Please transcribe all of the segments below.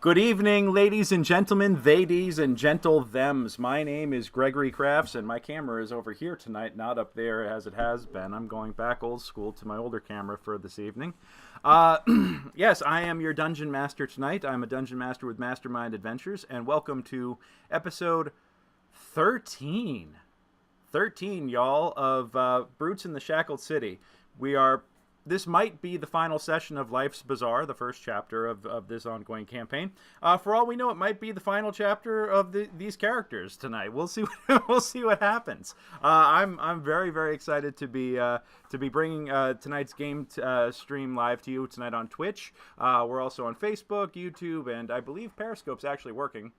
Good evening, ladies and gentlemen, theydies and gentle thems. My name is Gregory Crafts, and my camera is over here tonight, not up there as it has been. I'm going back old school to my older camera for this evening. Yes, I am your Dungeon Master tonight. I'm a Dungeon Master with Mastermind Adventures, and welcome to episode 13. 13, y'all, of Brutes in the Shackled City. This might be the final session of Life's Bazaar, the first chapter of this ongoing campaign. For all we know, it might be the final chapter of these characters tonight. We'll see. We'll see what happens. I'm very, very excited to be bringing tonight's game stream live to you tonight on Twitch. We're also on Facebook, YouTube, and I believe Periscope's actually working.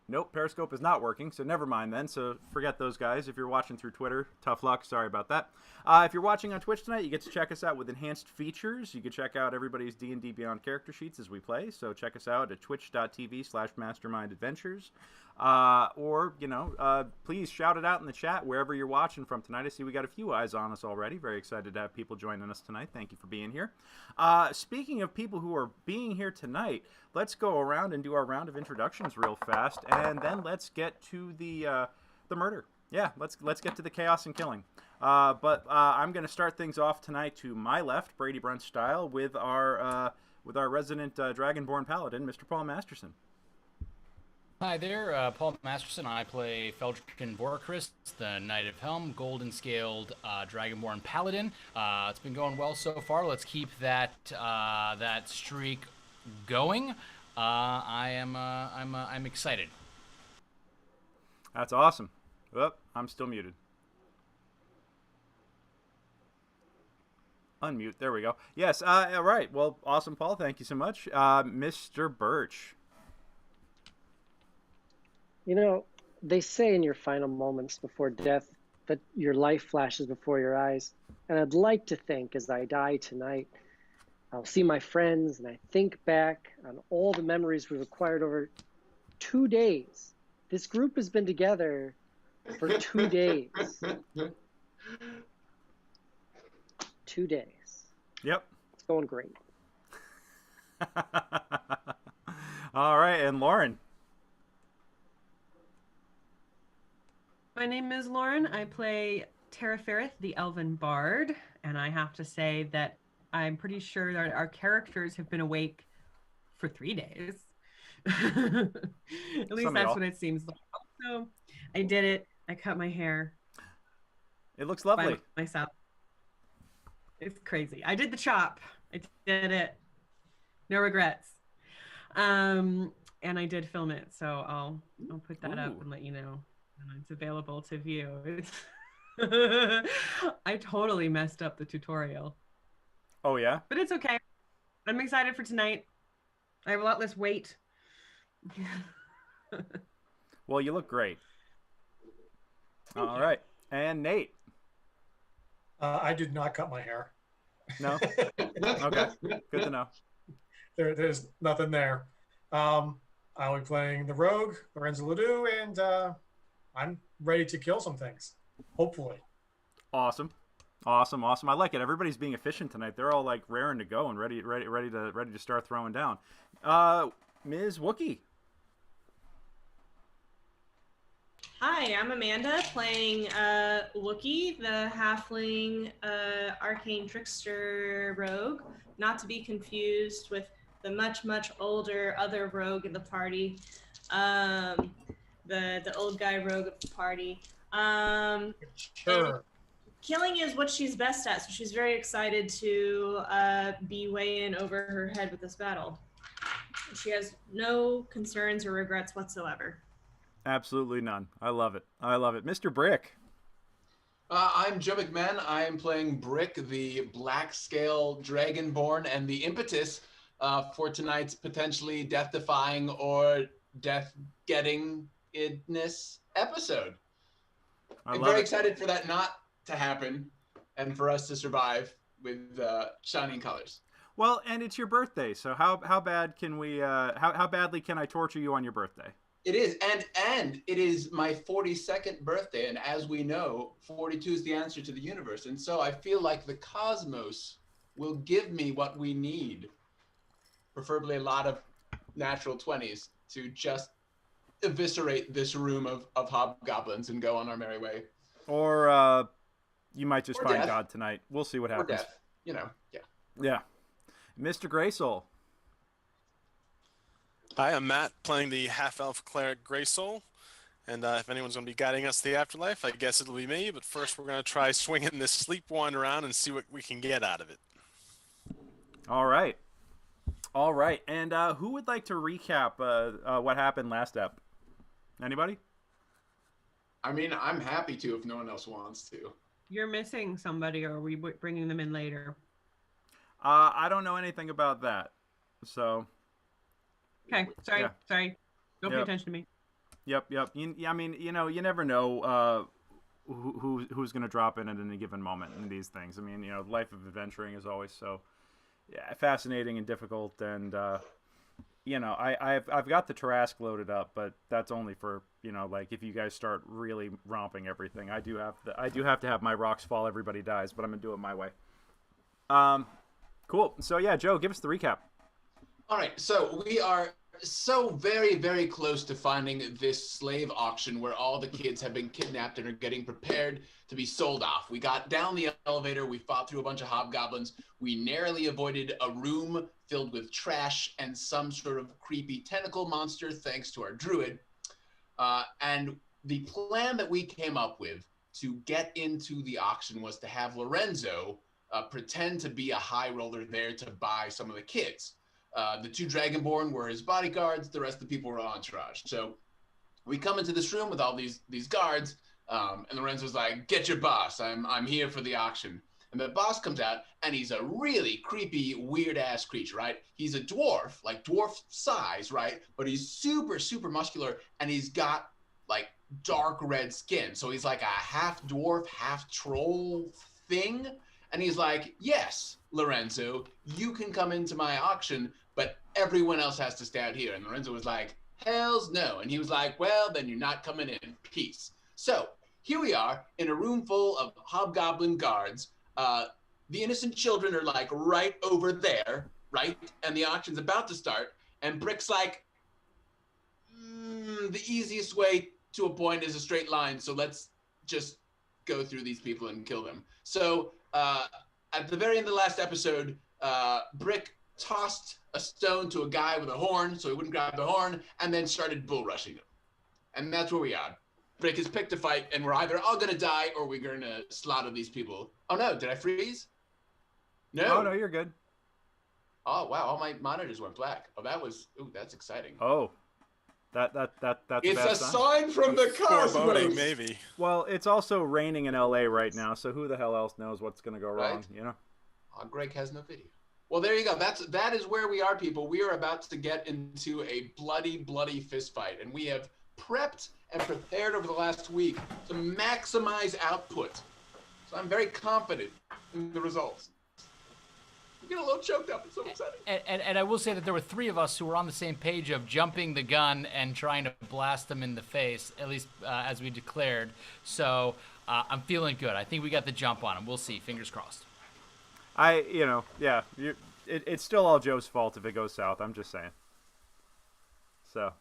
Nope, Periscope is not working, so never mind then. So forget those guys. If you're watching through Twitter, tough luck. Sorry about that. If you're watching on Twitch tonight, you get to check us out with enhanced features. You can check out everybody's D&D Beyond character sheets as we play. So check us out at twitch.tv/mastermindadventures. Or, please shout it out in the chat wherever you're watching from tonight. I see we got a few eyes on us already. Very excited to have people joining us tonight. Thank you for being here. Speaking of people who are being here tonight, let's go around and do our round of introductions real fast, and then let's get to the murder. Yeah, let's get to the chaos and killing. But I'm going to start things off tonight to my left, Brady Brunch style, with our resident Dragonborn Paladin, Mr. Paul Masterson. Hi there, Paul Masterson. I play Feldruucan Vorkrist, the Knight of Helm, golden scaled Dragonborn Paladin. It's been going well so far. Let's keep that streak going. I'm excited. That's awesome. Oh, I'm still muted. Unmute. There we go. Yes. All right. Well, awesome, Paul. Thank you so much, Mr. Birch. You know, they say in your final moments before death that your life flashes before your eyes. And I'd like to think as I die tonight, I'll see my friends and I think back on all the memories we've acquired over 2 days. This group has been together for 2 days. 2 days. Yep. It's going great. All right. And Lauren. My name is Lauren. I play Tarafirith, the Elven Bard, and I have to say that I'm pretty sure that our characters have been awake for 3 days. At least that's what it seems like. So I did it. I cut my hair. It looks lovely. By myself. It's crazy. I did the chop. I did it. No regrets. And I did film it, so I'll put that up and let you know. It's available to view. I totally messed up the tutorial. Oh, yeah? But it's okay. I'm excited for tonight. I have a lot less weight. Well, you look great. All right. And Nate. I did not cut my hair. No. Okay. Good to know. There's nothing there. I'll be playing the rogue, Lorenzo Lidu, and I'm ready to kill some things. Hopefully. Awesome. I like it. Everybody's being efficient tonight. They're all like raring to go and ready to start throwing down. Ms. Wookie. Hi, I'm Amanda playing Wookie, the halfling arcane trickster rogue, not to be confused with the much older other rogue in the party, the old guy rogue of the party. Sure. Killing is what she's best at, so she's very excited to be way in over her head with this battle. She has no concerns or regrets whatsoever. Absolutely none. I love it. Mr. Brick. I'm Joe McMahon. I am playing Brick, the black scale dragonborn, and the impetus for tonight's potentially death-defying or death-getting-idness episode. I'm very excited for that not to happen and for us to survive with shining colors. Well, and it's your birthday, so how bad can we how badly can I torture you on your birthday? It is, and it is my 42nd birthday, and as we know, 42 is the answer to the universe, and so I feel like the cosmos will give me what we need, preferably a lot of natural 20s, to just eviscerate this room of hobgoblins and go on our merry way. Or you might just find death. God tonight. We'll see what Or happens. death, yeah. Yeah. Mr. Greysoul. Hi, I'm Matt, playing the half-elf cleric Greysoul, and if anyone's going to be guiding us to the afterlife, I guess it'll be me, but first we're going to try swinging this sleep wand around and see what we can get out of it. All right, and who would like to recap what happened last ep? Anybody? I mean, I'm happy to if no one else wants to. You're missing somebody, or are we bringing them in later? I don't know anything about that, so... Okay, sorry. Don't pay Yep. attention to me. Yep. I mean, you never know who's going to drop in at any given moment in these things. I mean, life of adventuring is always so fascinating and difficult, and I've got the Tarask loaded up, but that's only for like if you guys start really romping everything. I do have to have my rocks fall, everybody dies, but I'm gonna do it my way. Cool. So yeah, Joe, give us the recap. All right, so we are so very, very close to finding this slave auction where all the kids have been kidnapped and are getting prepared to be sold off. We got down the elevator, we fought through a bunch of hobgoblins, we narrowly avoided a room filled with trash and some sort of creepy tentacle monster thanks to our druid. And the plan that we came up with to get into the auction was to have Lorenzo pretend to be a high roller there to buy some of the kids. The two Dragonborn were his bodyguards. The rest of the people were entourage. So we come into this room with all these guards, and Lorenzo's like, "Get your boss. I'm here for the auction." And the boss comes out, and he's a really creepy, weird-ass creature, right? He's a dwarf, like dwarf size, right? But he's super, super muscular, and he's got like dark red skin. So he's like a half dwarf, half troll thing. And he's like, "Yes, Lorenzo, you can come into my auction, but everyone else has to stay out here." And Lorenzo was like, "Hells no." And he was like, "Well, then you're not coming in. Peace." So here we are in a room full of hobgoblin guards. The innocent children are like right over there, right? And the auction's about to start. And Brick's like, the easiest way to a point is a straight line. So let's just go through these people and kill them. So at the very end of the last episode, Brick tossed a stone to a guy with a horn so he wouldn't grab the horn, and then started bull rushing him. And that's where we are. Brick has picked a fight, and we're either all gonna die or we're gonna slaughter these people. Oh no, did I freeze? No. Oh no, you're good. Oh wow, all my monitors went black. Oh, that's exciting. Oh, that's It's a bad a sign. sign from the Foreboding, cosmos. maybe. Well, it's also raining in LA right now, so who the hell else knows what's gonna go wrong? Right. Oh, Greg has no video. Well, there you go. That is where we are, people. We are about to get into a bloody fist fight, and we have prepped and prepared over the last week to maximize output. So I'm very confident in the results. I'm getting a little choked up. It's so exciting. And I will say that there were 3 of us who were on the same page of jumping the gun and trying to blast them in the face, at least as we declared. So I'm feeling good. I think we got the jump on him. We'll see. Fingers crossed. It's still all Joe's fault if it goes south. I'm just saying. So,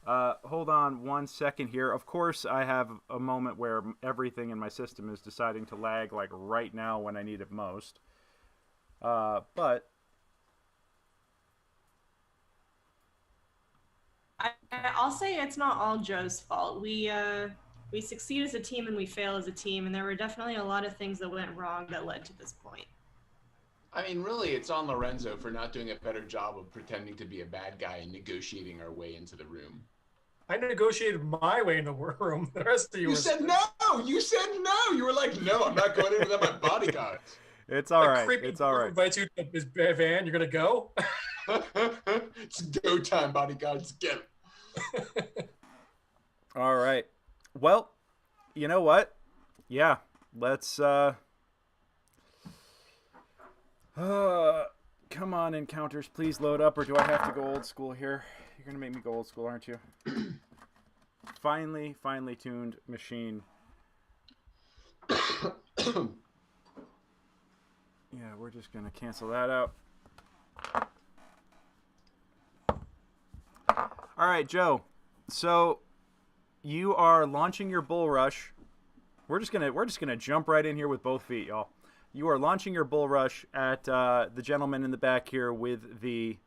hold on 1 second here. Of course, I have a moment where everything in my system is deciding to lag, like right now when I need it most. But I'll say it's not all Joe's fault. We succeed as a team and we fail as a team, and there were definitely a lot of things that went wrong that led to this point. I mean, really, it's on Lorenzo for not doing a better job of pretending to be a bad guy and negotiating our way into the room. I negotiated my way in the room. The rest of you said no! You said no! You were like, no, I'm not going in without my bodyguards. It's all right. It's all right. Invites you to his van. You're gonna go. It's go time, bodyguards. Get it. All right. Well, you know what? Yeah, let's. Come on, encounters, please load up, or do I have to go old school here? You're gonna make me go old school, aren't you? finely tuned machine. Yeah, we're just gonna cancel that out. All right, Joe. So you are launching your bull rush. We're just gonna jump right in here with both feet, y'all. You are launching your bull rush at the gentleman in the back here with the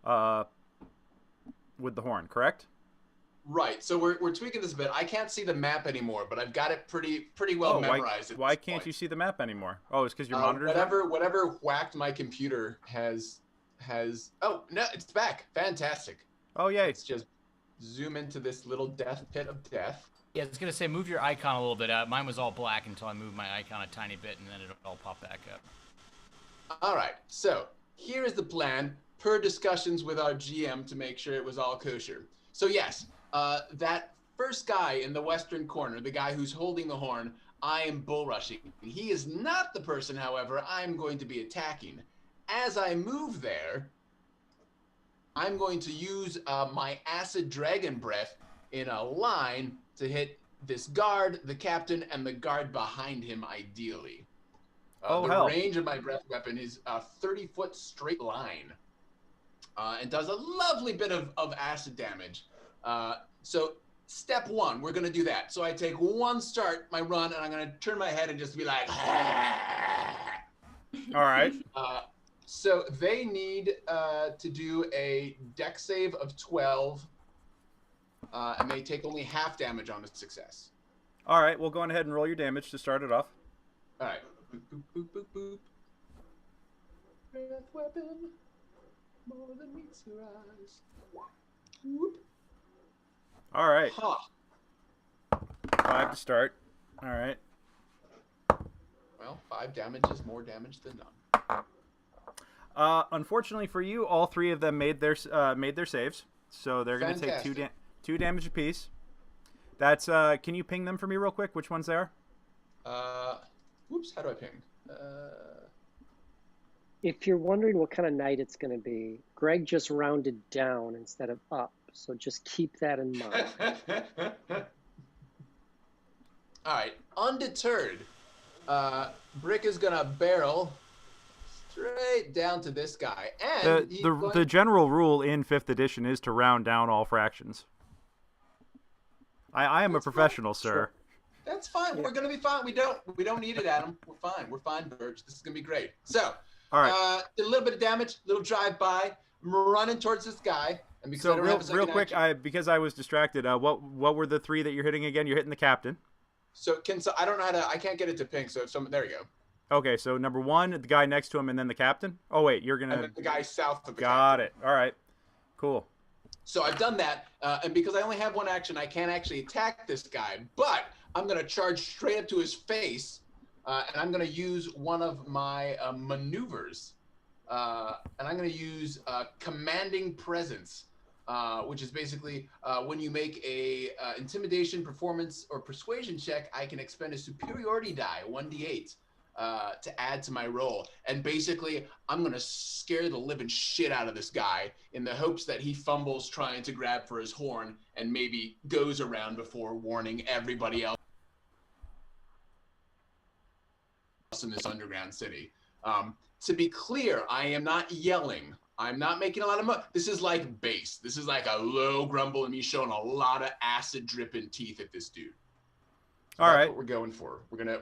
horn, correct? Right. So we're tweaking this a bit. I can't see the map anymore, but I've got it pretty well memorized. Why can't you see the map anymore? Oh, it's because your monitor's whatever whacked my computer has. Oh no, it's back. Fantastic. Oh yay! Let's just zoom into this little death pit of death. Yeah, I was going to say, move your icon a little bit. Mine was all black until I moved my icon a tiny bit, and then it'll all pop back up. All right, so here is the plan per discussions with our GM to make sure it was all kosher. So yes, that first guy in the western corner, the guy who's holding the horn, I am bull rushing. He is not the person, however, I'm going to be attacking. As I move there, I'm going to use my acid dragon breath in a line to hit this guard, the captain, and the guard behind him, ideally. The range of my breath weapon is a 30-foot straight line. And does a lovely bit of acid damage. So step 1, we're going to do that. So I take one start, my run, and I'm going to turn my head and just be like... All right. So they need to do a dex save of 12. And they take only half damage on the success. All right, well, go on ahead and roll your damage to start it off. All right. Boop, boop, boop, boop, boop. Breath weapon, more than meets your eyes. Whoop. All right. Huh. 5 to start. All right. Well, 5 damage is more damage than none. Unfortunately for you, all 3 of them made their saves, so they're going to take 2 damage apiece. That's can you ping them for me real quick? Which ones they are? Whoops, how do I ping? If you're wondering what kind of night it's going to be, Greg just rounded down instead of up, so just keep that in mind. All right, undeterred, Brick is going to barrel straight down to this guy. And the general rule in 5th edition is to round down all fractions. I am a professional, sir. Sure. That's fine. Yeah. We're gonna be fine. We don't need it, Adam. We're fine. We're fine, Birch. This is gonna be great. So, all right. Did a little bit of damage, little drive by. I'm running towards this guy, and because I don't have a second real quick, because I was distracted. What were the 3 that you're hitting again? You're hitting the captain. So I don't know how to. I can't get it to ping. So there you go. Okay, so number 1, the guy next to him, and then the captain. Oh wait, you're gonna. And then the guy south of the. Got it. All right. Cool. So I've done that, and because I only have 1 action, I can't actually attack this guy. But I'm going to charge straight up to his face, and I'm going to use one of my maneuvers. And I'm going to use Commanding Presence, which is basically when you make a intimidation, performance, or persuasion check, I can expend a superiority die, 1d8. to add to my roll. And basically, I'm gonna scare the living shit out of this guy in the hopes that he fumbles trying to grab for his horn and maybe goes around before warning everybody else in this underground city. To be clear, I am not yelling. I'm not making a lot of this is like bass. This is like a low grumble and me showing a lot of acid dripping teeth at this dude. So All that's right. what we're going for. We're gonna.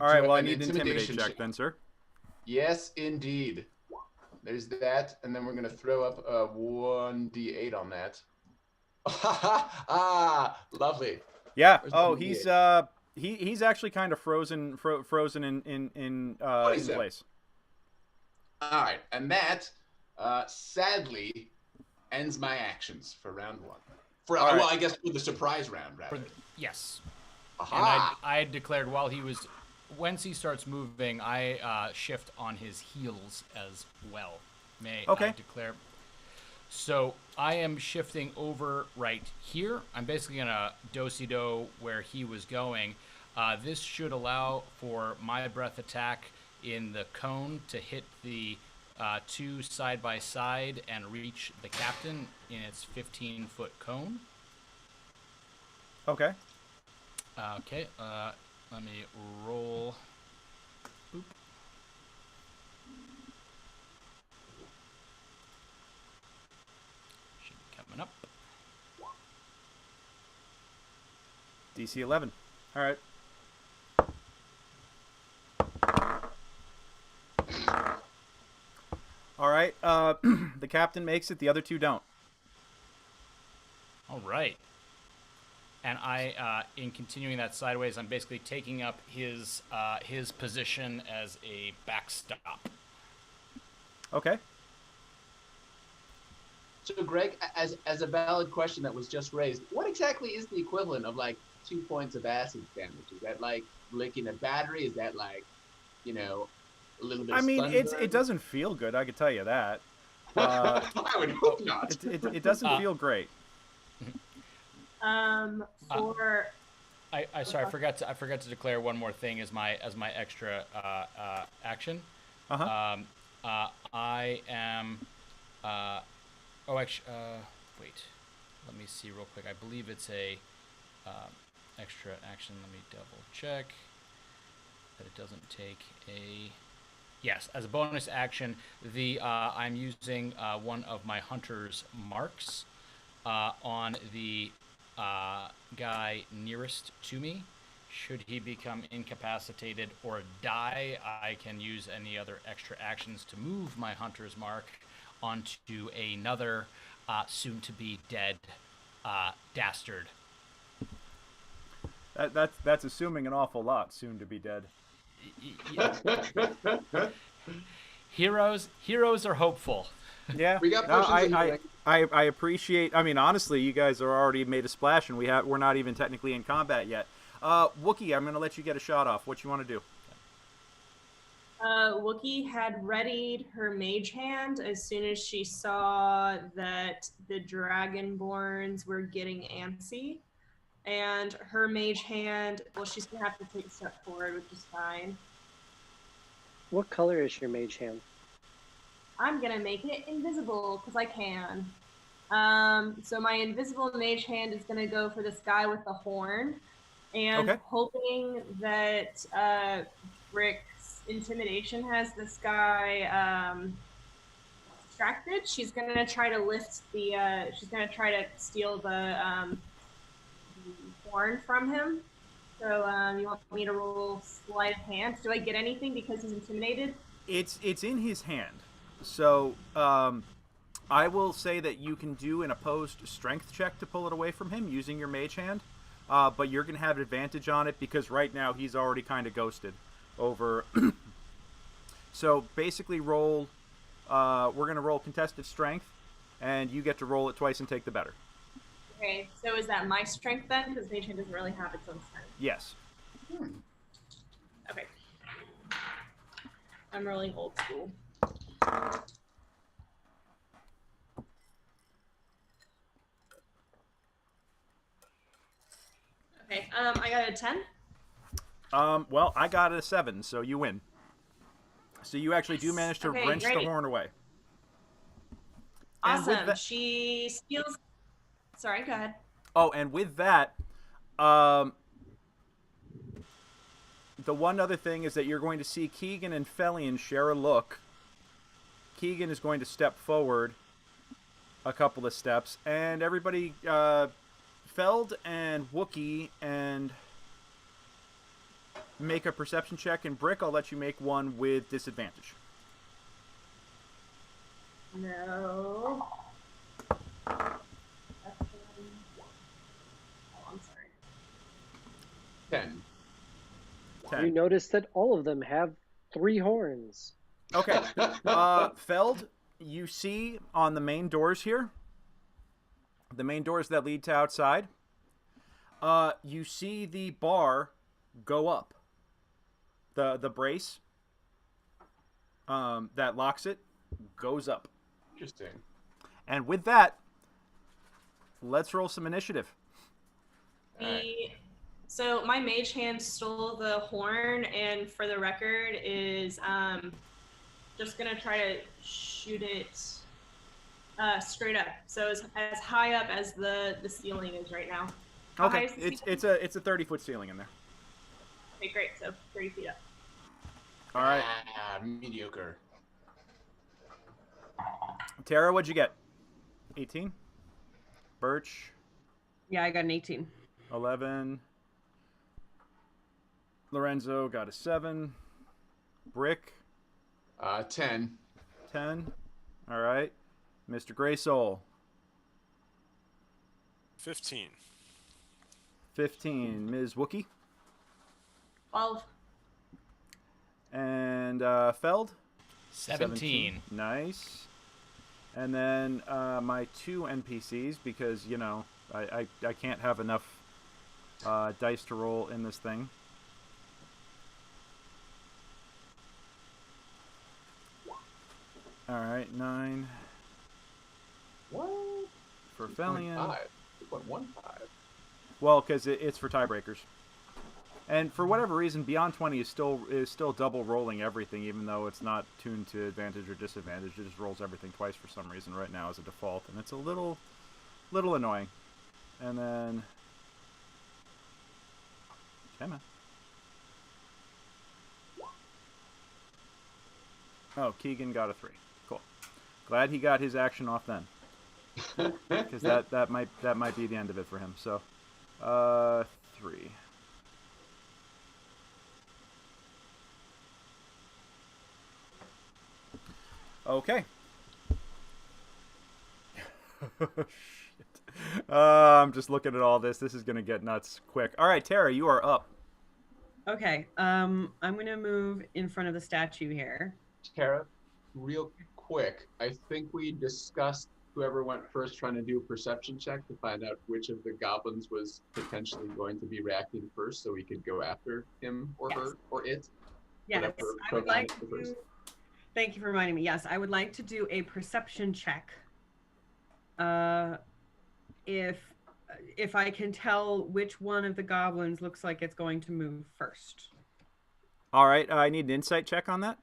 All right. do Well, I an need an intimidate intimidation check then, sir. Yes, indeed. There's that, and then we're gonna throw up a 1d8 on that. Lovely. Yeah. Where's Oh, the he's actually kind of frozen in place. All right, and that sadly ends my actions for round 1. For All right. well, I guess for the surprise round, rather. Yes. Aha! And I had declared once he starts moving, I shift on his heels as well. Okay. I declare. So I am shifting over right here. I'm basically gonna do where he was going. This should allow for my breath attack in the cone to hit the 2 side by side and reach the captain in its 15-foot cone. Okay. Okay, let me roll. Boop. Should be coming up. DC 11. All right. All right. The captain makes it. The other 2 don't. All right. And I, in continuing that sideways, I'm basically taking up his position as a backstop. Okay. So, Greg, as a valid question that was just raised, what exactly is the equivalent of like 2 points of acid damage? Is that like licking a battery? Is that like, a little bit? I of mean, sunburn? it doesn't feel good. I could tell you that. I would hope not. It doesn't feel great. For Sorry, I forgot to declare one more thing as my extra action. Uh-huh. I am. Wait. Let me see real quick. I believe it's a extra action. Let me double check that it doesn't take a. Yes, as a bonus action, I'm using one of my hunter's marks on the guy nearest to me. Should he become incapacitated or die, I can use any other extra actions to move my hunter's mark onto another soon-to-be dead dastard. That's assuming an awful lot. Soon to be dead. Heroes are hopeful. Yeah. We got potions I appreciate. I mean, honestly, you guys are already made a splash, and we're not even technically in combat yet. Wookie, I'm gonna let you get a shot off. What you want to do? Wookie had readied her mage hand as soon as she saw that the Dragonborns were getting antsy. And her mage hand, well, she's going to have to take a step forward, which is fine. What color is your mage hand? I'm going to make it invisible because I can. So my invisible mage hand is going to go for this guy with the horn. And Okay. hoping that Rick's intimidation has this guy distracted, she's going to try to lift the, she's going to try to steal the horn from him. So you want me to roll sleight of hand? Do I get anything because he's intimidated? It's in his hand, so I will say that you can do an opposed strength check to pull it away from him using your mage hand, but you're gonna have advantage on it because right now he's already kind of ghosted over. So basically, roll. We're gonna roll contested strength, and you get to roll it twice and take the better. Okay, so is that my strength then? Because mage hand doesn't really have its own strength. Yes. Okay. I'm rolling old school. Okay, I got a 10. Well, I got a 7, so you win. So you actually do manage to Okay, wrench the great. horn away. And with Awesome. that- She steals. Sorry, go ahead. Oh, and with that, the one other thing is that you're going to see Keegan and Felian share a look. Keegan is going to step forward a couple of steps, and everybody, Feld and Wookie, and make a perception check, and Brick, I'll let you make one with disadvantage. No. Oh, I'm sorry. 10. 10. You notice that all of them have 3 horns. Okay. Feld, you see on the main doors here, the main doors that lead to outside, you see the bar go up. The brace that locks it goes up. Interesting. And with that, let's roll some initiative. So my mage hand stole the horn, and for the record is just gonna try to shoot it straight up. So as high up as the ceiling is right now. How high Okay, is the ceiling? it's a 30-foot ceiling in there. Okay, great. So 30 feet up. All right, Mediocre. Tara, what'd you get? 18. Birch, Yeah, I got an 18. 11. Lorenzo got a 7. Brick, 10. 10. All right. Mr. Greysoul, 15. 15. Ms. Wookie, 12. and Feld, 17. Nice. And then my 2 NPCs, because, you know, I can't have enough dice to roll in this thing. All right, 9 What? for Felian. 2.15. Well, because it's for tiebreakers. And for whatever reason, Beyond 20 is still double rolling everything, even though it's not tuned to advantage or disadvantage. It just rolls everything twice for some reason right now as a default, and it's a little annoying. And then, come on. Oh, Keegan got a 3. Cool. Glad he got his action off then, because that might be the end of it for him. So, 3. Okay. Shit. I'm just looking at all this. This is gonna get nuts quick. All right, Tara, you are up. Okay. I'm gonna move in front of the statue here. Tara, real quick, I think we discussed whoever went first trying to do a perception check to find out which of the goblins was potentially going to be reacting first, so we could go after him or her or it. Yes, Whatever I would like program it first. to. Thank you for reminding me. Yes, I would like to do a perception check. If I can tell which one of the goblins looks like it's going to move first. All right, I need an insight check on that.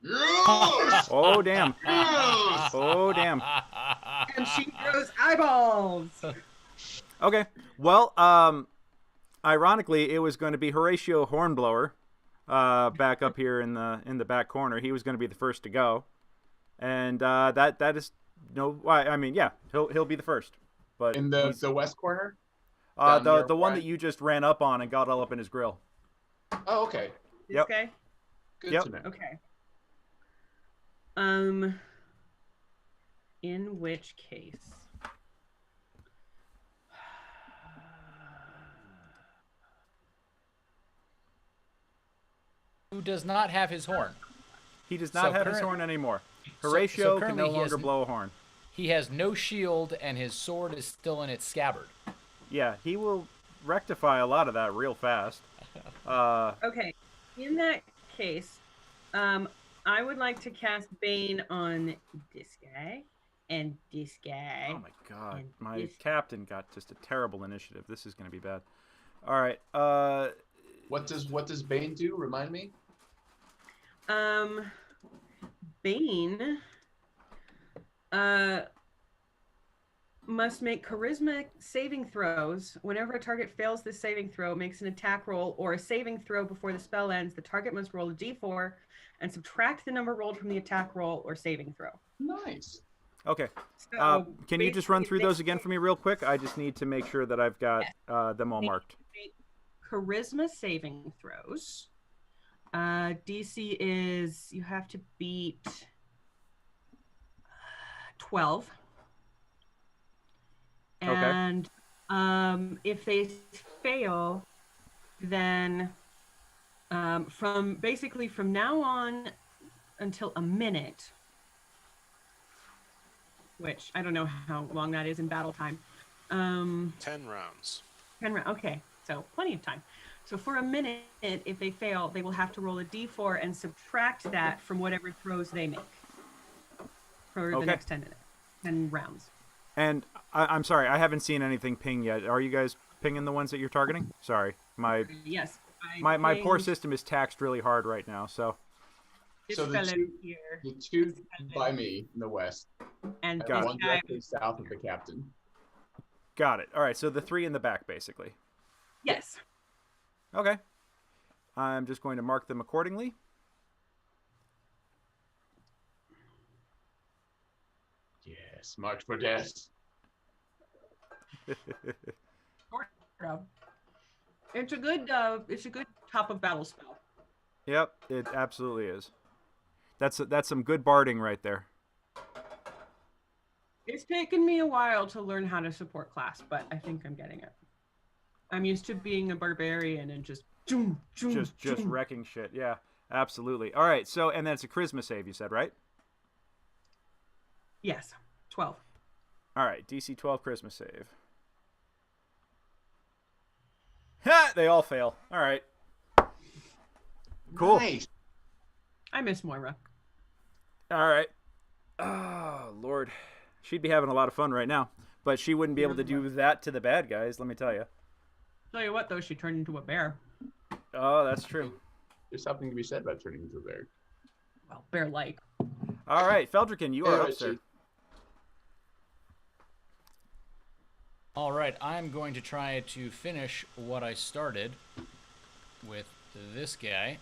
Yes! Oh damn! Yes! Oh damn! And she throws eyeballs. Okay. Well, ironically, it was going to be Horatio Hornblower, back up here in the back corner. He was going to be the first to go, and that is no. I mean, yeah, he'll be the first. But In the west corner? the one that you just ran up on and got all up in his grill. Oh, okay. This Yep. guy? Good Yep. to know. Okay. In which case? Who does not have his horn? He does not So have his current- horn anymore. so Horatio can currently no he has longer blow a horn. He has no shield, and his sword is still in its scabbard. Yeah, he will rectify a lot of that real fast. Okay. In that case, I would like to cast Bane on this guy and this guy. Oh my god. And My this- captain got just a terrible initiative. This is going to be bad. All right. What does Bane do? Remind me. Bane must make charisma saving throws. Whenever a target fails this saving throw, it makes an attack roll or a saving throw before the spell ends. The target must roll a d4 and subtract the number rolled from the attack roll or saving throw. Nice. Okay. So Can you just run basically, through those again for me real quick? I just need to make sure that I've got them all Make- marked. make charisma saving throws. DC is you have to beat 12. Okay. And if they fail, then from now on until a minute, which I don't know how long that is in battle time. 10 rounds. 10 rounds. Okay, so plenty of time. So for a minute, if they fail, they will have to roll a d4 and subtract that from whatever throws they make for the next 10 minutes, 10 rounds. And I'm sorry, I haven't seen anything ping yet. Are you guys pinging the ones that you're targeting? Sorry, my Yes. my poor system is taxed really hard right now. So This So the fellow two- here, The two by me in the west, and and this one guy. directly south of the captain. got it. All right, so the 3 in the back, basically. Yes. Okay. I'm just going to mark them accordingly. Yes, marked for death. It's a good top of battle spell. Yep, it absolutely is. That's some good barding right there. It's taken me a while to learn how to support class, but I think I'm getting it. I'm used to being a barbarian and just Just wrecking shit. Yeah, absolutely. All right, so and that's a charisma save, you said, right? Yes, 12. All right, DC 12 charisma save. Ha! They all fail. All right. Cool. Nice. I miss Moira. All right. Oh, Lord. She'd be having a lot of fun right now. But she wouldn't be able to do that to the bad guys, let me tell you. Tell you what, though, she turned into a bear. Oh, that's true. There's something to be said about turning into a bear. Well, bear-like. All right, Feldruucan, you are Yeah, up, sir. All right, I'm going to try to finish what I started with this guy,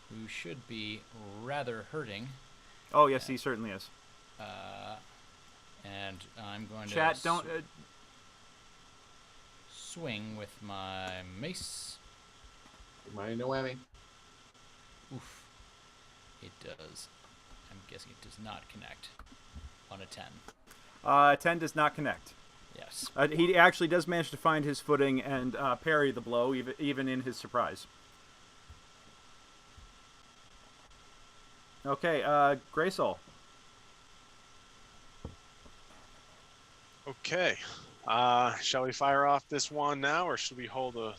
who should be rather hurting. Oh, yes, he certainly is. And I'm going Chat, to don't... swing with my mace. Money, no whammy. Oof. It does. I'm guessing it does not connect on a 10. 10 does not connect. Yes. He actually does manage to find his footing and parry the blow, even in his surprise. Okay, Greysoul. Okay. Shall we fire off this one now, or should we hold a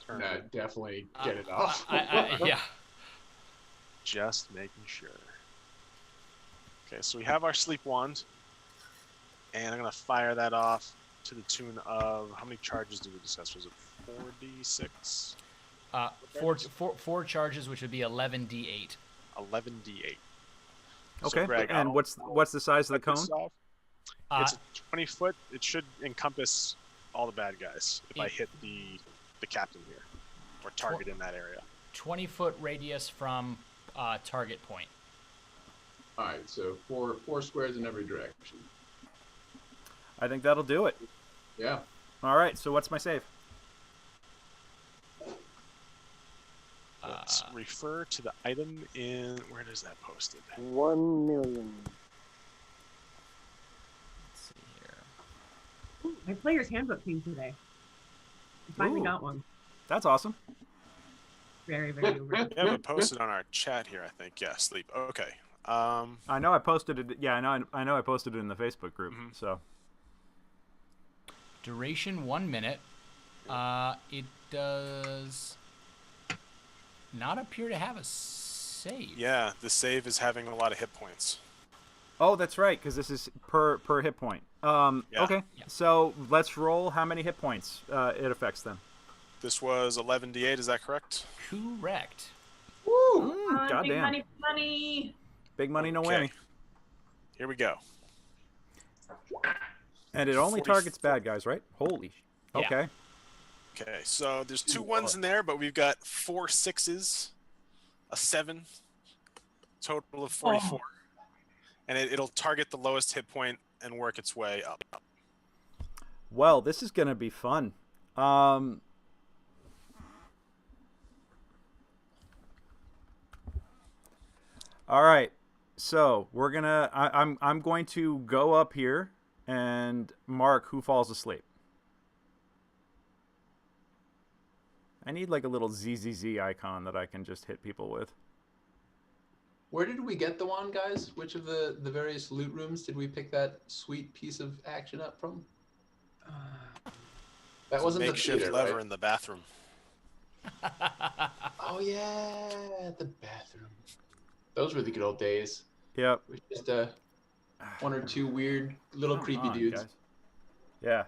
turn? No, definitely get it off. Yeah. Just making sure. Okay, so we have our sleep wand, and I'm gonna fire that off to the tune of how many charges did we discuss? Was it 4d6? Four charges, which would be 11d8. 11d8. Okay, Greg, and I'll what's the size of the cut this cone? off. It's a 20 foot. It should encompass all the bad guys if I hit the captain here, or target in that area. 20-foot radius from target point. All right, so four squares in every direction. I think that'll do it. Yeah. All right, so what's my save? Let's refer to the item in... Where is that posted? 1 million. Let's see here. My player's handbook came today. I finally Ooh. got one. That's awesome. Very, very We have it posted on our chat here, I think. Yeah, sleep. Okay. I know I posted it. Yeah, I know I posted it in the Facebook group. Mhm. So Duration 1 minute. It does not appear to have a save. Yeah, the save is having a lot of hit points. Oh, that's right, because this is per hit point. Yeah. Okay, so let's roll how many hit points it affects then. This was 11d8, is that correct? Correct. Woo! Big Goddamn. money, money. Big money, no Okay. whammy. Here we go. And it only 40 targets bad guys, right? Holy. Yeah. Okay. Okay, so there's 2 1s in there, but we've got 4 6s, a 7, total of 44. And it'll target the lowest hit point and work its way up. Well, this is going to be fun. All right. So we're gonna. I'm going to go up here and mark who falls asleep. I need like a little ZZZ icon that I can just hit people with. Where did we get the wand, guys? Which of the various loot rooms did we pick that sweet piece of action up from? That wasn't the Makeshift theater, lever right? in the bathroom. Oh yeah, the bathroom. Those were the good old days. Yep. It was just one or two weird little Come creepy on, dudes. guys. Yeah.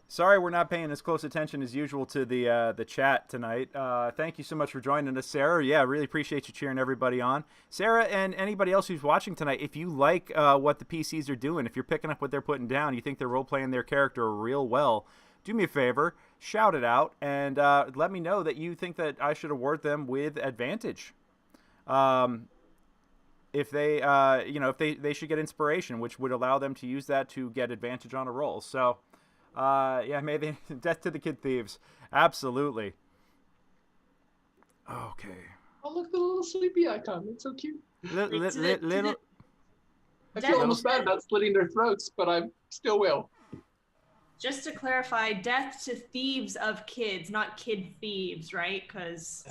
Sorry we're not paying as close attention as usual to the chat tonight. Thank you so much for joining us, Sarah. Yeah, really appreciate you cheering everybody on. Sarah and anybody else who's watching tonight, if you like what the PCs are doing, if you're picking up what they're putting down, you think they're role-playing their character real well, do me a favor, shout it out, and let me know that you think that I should award them with advantage. If they, if they should get inspiration, which would allow them to use that to get advantage on a roll. So... yeah, maybe death to the kid thieves. Absolutely. Okay. Oh, look, the little sleepy icon. It's so cute. Little. I feel almost bad about slitting their throats, but I still will. Just to clarify, death to thieves of kids, not kid thieves, right? Because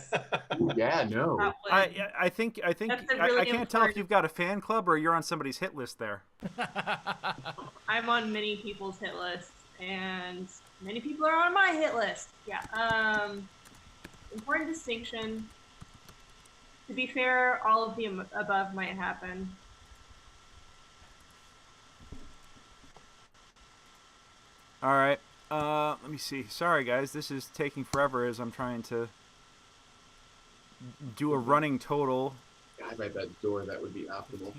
Yeah, no. I think That's a I really can't tell if important- you've got a fan club or you're on somebody's hit list there. I'm on many people's hit lists, and many people are on my hit list. Yeah. Important distinction. To be fair, all of the above might happen. All right. Let me see. Sorry, guys. This is taking forever as I'm trying to do a running total. God, right, that door, that would be optimal.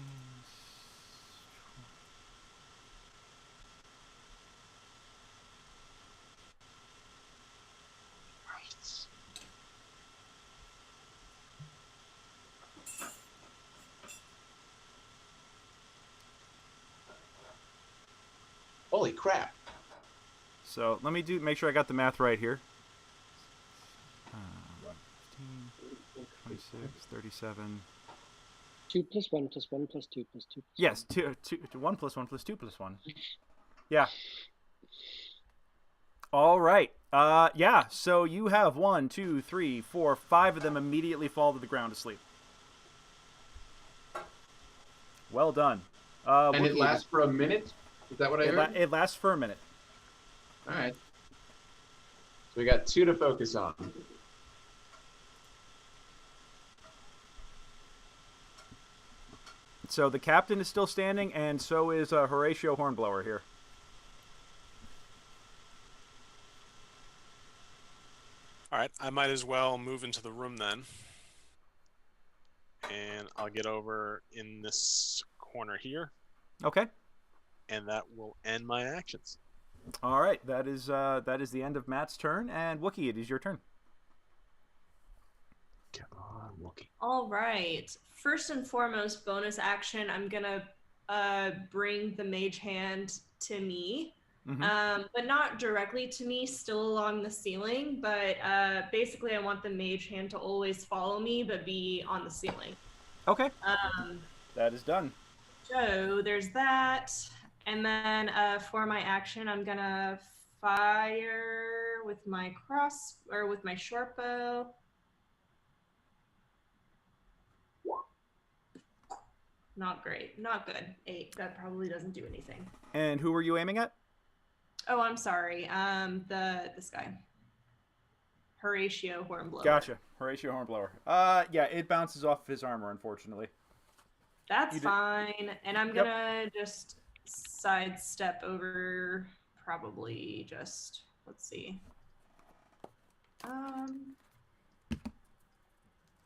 Holy crap. So let me make sure I got the math right here. 15, 26, 37. 2 + 1 + 1 + 2 + 2. Yes, 1 + 1 + 2 + 1. Yeah. All right. Yeah. So you have 1, 2, 3, 4, 5 of them immediately fall to the ground asleep. Well done. And Wookie, it lasts for a minute? Is that what I heard? it lasts for a minute. All right. So we got 2 to focus on. So the captain is still standing, and so is Horatio Hornblower here. All right, I might as well move into the room then. And I'll get over in this corner here, Okay. and that will end my actions. All right. That is the end of Matt's turn, and Wookie, it is your turn. Come on, Wookie. All right. First and foremost, bonus action. I'm gonna bring the mage hand to me, but not directly to me. Still along the ceiling, but basically, I want the mage hand to always follow me, but be on the ceiling. Okay. That is done. So there's that, and then for my action, I'm gonna fire with my with my short bow. Not great. Not good. 8. That probably doesn't do anything. And who were you aiming at? Oh, I'm sorry. This guy. Horatio Hornblower. Gotcha. Horatio Hornblower. Yeah, it bounces off his armor, unfortunately. That's You did- fine. And I'm Yep. gonna just sidestep over, probably just, let's see.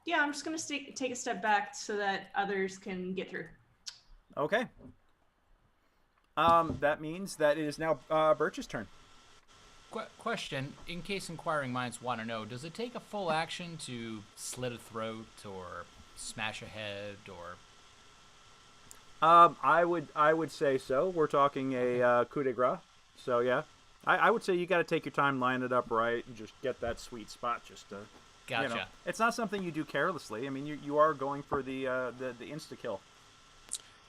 Yeah, I'm just gonna take a step back so that others can get through. Okay. That means that it is now Birch's turn. Question, in case inquiring minds want to know, does it take a full action to slit a throat or smash a head or... I would say so. We're talking a coup de grace. So yeah, I would say you got to take your time, line it up right, and just get that sweet spot. Just to, Gotcha. you know, it's not something you do carelessly. I mean, you are going for the insta kill.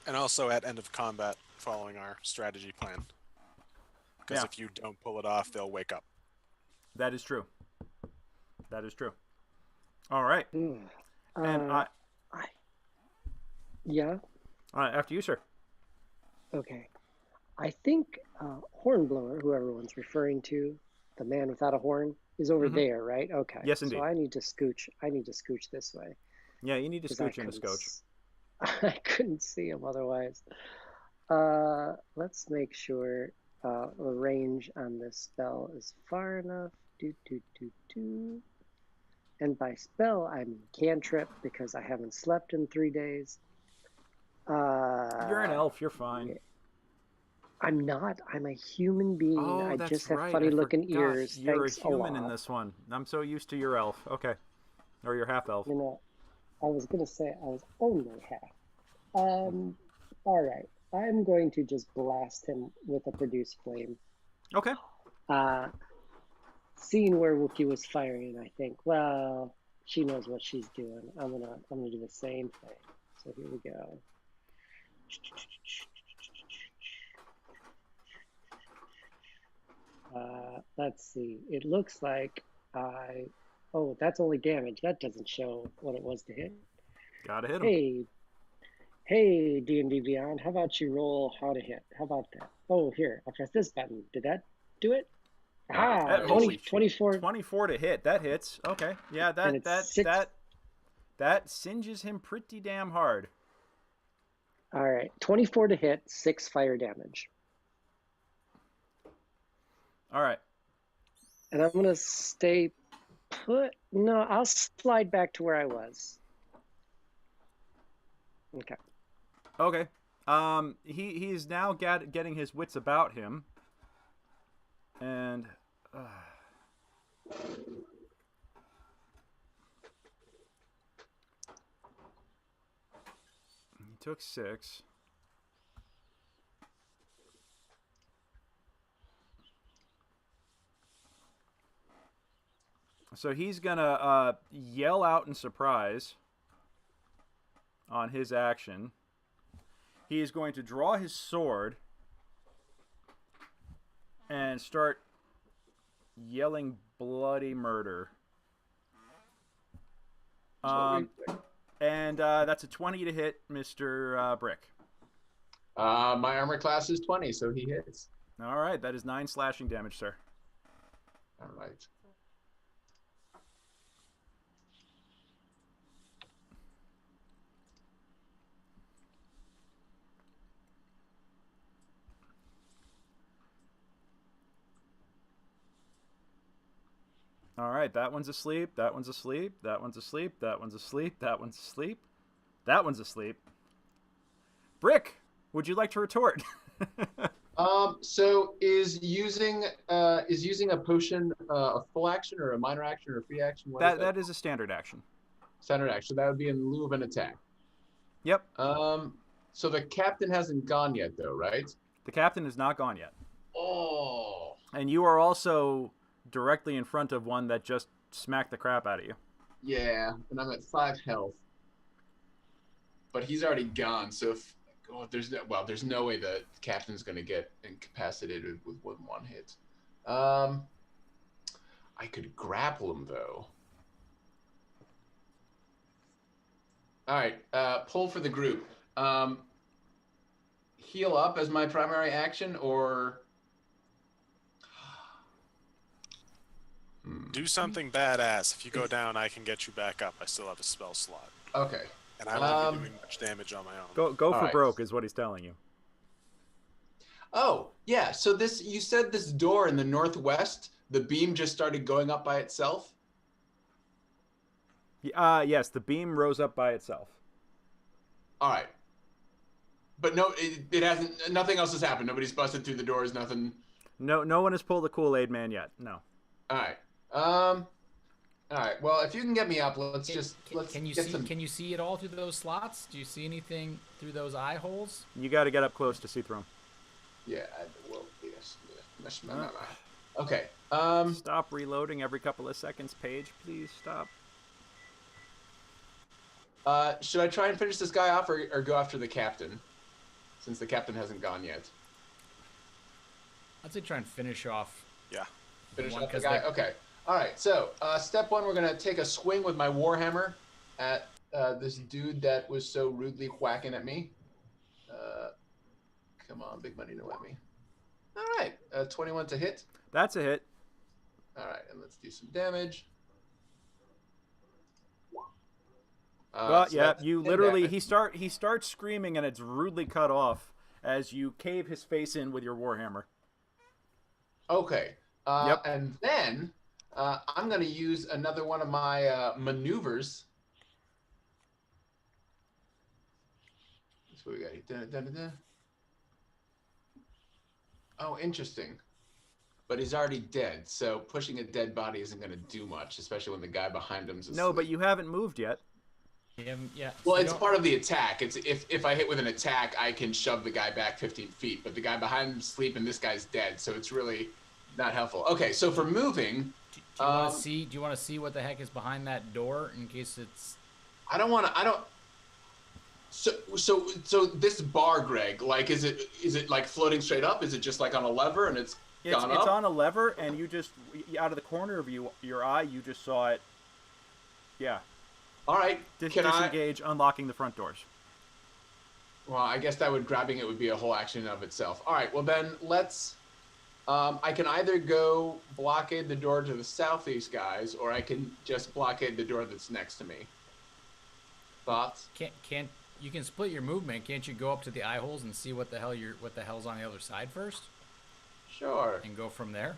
And also at end of combat, following our strategy plan. Because if you don't pull it off, they'll wake up. That is true. That is true. All right. And Yeah. all right, after you, sir. Okay. I think Hornblower, who everyone's referring to, the man without a horn, is over there, right? Okay. Yes, indeed. So I need to scooch this way. Yeah, you need to 'cause scooch in the scotch. I couldn't see him otherwise. Let's make sure the range on this spell is far enough. And by spell, I mean cantrip because I haven't slept in 3 days. You're an elf. You're fine. Yeah. I'm not. I'm a human being. Oh, I that's just have right. funny I looking forgot. ears. You're Thanks a human lot. in this one. I'm so used to your elf. Okay. Or your half elf. You know, I was gonna say I was only half. All right. I'm going to just blast him with a produce flame. Okay. Seeing where Wookie was firing, I think, well, she knows what she's doing. I'm gonna do the same thing. So here we go. Let's see. It looks like oh, that's only damage. That doesn't show what it was to hit. Gotta hit him. Hey, D&D Beyond. How about you roll how to hit? How about that? Oh, here. I'll press this button. Did that do it? Holy 24. 24 to hit. That hits. Okay. Yeah, And it's six. that singes him pretty damn hard. All right. 24 to hit, 6 fire damage. All right. And I'm going to stay put. No, I'll slide back to where I was. Okay. Okay. He's now getting his wits about him. And he took 6. So he's gonna yell out in surprise on his action. He is going to draw his sword and start yelling bloody murder. And that's a 20 to hit, Mr. Brick. My armor class is 20, so he hits. All right, that is 9 slashing damage, sir. All right. All right, that one's asleep, that one's asleep, that one's asleep, that one's asleep, that one's asleep, that one's asleep. Brick, would you like to retort? So is using a potion a full action or a minor action or a free action? That is a standard action. Standard action. That would be in lieu of an attack. Yep. So the captain hasn't gone yet, though, right? The captain is not gone yet. Oh. And you are also directly in front of one that just smacked the crap out of you. Yeah, and I'm at 5 health. But he's already gone, so there's no way the captain's going to get incapacitated with one hit. I could grapple him, though. All right, pull for the group. Heal up as my primary action, or... Do something badass. If you go down, I can get you back up. I still have a spell slot. Okay. And I won't be doing much damage on my own. Go for right. broke is what he's telling you. Oh, yeah. So you said this door in the northwest, the beam just started going up by itself? Yes, the beam rose up by itself. All right. But no, it hasn't, nothing else has happened. Nobody's busted through the doors, nothing. No one has pulled the Kool-Aid man yet. No. All right. All right. Well, if you can get me up, let's Can you see it all through those slots? Do you see anything through those eye holes? You got to get up close to see through them. Yeah, well, yes. Okay. Stop reloading every couple of seconds, Paige. Please stop. Should I try and finish this guy off or go after the captain? Since the captain hasn't gone yet. I'd say try and finish off. Yeah. Finish off the guy? Okay. All right. So, step one, we're going to take a swing with my warhammer at this dude that was so rudely whacking at me. Come on, big money, no me. All right. 21 to hit. That's a hit. All right. And let's do some damage. Well, So yeah, that's you 10 literally damage. he starts screaming and it's rudely cut off as you cave his face in with your warhammer. Okay. Yep. And then I'm going to use another one of my maneuvers. That's what we got here. Oh, interesting. But he's already dead, so pushing a dead body isn't going to do much, especially when the guy behind him's asleep. No, but you haven't moved yet. Yeah. Well, it's part of the attack. It's if I hit with an attack, I can shove the guy back 15 feet, but the guy behind him's asleep and this guy's dead, so it's really not helpful. Okay, so for moving, Do you want to see what the heck is behind that door in case it's? I don't. So this bar, Greg, like, is it like floating straight up? Is it just like on a lever and it's gone up? It's on a lever, and you just out of the corner of your eye, you just saw it. Yeah. All right. Disengage, unlocking the front doors. Well, I guess grabbing it would be a whole action in of itself. All right. Well, then let's. I can either go blockade the door to the southeast, guys, or I can just blockade the door that's next to me. Thoughts? Can't you can split your movement? Can't you go up to the eye holes and see what the hell's on the other side first? Sure. And go from there.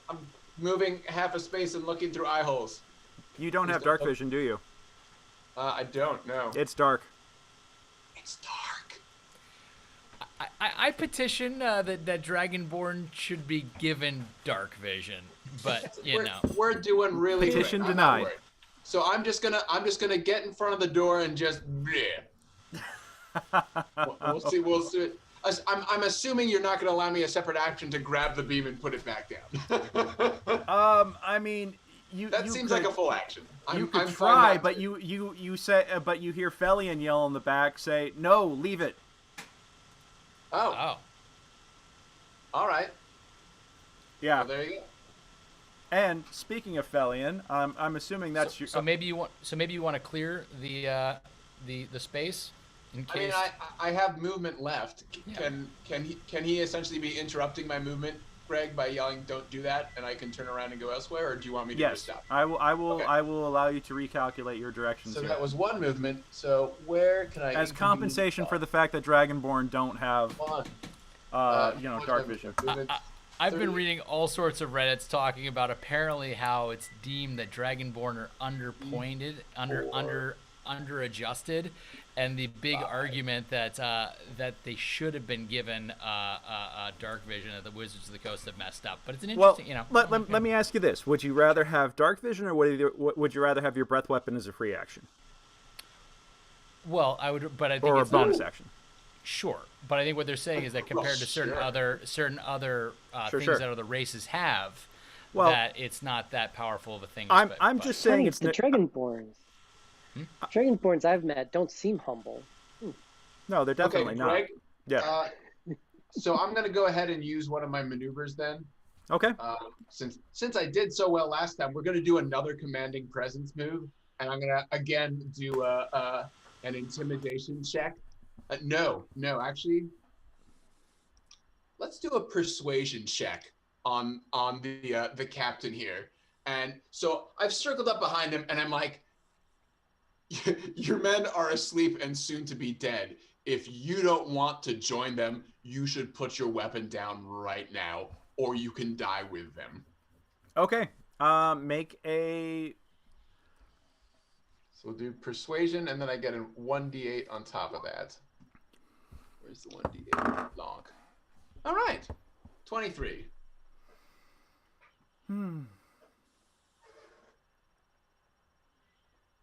I'm moving half a space and looking through eye holes. You don't have dark vision, do you? I don't know. It's dark. It's dark. I petition that Dragonborn should be given dark vision, but we're doing really petition great. denied. So I'm just gonna get in front of the door and just. We'll see. I'm assuming you're not gonna allow me a separate action to grab the beam and put it back down. I mean, you seems could, like a full action. You could try, but you say, but you hear Felian yell in the back, say, "No, leave it." Oh. All right. Yeah. Well, there you go. And speaking of Felian, I'm assuming that's so, so maybe you want to clear the space in case. I mean, I have movement left. Yeah. Can he essentially be interrupting my movement, Greg, by yelling "Don't do that," and I can turn around and go elsewhere, or do you want me to just stop? I will. Okay. I will allow you to recalculate your directions. So here. that was one movement. So where can I? As compensation for the fact that Dragonborn don't have, dark vision. I've been reading all sorts of Reddits talking about apparently how it's deemed that Dragonborn are underpointed, under adjusted, and the big argument that they should have been given dark vision, that the Wizards of the Coast have messed up. But it's an interesting, Let me ask you this: would you rather have dark vision, or would you rather have your breath weapon as a free action? Well, I would, but I think or it's a bonus not, action. Sure, but I think what they're saying is that compared to certain other things that other races have, that it's not that powerful of a thing. I'm just saying it's the Dragonborns. Dragonborns I've met don't seem humble. No, they're definitely not. Greg, yeah. So I'm going to go ahead and use one of my maneuvers then. Okay. Since I did so well last time, we're going to do another commanding presence move, and I'm going to again do an intimidation check. No, actually, let's do a persuasion check on the captain here. And so I've circled up behind him, and I'm like, Your men are asleep and soon to be dead. If you don't want to join them, you should put your weapon down right now, or you can die with them. Okay. Make a... So we'll do persuasion, and then I get a 1d8 on top of that. Where's the 1d8 log? All right. 23.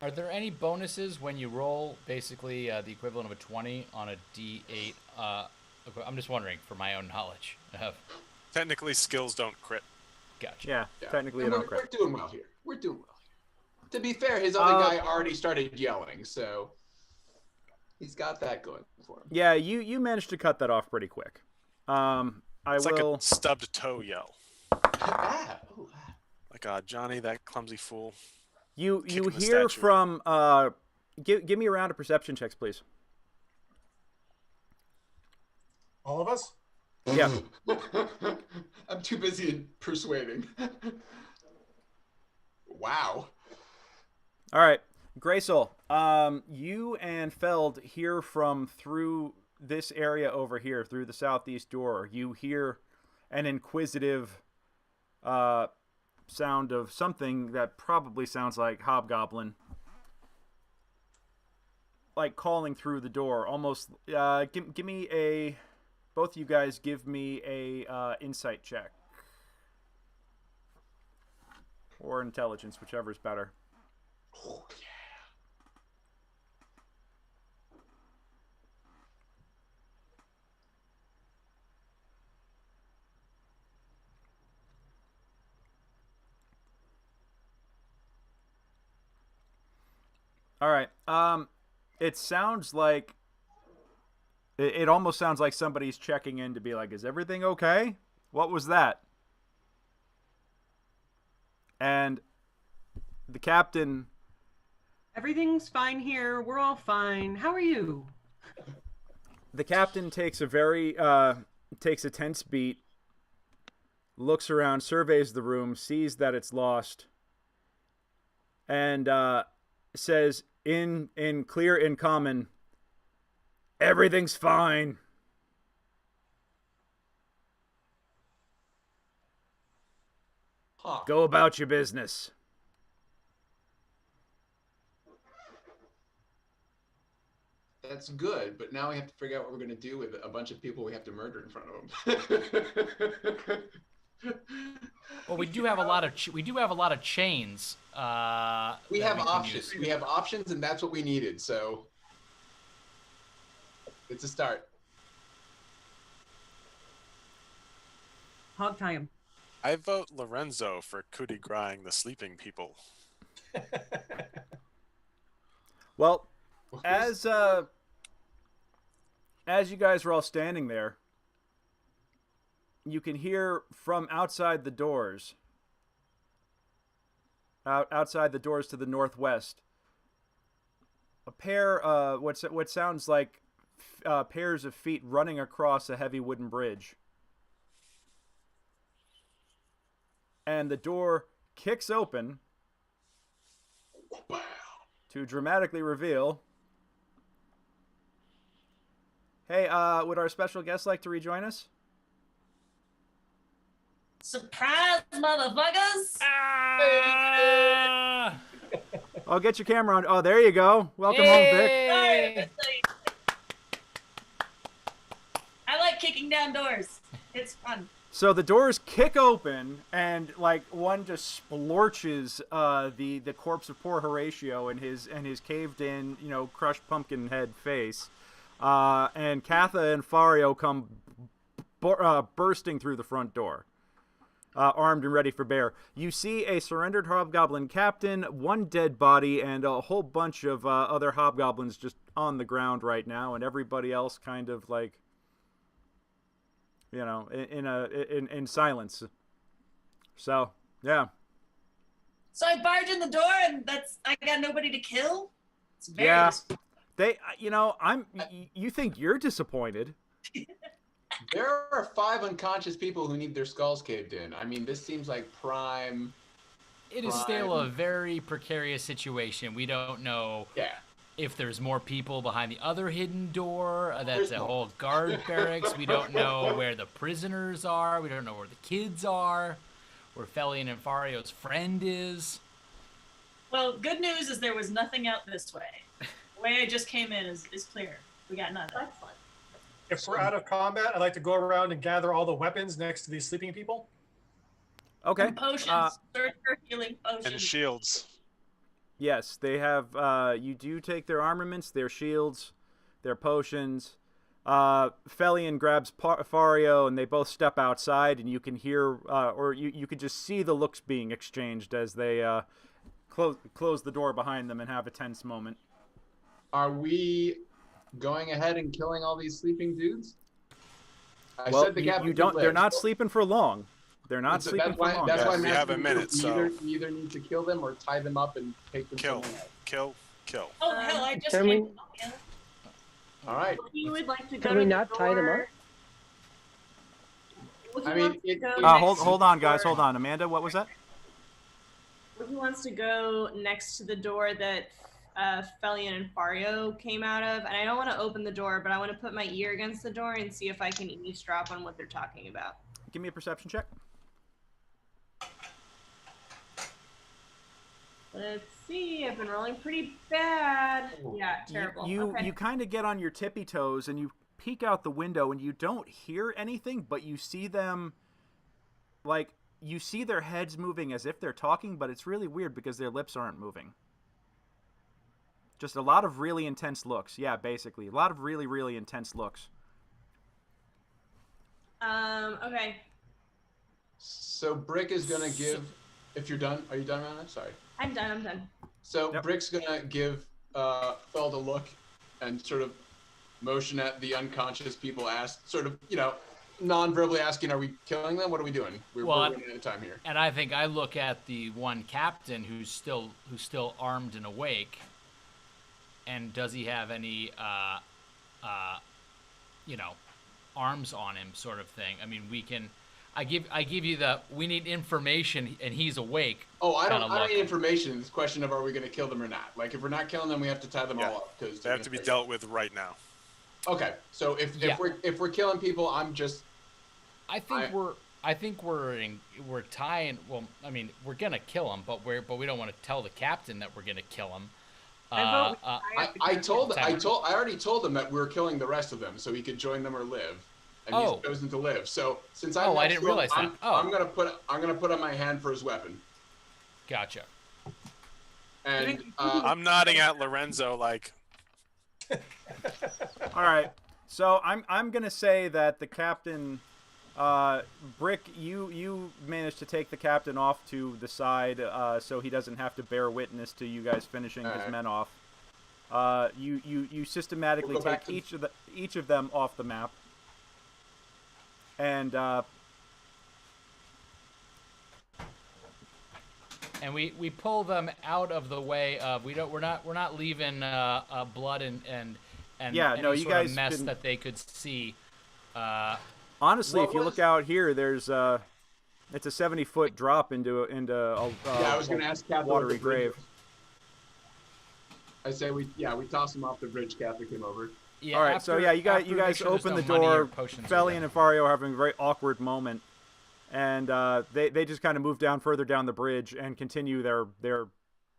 Are there any bonuses when you roll basically the equivalent of a 20 on a D8? I'm just wondering for my own knowledge. Technically, skills don't crit. Gotcha. Yeah, technically you And don't crit. we're doing well here. We're doing well here. To be fair, his other guy already started yelling, so he's got that going for him. Yeah, you managed to cut that off pretty quick. It's like a stubbed toe yell. Ah, ooh, ah. Like, Johnny, that clumsy fool. You Kicking the hear statue. from... give me a round of perception checks, please. All of us? Yeah. I'm too busy persuading. Wow. All right. Greysoul, you and Feld hear from through this area over here, through the southeast door. You hear an inquisitive sound of something that probably sounds like hobgoblin, like calling through the door. Almost. Give me a. Both of you guys, give me a insight check or intelligence, whichever's better. Oh, yeah. All right. It sounds like it almost sounds like somebody's checking in to be like, "Is everything okay? What was that?" And the captain, Everything's fine here. We're all fine. How are you? the captain takes a tense beat, looks around, surveys the room, sees that it's lost, and says in clear and common, "Everything's fine." Huh. Go about your business. That's good, but now we have to figure out what we're going to do with a bunch of people we have to murder in front of them. Well, we do have a lot of chains. We that have can options. use. We have options, and that's what we needed. So it's a start. Hog tie him. I vote Lorenzo for coup de grace the sleeping people. Well, as you guys were all standing there, you can hear from outside the doors, outside the doors to the northwest, a pair, what sounds like pairs of feet running across a heavy wooden bridge. And the door kicks open to dramatically reveal, "Hey, would our special guest like to rejoin us?" Surprise, motherfuckers! I'll get your camera on. Oh, there you go. Welcome home, Vic. Yay! I like kicking down doors. It's fun. So the doors kick open, and like one just splorches the corpse of poor Horatio and his caved in, crushed pumpkin head face, and Katha and Fario come bursting through the front door, armed and ready for bear. You see a surrendered hobgoblin captain, one dead body, and a whole bunch of other hobgoblins just on the ground right now, and everybody else kind of like, in silence. So, yeah. So I barge in the door, and I got nobody to kill. It's very Yeah. You think you're disappointed? There are 5 unconscious people who need their skulls caved in. I mean, this seems like prime It is still a very precarious situation. We don't know if there's more people behind the other hidden door. That's a whole guard barracks. We don't know where the prisoners are. We don't know where the kids are. Where Felian and Fario's friend is. Well, good news is there was nothing out this way. The way I just came in is clear. We got nothing. Excellent. If we're out of combat, I'd like to go around and gather all the weapons next to these sleeping people. Okay. And potions. Search for healing potions. And shields. Yes, they have. You do take their armaments, their shields, their potions. Felian grabs Fario, and they both step outside, and you can hear, or you can just see the looks being exchanged as they close the door behind them and have a tense moment. Are we going ahead and killing all these sleeping dudes? You don't. They're not sleeping for long. They're not sleeping for long. That's why we have a minute, so we either need to kill them or tie them up and take them somewhere else. Kill. Oh, hell, I just Can came. we- Yeah. All right. You would like to go Can we to not the tie them door. I mean, Hold on, guys. Hold on. Amanda, what was that? Wookie wants to go next to the door that Felian and Fario came out of, and I don't want to open the door, but I want to put my ear against the door and see if I can eavesdrop on what they're talking about. Give me a perception check. Let's see. I've been rolling pretty bad. Yeah, terrible. You Okay. kind of get on your tippy toes and you peek out the window and you don't hear anything, but you see them, like, you see their heads moving as if they're talking, but it's really weird because their lips aren't moving. Just a lot of really intense looks. Yeah, basically. A lot of really, really intense looks. Okay. So Brick is gonna give. If you're done, are you done, Amanda? Sorry. I'm done. So Yep. Brick's gonna give Feld a look and sort of motion at the unconscious people, sort of, non-verbally asking, "Are we killing them? What are we doing? We're running out of time here." And I think I look at the one captain who's still armed and awake. And does he have any, arms on him, sort of thing? I mean, we can. I give you the. We need information, and he's awake. Oh, I don't need information. It's a question of, are we going to kill them or not? Like, if we're not killing them, we have to tie them all up because they have to be dealt with right now. Okay, so if we're killing people, I'm just. I think we're tying. Well, I mean, we're gonna kill him, but we don't want to tell the captain that we're gonna kill him. I already told him that we're killing the rest of them, so he could join them or live, and he's chosen to live. So since I didn't realize that. I'm gonna put on my hand for his weapon. Gotcha. And I'm nodding at Lorenzo like. All right. So I'm gonna say that the captain, Brick, you managed to take the captain off to the side, so he doesn't have to bear witness to you guys finishing his men off. You systematically take each of them off the map, and we pull them out of the way of we're not leaving blood and any sort of mess that they could see. Honestly, if you look out here, there's it's a 70-foot drop into a I was going to ask Captain watery grave. I say we toss him off the bridge. Captain came over. Yeah, all right, so you guys open the door. Felian and Fario are having a very awkward moment, and they just kind of move further down the bridge and continue their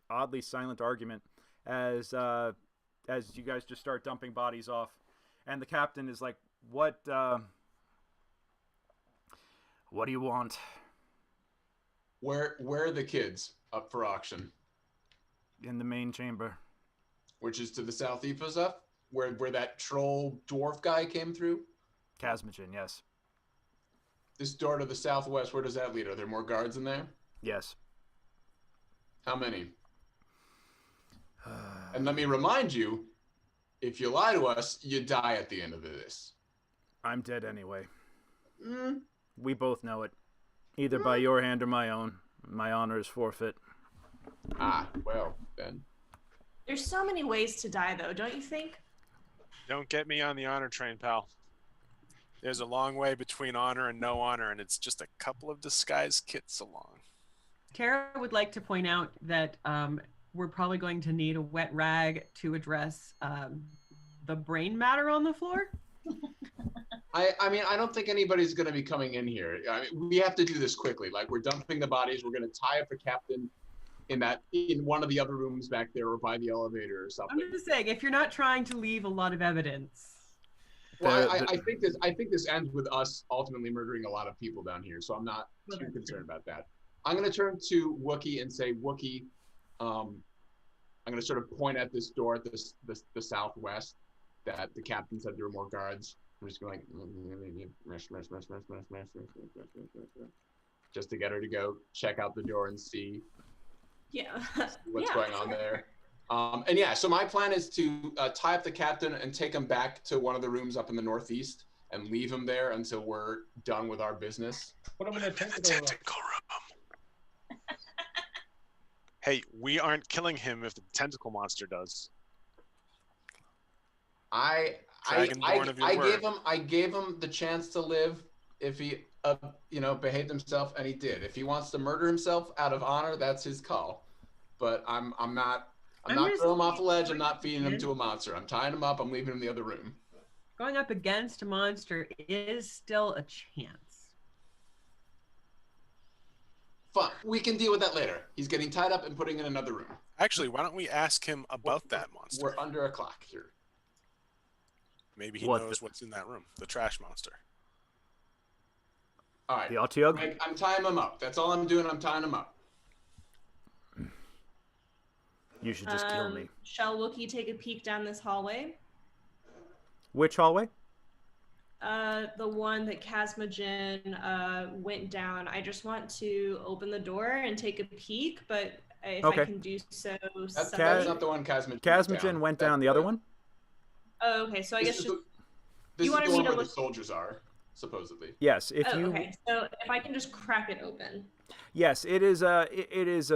oddly silent argument as you guys just start dumping bodies off, and the captain is like, "What do you want?" Where are the kids up for auction? In the main chamber, which is to the southeast of us, where that troll dwarf guy came through. Casmichin, yes. This door to the southwest, where does that lead? Are there more guards in there? Yes. How many? And let me remind you, if you lie to us, you die at the end of this. I'm dead anyway. We both know it. Either by your hand or my own. My honor is forfeit. Well, then. There's so many ways to die, though, don't you think? Don't get me on the honor train, pal. There's a long way between honor and no honor, and it's just a couple of disguise kits along. Tara would like to point out that we're probably going to need a wet rag to address the brain matter on the floor. I mean, I don't think anybody's going to be coming in here. I mean, we have to do this quickly. Like, we're dumping the bodies. We're going to tie up the captain in one of the other rooms back there or by the elevator or something. I'm just saying, if you're not trying to leave a lot of evidence. Well, I think this ends with us ultimately murdering a lot of people down here, so I'm not too concerned about that. I'm going to turn to Wookie and say, Wookie, I'm going to sort of point at this door at the southwest that the captain said there were more guards. I'm just going just to get her to go check out the door and see what's going on there. And yeah, so my plan is to tie up the captain and take him back to one of the rooms up in the northeast and leave him there until we're done with our business. Put him in a tentacle room. Hey, we aren't killing him if the tentacle monster does. I gave him the chance to live if he behaved himself, and he did. If he wants to murder himself out of honor, that's his call. But I'm not throwing him off a ledge. I'm not feeding him to a monster. I'm tying him up. I'm leaving him in the other room. Going up against a monster is still a chance. Fine. We can deal with that later. He's getting tied up and putting in another room. Actually, why don't we ask him about that monster? We're under a clock here. Maybe he knows what's in that room. The trash monster. All right. The Altiog? I'm tying him up. That's all I'm doing. I'm tying him up. You should just kill me. Shall Wookie take a peek down this hallway? Which hallway? The one that Casmagen went down. I just want to open the door and take a peek, but if I can do so... That's not the one Casmagen Casmagen went down the other one? Oh, okay. So I guess this you is wanted the me one to where look... the soldiers are, supposedly. Yes. Okay. So if I can just crack it open. Yes, it is a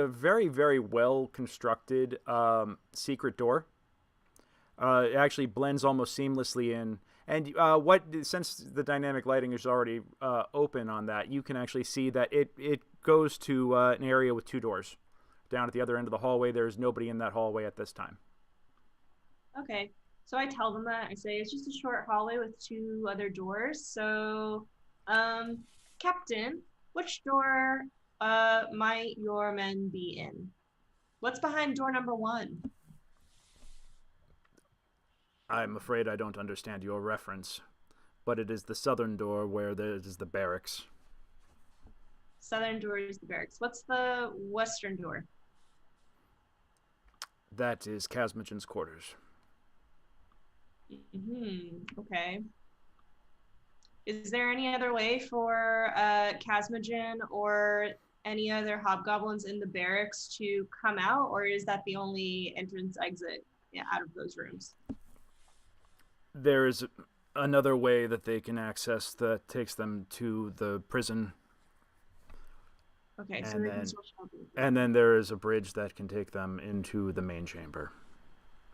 very, very well constructed secret door. It actually blends almost seamlessly in. And since the dynamic lighting is already open on that, you can actually see that it goes to an area with two doors. Down at the other end of the hallway, there's nobody in that hallway at this time. Okay. So I tell them that. I say it's just a short hallway with two other doors. So, Captain, which door might your men be in? What's behind door number 1? I'm afraid I don't understand your reference, but it is the southern door where there is the barracks. Southern door is the barracks. What's the western door? That is Casmagen's quarters. Okay. Is there any other way for Casmagen or any other hobgoblins in the barracks to come out, or is that the only entrance exit out of those rooms? There is another way that they can access that takes them to the prison. Okay, and then there is a bridge that can take them into the main chamber.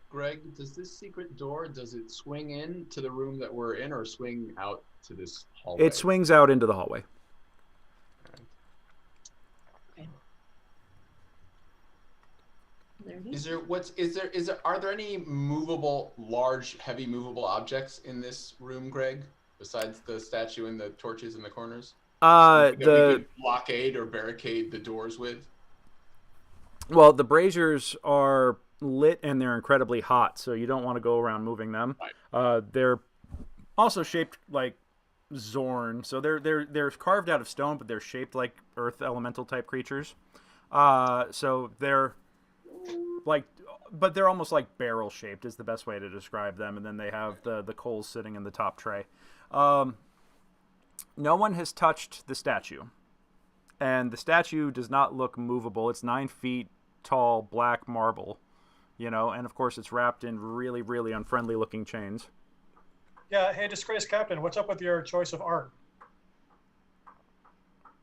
Greg, does this secret door, does it swing in to the room that we're in or swing out to this hallway? It swings out into the hallway. Okay. Are there any large, heavy movable objects in this room, Greg, besides the statue and the torches in the corners? That we could blockade or barricade the doors with? Well, the braziers are lit and they're incredibly hot, so you don't want to go around moving them. Right. They're also shaped like Zorn, so they're carved out of stone, but they're shaped like earth elemental type creatures. So they're but they're almost like barrel shaped is the best way to describe them, and then they have the coals sitting in the top tray. No one has touched the statue, and the statue does not look movable. It's 9 feet tall, black marble, and of course it's wrapped in really, really unfriendly looking chains. Yeah, hey, disgraced captain, what's up with your choice of art?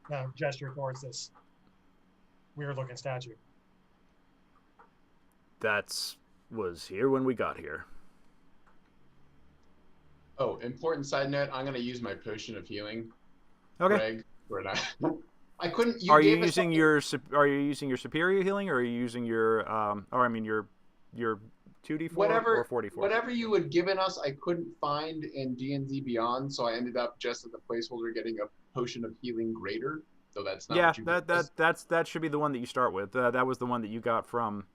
Now, gesture towards this weird-looking statue. That was here when we got here. Oh, important side note, I'm going to use my potion of healing. Okay. Greg, I couldn't. Are you gave us using something- your superior healing, or are you using your your 2d4 whatever or 4d4? whatever you had given us? I couldn't find in D&D Beyond, so I ended up just as a placeholder getting a potion of healing greater. So that's not Yeah, what you gave us. that should be the one that you start with. That was the one that you got from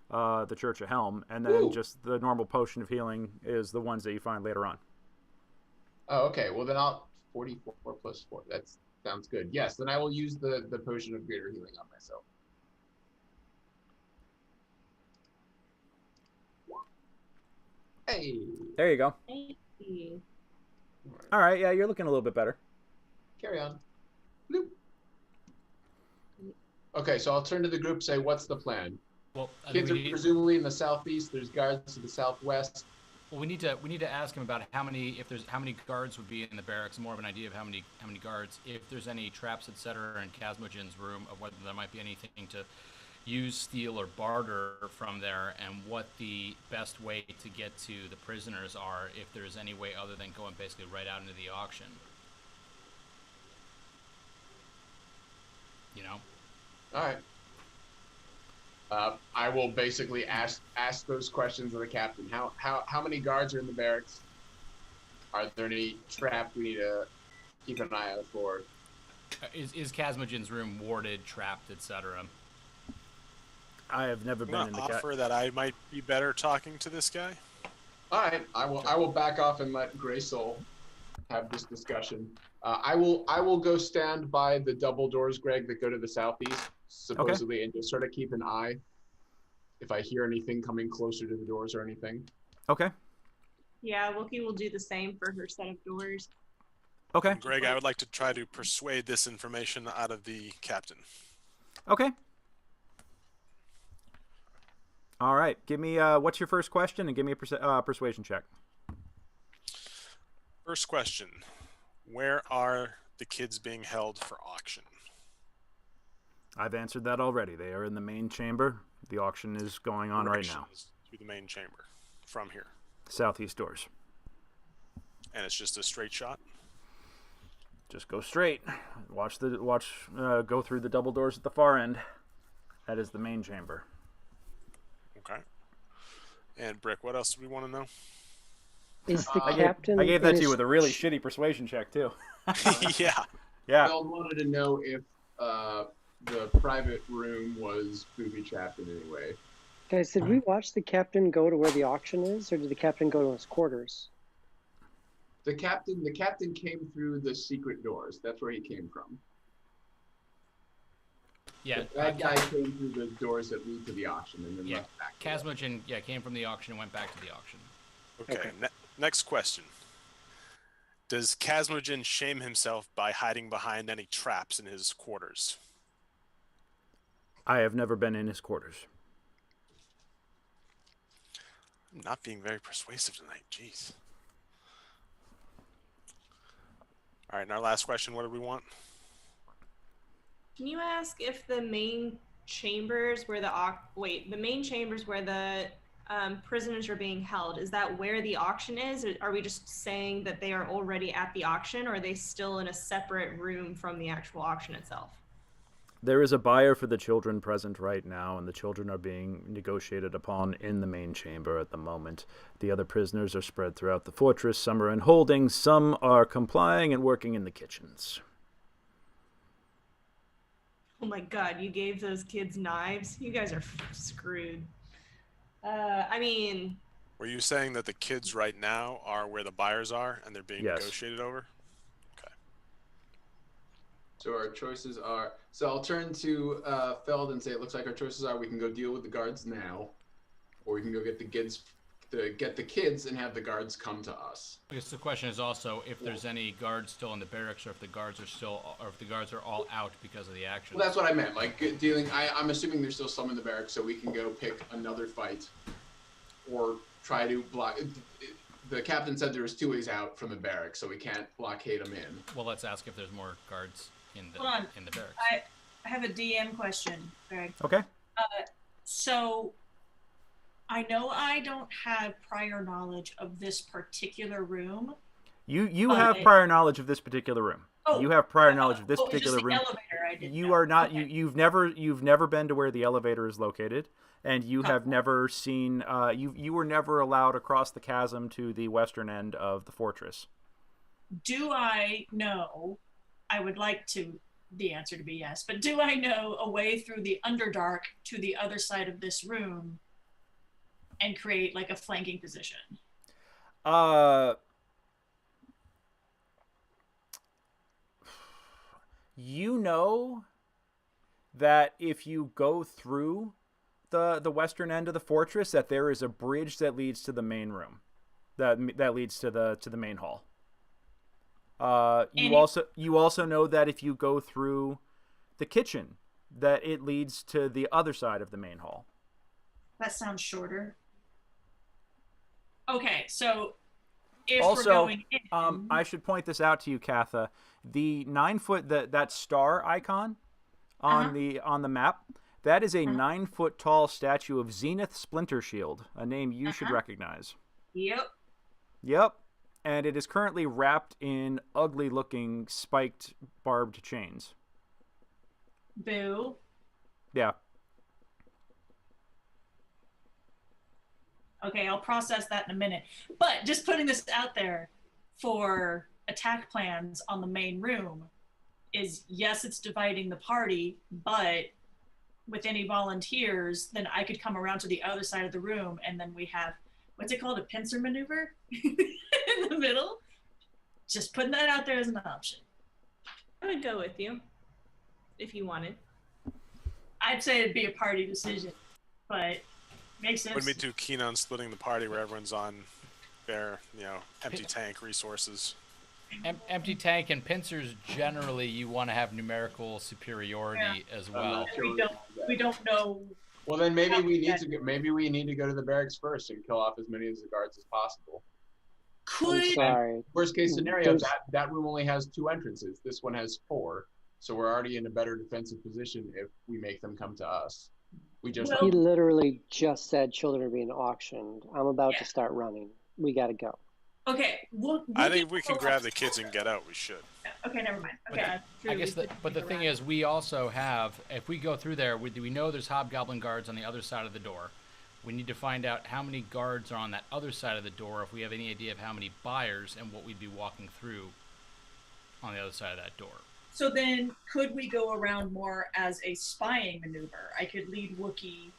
the Church of Helm, and then Ooh. just the normal potion of healing is the ones that you find later on. Oh, okay. Well, then I'll 44 plus 4. That sounds good. Yes, then I will use the potion of greater healing on myself. Hey. There you go. Hey. All right, yeah, you're looking a little bit better. Carry on. Bloop. Okay, so I'll turn to the group. Say, what's the plan? Well, Kids are presumably in the southeast. There's guards to the southwest. Well, we need to ask him about how many guards would be in the barracks. More of an idea of how many guards. If there's any traps, etc., in Casmogen's room, of whether there might be anything to use, steal, or barter from there, and what the best way to get to the prisoners are. If there's any way other than going basically right out into the auction. You know. All right. I will basically ask those questions of the captain. How many guards are in the barracks? Are there any traps we need to keep an eye out for? Is Casmogen's room warded, trapped, etc.? I have never been in the offer that I might be better talking to this guy. All right, I will back off and let Greysoul have this discussion. I will go stand by the double doors, Greg, that go to the southeast, supposedly, and just sort of keep an eye if I hear anything coming closer to the doors or anything. Okay. Yeah, Wookie will do the same for her set of doors. Okay. And Greg, I would like to try to persuade this information out of the captain. Okay. All right. Give me what's your first question, and give me a persuasion check. First question. Where are the kids being held for auction? I've answered that already. They are in the main chamber. The auction is going on right now. To the main chamber from here. Southeast doors. And it's just a straight shot? Just go straight. Go through the double doors at the far end. That is the main chamber. Okay. And Brick, what else do we want to know? Is the captain? I gave that in to you his- with a really shitty persuasion check too. Yeah. Yeah. Phil wanted to know if the private room was booby-trapped in any way. Guys, did we watch the captain go to where the auction is, or did the captain go to his quarters? The captain came through the secret doors. That's where he came from. Yeah. The bad guy came through the doors that lead to the auction and then Yeah. left back. Casmogen, came from the auction and went back to the auction. Okay. Next question. Does Casmogen shame himself by hiding behind any traps in his quarters? I have never been in his quarters. I'm not being very persuasive tonight. Jeez. All right, and our last question, what do we want? Can you ask if the main chambers where the main chambers where the prisoners are being held, is that where the auction is? Or are we just saying that they are already at the auction, or are they still in a separate room from the actual auction itself? There is a buyer for the children present right now, and the children are being negotiated upon in the main chamber at the moment. The other prisoners are spread throughout the fortress. Some are in holding, some are complying and working in the kitchens. Oh my god, you gave those kids knives? You guys are screwed. Were you saying that the kids right now are where the buyers are and they're being Yes. negotiated over? Okay. So our choices are. So I'll turn to Feld and say it looks like our choices are: we can go deal with the guards now, or we can go get the kids and have the guards come to us. I guess the question is also if there's any guards still in the barracks, or if the guards are all out because of the action. Well, that's what I meant. Like dealing. I'm assuming there's still some in the barracks, so we can go pick another fight, or try to block. The captain said there was 2 ways out from the barracks, so we can't blockade them in. Well, let's ask if there's more guards in the Hold on. barracks. I have a DM question, Greg. Okay. So I know I don't have prior knowledge of this particular room. You have prior knowledge of this particular room. You have prior knowledge of this particular room. Elevator, I didn't You know. are not. Okay. You've never been to where the elevator is located, and you have never seen. You were never allowed across the chasm to the western end of the fortress. Do I know? I would like the answer to be yes, but do I know a way through the Underdark to the other side of this room and create like a flanking position? You know that if you go through the western end of the fortress, that there is a bridge that leads to the main room, that leads to the main hall. You also know that if you go through the kitchen, that it leads to the other side of the main hall. That sounds shorter. Okay, so if Also, we're going in, I should point this out to you, Katha. The 9-foot that star icon on the map, that is a 9-foot tall statue of Zenith Splintershield, a name you should recognize. Yep. And it is currently wrapped in ugly-looking spiked barbed chains. Boo. Yeah. Okay, I'll process that in a minute. But just putting this out there for attack plans on the main room is, yes, it's dividing the party, but with any volunteers, then I could come around to the other side of the room, and then we have, what's it called, a pincer maneuver in the middle? Just putting that out there as an option. I would go with you if you wanted. I'd say it'd be a party decision, but makes sense. Wouldn't be too keen on splitting the party where everyone's on their, empty tank resources. Empty tank and pincers, generally, you want to have numerical superiority as well. We don't know. Well, then maybe we need to go to the barracks first and kill off as many of the guards as possible. I'm sorry. Worst case scenario, that room only has 2 entrances. This one has 4, so we're already in a better defensive position if we make them come to us. He literally just said children are being auctioned. I'm about to start running. We got to go. Okay. I think if we can grab the kids and get out, we should. Okay, never mind. Okay. I guess but the thing is, we also have, if we go through there, we know there's hobgoblin guards on the other side of the door. We need to find out how many guards are on that other side of the door, if we have any idea of how many buyers and what we'd be walking through on the other side of that door. So then, could we go around more as a spying maneuver? I could lead Wookie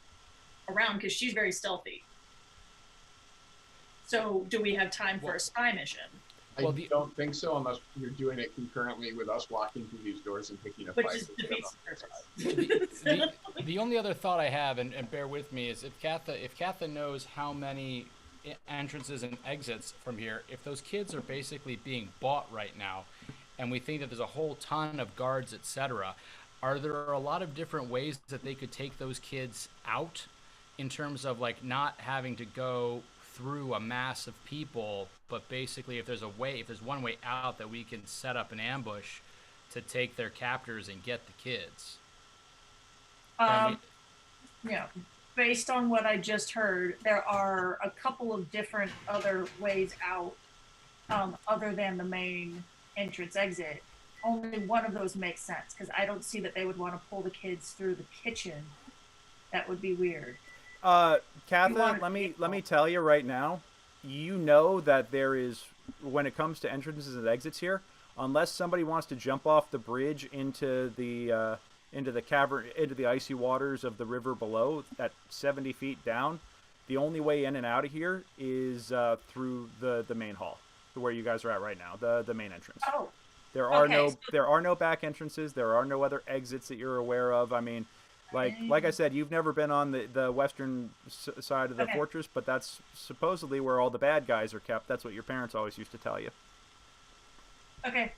around because she's very stealthy. So, do we have time for a spy mission? I don't think so, unless you're doing it concurrently with us walking through these doors and picking a fight. Just defeats the purpose. The only other thought I have, and bear with me, is if Katha knows how many entrances and exits from here, if those kids are basically being bought right now, and we think that there's a whole ton of guards, etc., are there a lot of different ways that they could take those kids out in terms of like not having to go through a mass of people, but basically if there's one way out that we can set up an ambush to take their captors and get the kids? Yeah, based on what I just heard, there are a couple of different other ways out other than the main entrance exit. Only one of those makes sense because I don't see that they would want to pull the kids through the kitchen. That would be weird. Katha, let me tell you right now, you know that there is, when it comes to entrances and exits here, unless somebody wants to jump off the bridge into the cavern, into the icy waters of the river below at 70 feet down, the only way in and out of here is through the main hall, where you guys are at right now, the main entrance. Oh. There are no back entrances. There are no other exits that you're aware of. I mean, like I said, you've never been on the western side of the fortress, but that's supposedly where all the bad guys are kept. That's what your parents always used to tell you. Okay.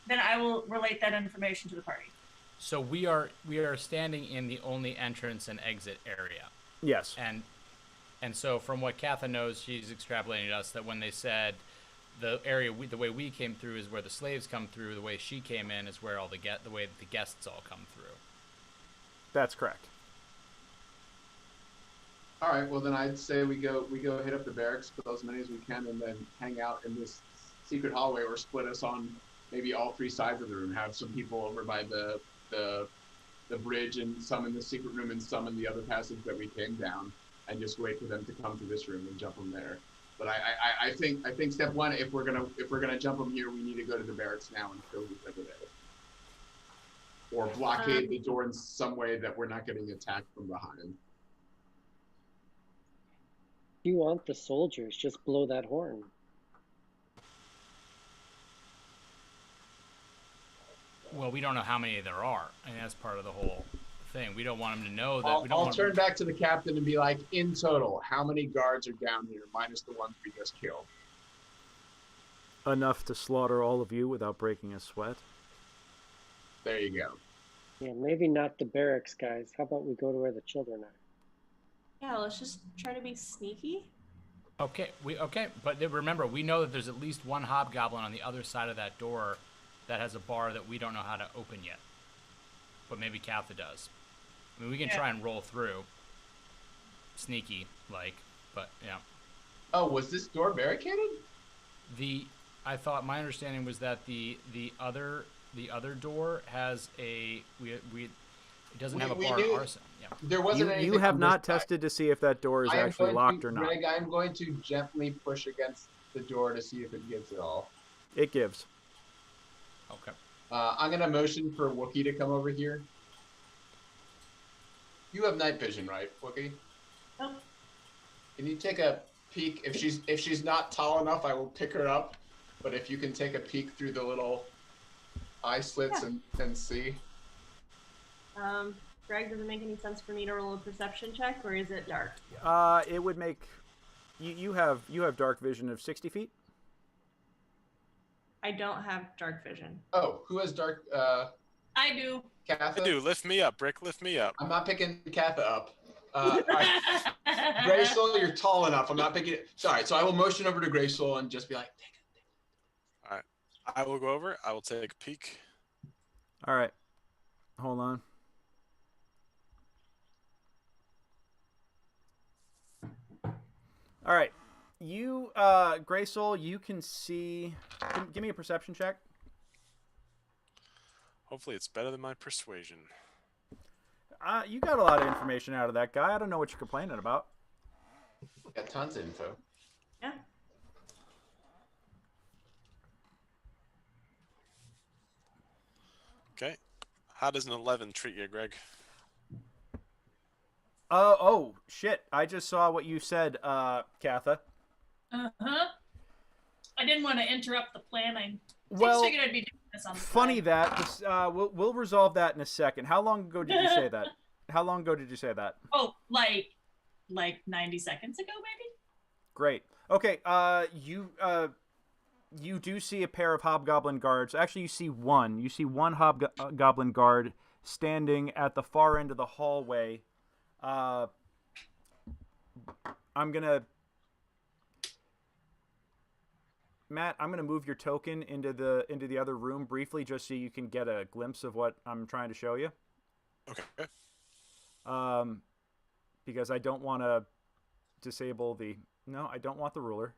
Then I will relate that information to the party. So we are standing in the only entrance and exit area. Yes. And so from what Katha knows, she's extrapolating to us that when they said the area the way we came through is where the slaves come through, the way she came in is where the way the guests all come through. That's correct. All right. Well, then I'd say we go hit up the barracks, kill as many as we can, and then hang out in this secret hallway, or split us on maybe all three sides of the room. Have some people over by the bridge and some in the secret room and some in the other passage that we came down, and just wait for them to come to this room and jump them there. But I think step one, if we're gonna jump them here, we need to go to the barracks now and kill who's over there, or blockade the door in some way that we're not getting attacked from behind. You want the soldiers? Just blow that horn. Well, we don't know how many there are, and that's part of the whole thing. We don't want them to know that. I'll turn back to the captain and be like, in total, how many guards are down here, minus the ones we just killed? Enough to slaughter all of you without breaking a sweat. There you go. Yeah, maybe not the barracks, guys. How about we go to where the children are? Yeah, let's just try to be sneaky. Okay, but remember, we know that there's at least one hobgoblin on the other side of that door that has a bar that we don't know how to open yet. But maybe Katha does. I mean, we can try and roll through. Sneaky, but yeah. Oh, was this door barricaded? I thought my understanding was that the other door has it doesn't have a bar on our side. Yeah. There wasn't anything. You have not tested to see if that door is actually locked or not. Greg, I'm going to gently push against the door to see if it gives at all. It gives. Okay. I'm going to motion for Wookie to come over here. You have night vision, right, Wookie? Nope. Can you take a peek? If she's not tall enough, I will pick her up. But if you can take a peek through the little eye slits and see. Greg, does it make any sense for me to roll a perception check, or is it dark? It would make. You have dark vision of 60 feet. I don't have dark vision. Oh, who has dark? I do. Katha? I do. Lift me up, Brick. Lift me up. I'm not picking Katha up. Greysoul, you're tall enough. I'm not picking it. Sorry. So I will motion over to Greysoul and just be like, take it. All right. I will go over. I will take a peek. All right. Hold on. All right. You, Greysoul, you can see. Give me a perception check. Hopefully it's better than my persuasion. You got a lot of information out of that guy. I don't know what you're complaining about. Got tons of info. Yeah. Okay. How does an 11 treat you, Greg? Oh, shit. I just saw what you said, Katha. Uh-huh. I didn't want to interrupt the planning. Well, I figured I'd be doing this on the funny side. that. This, we'll resolve that in a second. How long ago did you say that? How long ago did you say that? Oh, like 90 seconds ago, maybe? Great. Okay, you do see a pair of hobgoblin guards. Actually, you see one. You see one hobgoblin guard standing at the far end of the hallway. I'm gonna... Matt, I'm gonna move your token into the other room briefly, just so you can get a glimpse of what I'm trying to show you. Okay. Because I don't want to disable the... No, I don't want the ruler.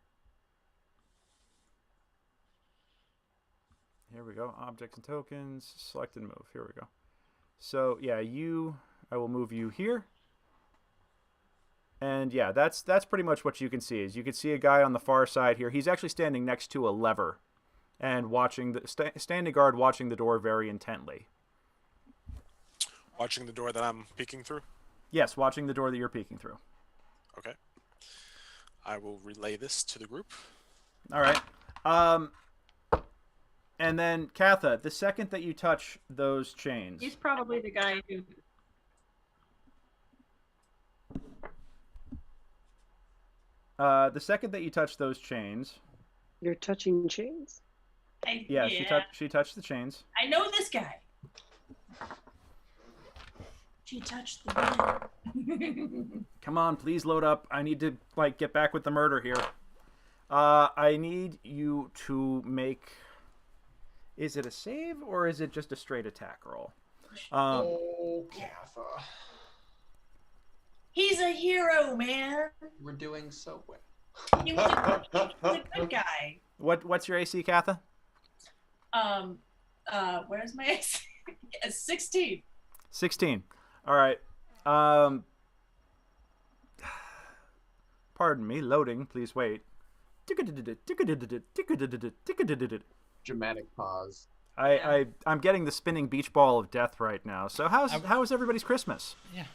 Here we go. Objects and tokens. Select and move. Here we go. So, yeah, I will move you here. And, yeah, that's pretty much what you can see. Is you can see a guy on the far side here. He's actually standing next to a lever and watching standing guard watching the door very intently. Watching the door that I'm peeking through? Yes, watching the door that you're peeking through. Okay. I will relay this to the group. All right. And then, Katha, the second that you touch those chains... He's probably the guy who... the second that you touch those chains... You're touching chains? Yeah, she touched the chains. I know this guy. She touched the man. Come on, please load up. I need to, get back with the murder here. I need you to make... Is it a save, or is it just a straight attack roll? Katha. He's a hero, man. We're doing so well. He was a good guy. What's your AC, Katha? Where's my AC? 16. 16. All right. Pardon me. Loading. Please wait. Dramatic pause. I'm getting the spinning beach ball of death right now. So how's everybody's Christmas? Yeah.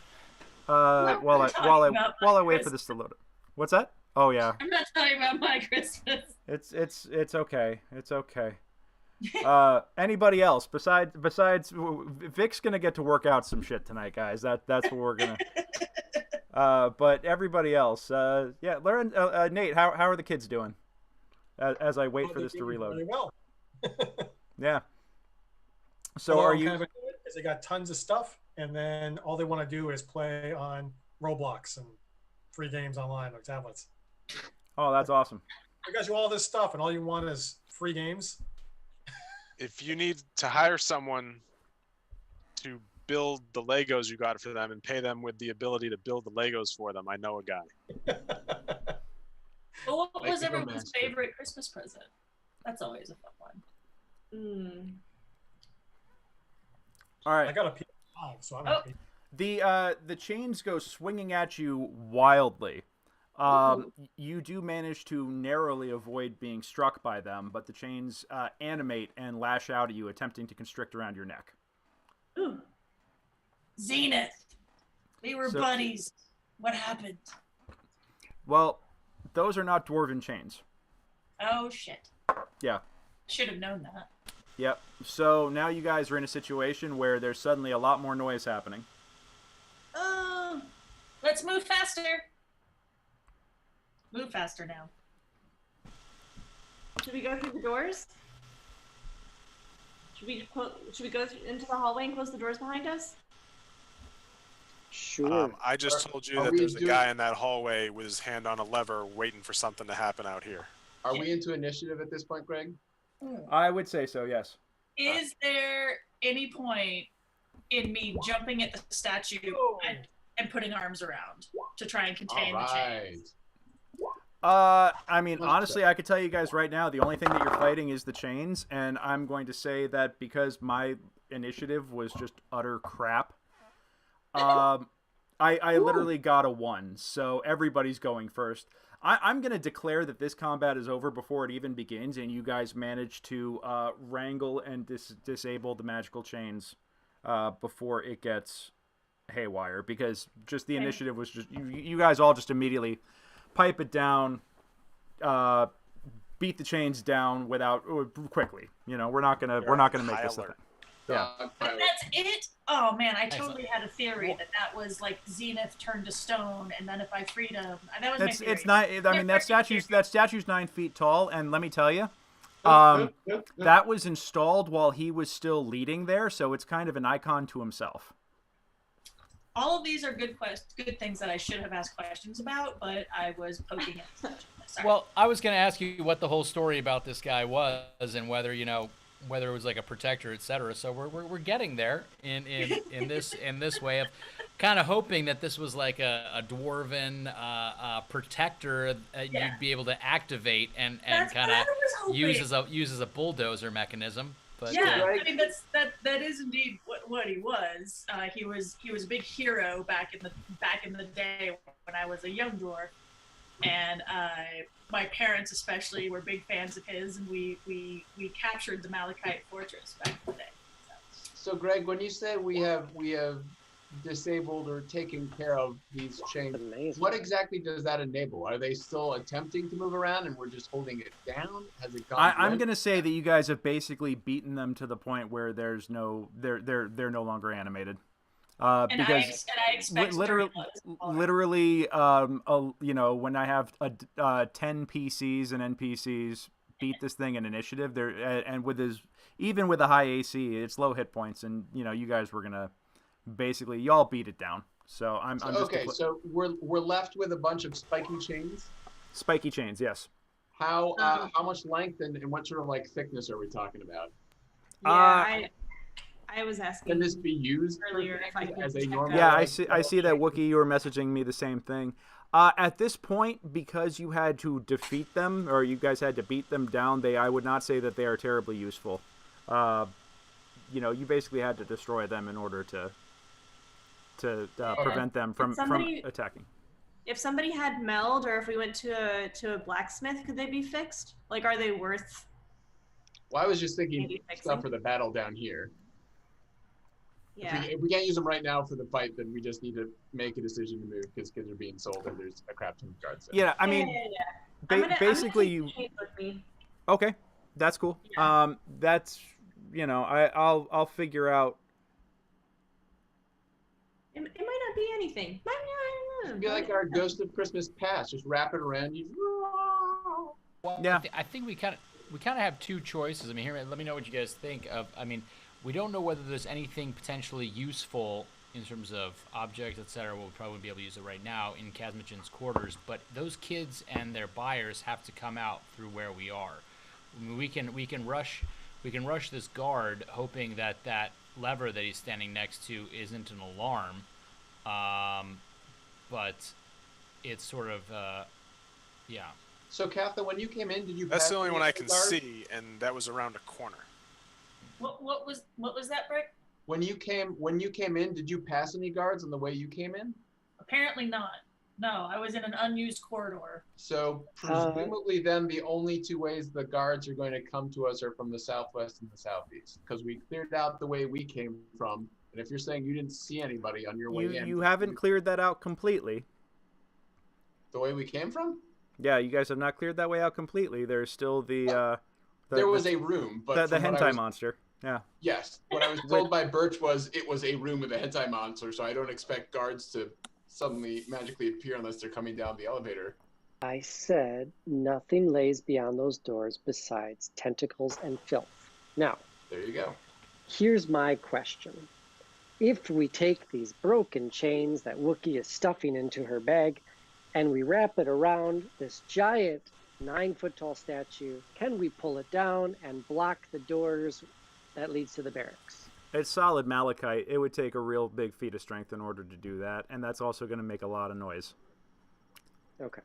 While I wait for this to load. What's that? Oh yeah. I'm not talking about my Christmas. It's okay. It's okay. Anybody else besides Vic's gonna get to work out some shit tonight, guys. That's what we're gonna. But everybody else, yeah, Nate, how are the kids doing? As I wait for this to reload. Really well. Yeah. So Well, are I'm you? kind of annoyed because they got tons of stuff, and then all they want to do is play on Roblox and free games online or tablets. Oh, that's awesome. You guys do all this stuff, and all you want is free games. If you need to hire someone to build the Legos you got for them and pay them with the ability to build the Legos for them, I know a guy. Well, what Like was the everyone's romance. favorite Christmas present? That's always a fun one. All I right. got a PS5, so I'm Oh. happy. The chains go swinging at you wildly. You do manage to narrowly avoid being struck by them, but the chains animate and lash out at you, attempting to constrict around your neck. Ooh. Zenith. We were So- buddies. What happened? Well, those are not dwarven chains. Oh shit. Yeah. Should have known that. Yep. So now you guys are in a situation where there's suddenly a lot more noise happening. Oh, let's move faster. Move faster now. Should we go through the doors? Should we go into the hallway and close the doors behind us? Sure. I just told you Are that we there's a doing- guy in that hallway with his hand on a lever waiting for something to happen out here. Are we into initiative at this point, Greg? I would say so, yes. Is there any point in me jumping at the statue and putting arms around to try and All contain the right. chains? I mean, honestly, I could tell you guys right now, the only thing that you're fighting is the chains, and I'm going to say that because my initiative was just utter crap, I literally got a 1, so everybody's going first. I'm going to declare that this combat is over before it even begins, and you guys manage to wrangle and disable the magical chains before it gets haywire, because just the initiative was just you guys all just immediately pipe it down, beat the chains down quickly. You know, we're not gonna make this a thing. Yeah. And that's it? Oh man, I totally had a theory that was like Zenith turned to stone, and then if I freed him, that was my theory. It's not. I mean, that statue's 9 feet tall, and let me tell you, that was installed while he was still leading there, so it's kind of an icon to himself. All of these are good things that I should have asked questions about, but I was poking at. Sorry. Well, I was going to ask you what the whole story about this guy was, and whether it was like a protector, etc. So we're getting there in this way of kind of hoping that this was like a dwarven protector you'd be able to activate and kind of use as a bulldozer mechanism. But, yeah, I mean that is indeed what he was. He was a big hero back in the day when I was a young dwarf, and my parents especially were big fans of his, and we captured the Malachite Fortress back in the day. So Greg, when you say we have disabled or taken care of these chains, Amazing. what exactly does that enable? Are they still attempting to move around and we're just holding it down? Has it gone? I'm gonna say that you guys have basically beaten them to the point where they're no longer animated. Because I expect literally, you know, when I have 10 PCs and NPCs beat this thing in initiative, there and even with a high AC, it's low hit points, and you know, you guys were gonna basically y'all beat it down. So I'm just okay. So we're left with a bunch of spiky chains. Spiky chains, yes. How much length and what sort of like thickness are we talking about? Yeah, I was asking. Can this be used earlier if I could as a check normal? out. Yeah, I see that Wookie, you were messaging me the same thing. At this point, because you had to defeat them, or you guys had to beat them down, I would not say that they are terribly useful. You basically had to destroy them in order to prevent them from attacking. If somebody had meld, or if we went to a blacksmith, could they be fixed? Like, are they worth? Well, I was just thinking stuff for the battle down here. Yeah. If we can't use them right now for the fight, then we just need to make a decision to move because kids are being sold and there's a crap ton of guards there. Yeah, I mean, basically you. Okay, that's cool. Yeah. That's I'll figure out. It might not be anything. It'd be like our Ghost of Christmas Past, just wrap it around you. Well, yeah. I think we kind of have two choices. I mean, here, let me know what you guys think of. I mean, we don't know whether there's anything potentially useful in terms of objects, etc. We'll probably be able to use it right now in Kazmichan's quarters, but those kids and their buyers have to come out through where we are. I mean, we can rush this guard, hoping that lever that he's standing next to isn't an alarm, but it's sort of yeah. So, Katha, when you came in, did you? That's the only one I can see, and that was around a corner. What was that, Brick? When you came in, did you pass any guards on the way you came in? Apparently not. No, I was in an unused corridor. So presumably then the only two ways the guards are going to come to us are from the southwest and the southeast, because we cleared out the way we came from. And if you're saying you didn't see anybody on your way in, you haven't cleared that out completely. The way we came from? Yeah, you guys have not cleared that way out completely. There's still there was a room, but the hentai monster. Yeah. Yes. What I was told by Birch was it was a room with a hentai monster, so I don't expect guards to suddenly magically appear unless they're coming down the elevator. I said nothing lays beyond those doors besides tentacles and filth. Now, there you go. Here's my question. If we take these broken chains that Wookie is stuffing into her bag and we wrap it around this giant 9-foot-tall statue, can we pull it down and block the doors that leads to the barracks? It's solid malachite. It would take a real big feat of strength in order to do that, and that's also going to make a lot of noise. Okay.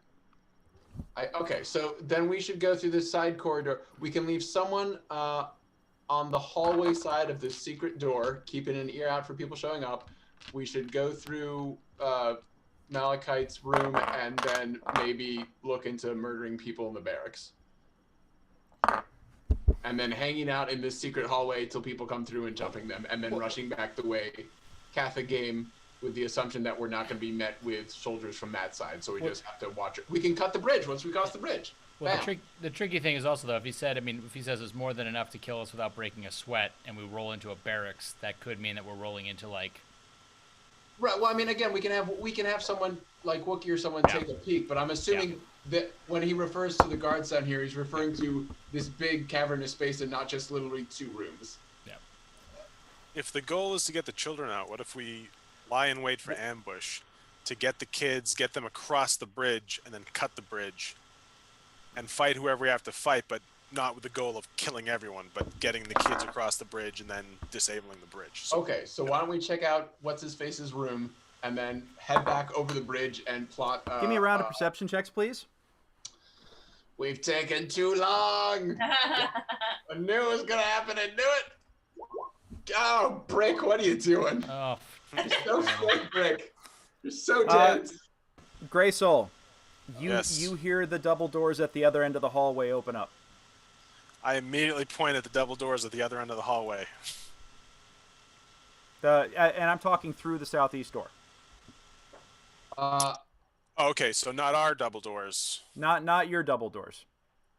Okay, so then we should go through this side corridor. We can leave someone on the hallway side of the secret door, keeping an ear out for people showing up. We should go through Malachite's room and then maybe look into murdering people in the barracks. And then hanging out in this secret hallway till people come through and jumping them, and then rushing back the way Catholic game with the assumption that we're not going to be met with soldiers from that side, so we just have to watch it. We can cut the bridge once we cross the bridge. Well, the tricky thing is also, though, if he says it's more than enough to kill us without breaking a sweat, and we roll into a barracks, that could mean that we're rolling into, like... Right, well, I mean, again, we can have someone, like Wookie or someone take a peek, but I'm assuming that when he refers to the guards down here, he's referring to this big cavernous space and not just literally 2 rooms. Yeah. If the goal is to get the children out, what if we lie in wait for ambush to get the kids, get them across the bridge, and then cut the bridge and fight whoever we have to fight, but not with the goal of killing everyone, but getting the kids across the bridge and then disabling the bridge. So, okay, so why don't we check out What's-His-Face's room and then head back over the bridge and plot... Give me a round of perception checks, please. We've taken too long! I knew it was going to happen, I knew it! Oh, Brick, what are you doing? Oh. You're so slick, Brick. You're so dense. Greysoul, Yes. you hear the double doors at the other end of the hallway open up. I immediately point at the double doors at the other end of the hallway. And I'm talking through the southeast door. Okay, so not our double doors. Not your double doors.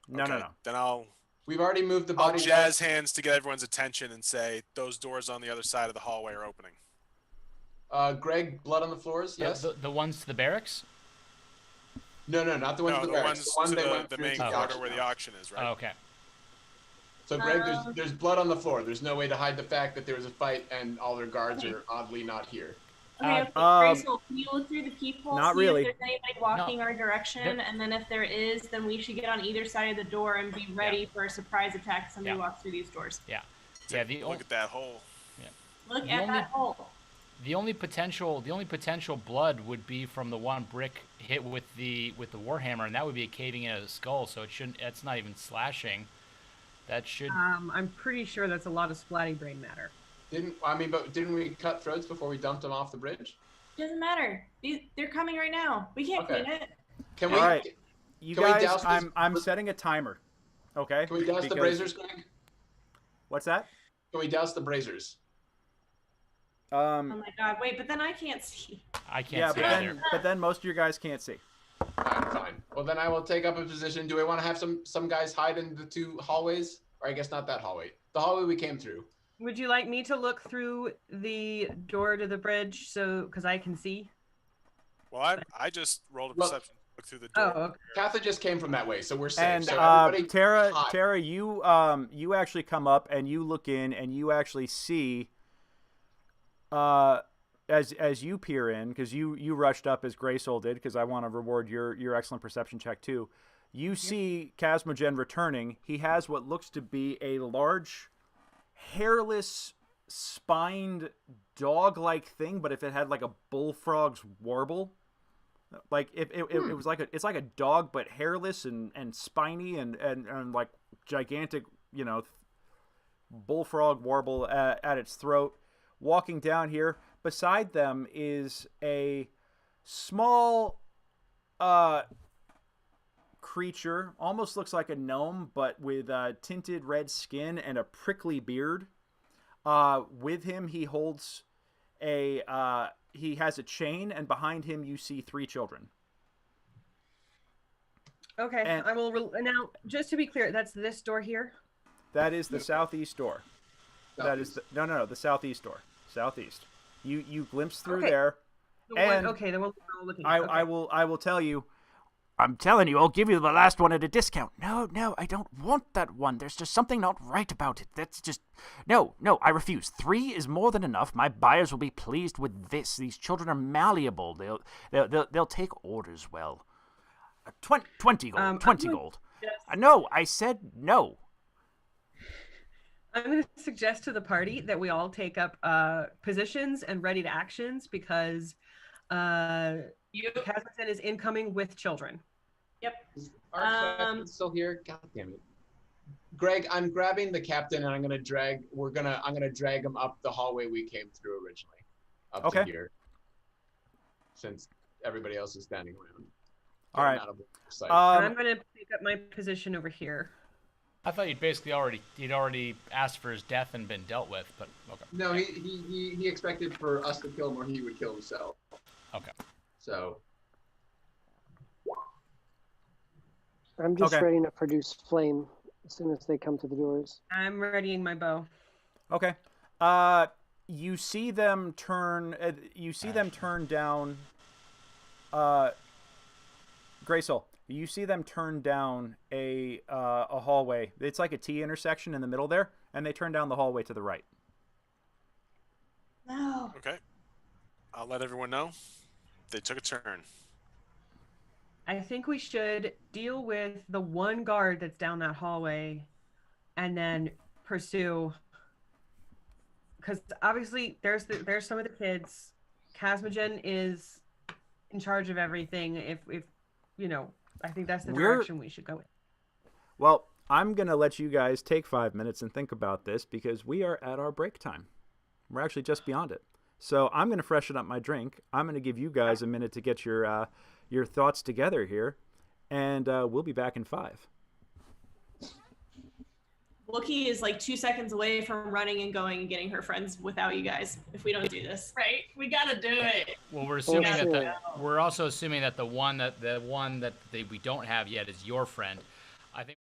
No, okay, no. Then We've already moved the I'll body. jazz hands to get everyone's attention and say those doors on the other side of the hallway are opening. Greg, blood on the floors, yes? The ones to the barracks? No, not the ones to the barracks. The one ones they to went the through main to the corridor auction where the house. auction is, right? Oh, okay. So, Greg, there's blood on the floor. There's no way to hide the fact that there was a fight and all their guards are oddly not here. Okay, Greysoul, can you look through the people? Not see really. If there's anybody walking our direction, and then if there is, then we should get on either side of the door and be ready for a surprise attack if somebody walks through these doors. Yeah. Look at that hole. Look at that hole. The only potential blood would be from the one brick hit with the warhammer, and that would be a caving in a skull. So it shouldn't. It's not even slashing. That should. I'm pretty sure that's a lot of splatty brain matter. But didn't we cut throats before we dumped them off the bridge? Doesn't matter. They're coming right now. We can't clean it. Can we? All right, you can we guys. douse this- I'm setting a timer. Okay. Can we douse the braziers, Greg? What's that? Can we douse the braziers? Oh my god! Wait, but then I can't see. I can't see either. But then most of your guys can't see. Fine. Well, then I will take up a position. Do we want to have some guys hide in the two hallways? Or I guess not that hallway. The hallway we came through. Would you like me to look through the door to the bridge because I can see? Well, I just rolled a perception to look through the door. Oh, okay. Katha just came from that way, so we're safe. And so everybody Tara, you actually come up and you look in and you actually see, as you peer in, because you rushed up as Greysoul did, because I want to reward your excellent perception check too. You see Casmogen returning. He has what looks to be a large, hairless, spined, dog-like thing, but if it had like a bullfrog's warble, like it was like it's like a dog but hairless and spiny and like gigantic, bullfrog warble at its throat. Walking down here, beside them is a small creature, almost looks like a gnome, but with tinted red skin and a prickly beard. With him, he holds he has a chain, and behind him you see 3 children. Okay, and I will now. Just to be clear, that's this door here. That is the southeast door. That is the southeast door. Southeast. You glimpse through there. The one we're looking at. I will tell you. I'm telling you, I'll give you the last one at a discount. No, I don't want that one. There's just something not right about it. That's just... No, I refuse. 3 is more than enough. My buyers will be pleased with this. These children are malleable. They'll take orders well. 20 gold. 20 gold. No, I said no. I'm going to suggest to the party that we all take up positions and ready to actions because Casmogen is incoming with children. Yep. Our captain's still here. God damn it, Greg! I'm grabbing the captain and I'm gonna drag him up the hallway we came through originally, up to here, since everybody else is standing around. All right. I'm gonna pick up my position over here. I thought he'd already asked for his death and been dealt with, but okay. No, he expected for us to kill him or he would kill himself. Okay. So. I'm just ready to produce flame as soon as they come to the doors. I'm readying my bow. Okay. You see them turn. Down. Greysoul. You see them turn down a hallway. It's like a T intersection in the middle there, and they turn down the hallway to the right. No. Okay. I'll let everyone know. They took a turn. I think we should deal with the one guard that's down that hallway and then pursue, because obviously there's some of the kids. Casmogen is in charge of everything. If I think that's the direction we should go in. Well, I'm going to let you guys take 5 minutes and think about this because we are at our break time. We're actually just beyond it. So I'm going to freshen up my drink. I'm going to give you guys a minute to get your thoughts together here, and we'll be back in 5. Wookie is like 2 seconds away from running and going and getting her friends without you guys if we don't do this. Right? We gotta do it. Well, we're assuming we're also assuming that the one that we don't have yet is your friend. I think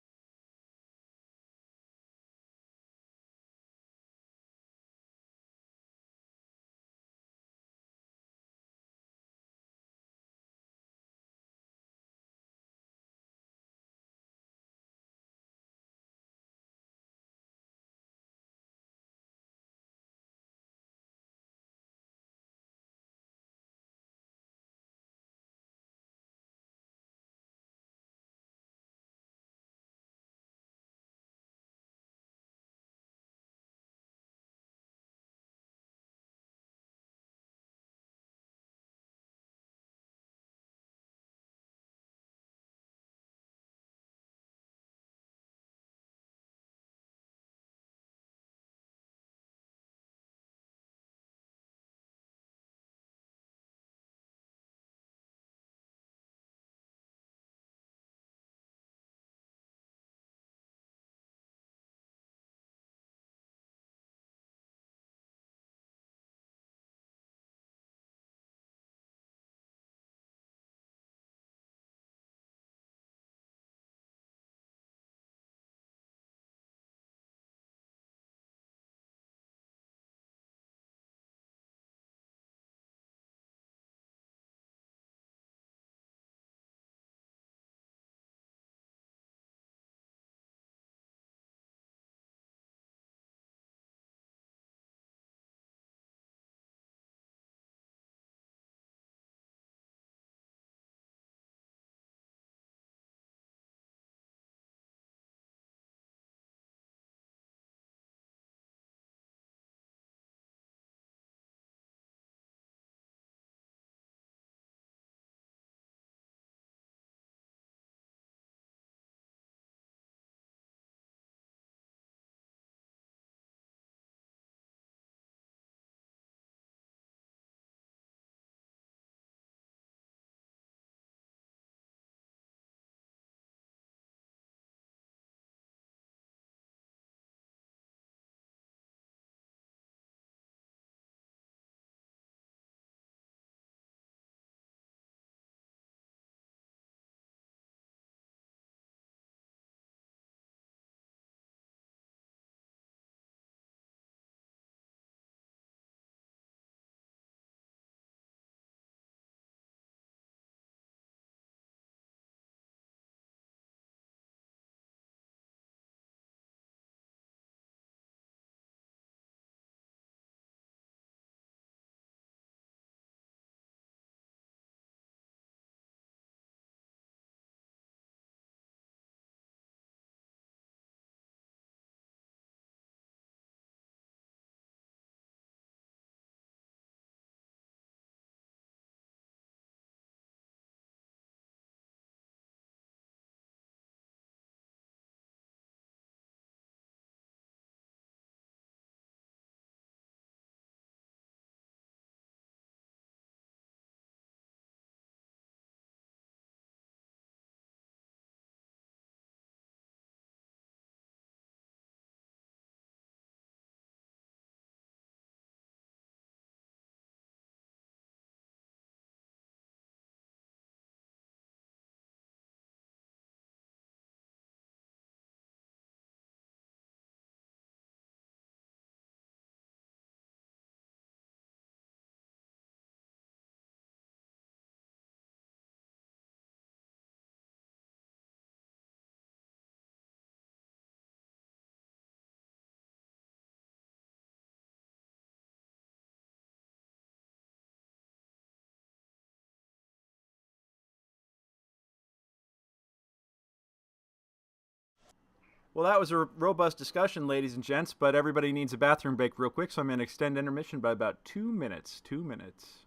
Well, that was a robust discussion, ladies and gents, but everybody needs a bathroom break real quick, so I'm going to extend intermission by about 2 minutes. 2 minutes.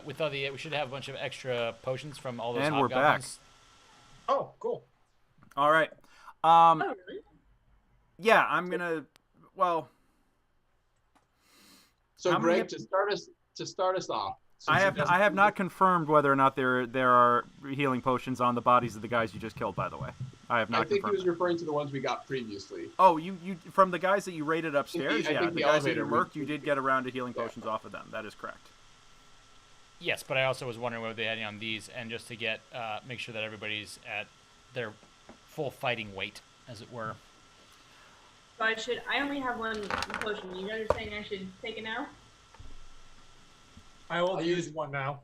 With all the, we should have a bunch of extra potions from all those And we're back. hobgoblins. Oh, cool. All right. Oh, really? Yeah, I'm going to, well, So, How many Greg, to start us off. I since you guys- have not confirmed whether or not there are healing potions on the bodies of the guys you just killed, by the way. I have not I think he confirmed was that. referring to the ones we got previously. Oh, you from the guys that you raided upstairs? I Yeah, think the the guys that you elevator murked, you did get around to healing potions off of them. That is correct. Yes, but I also was wondering whether they had any on these, and just to get make sure that everybody's at their full fighting weight, as it were. So I only have one potion. You guys are saying I should take it now? I will I use used- one now.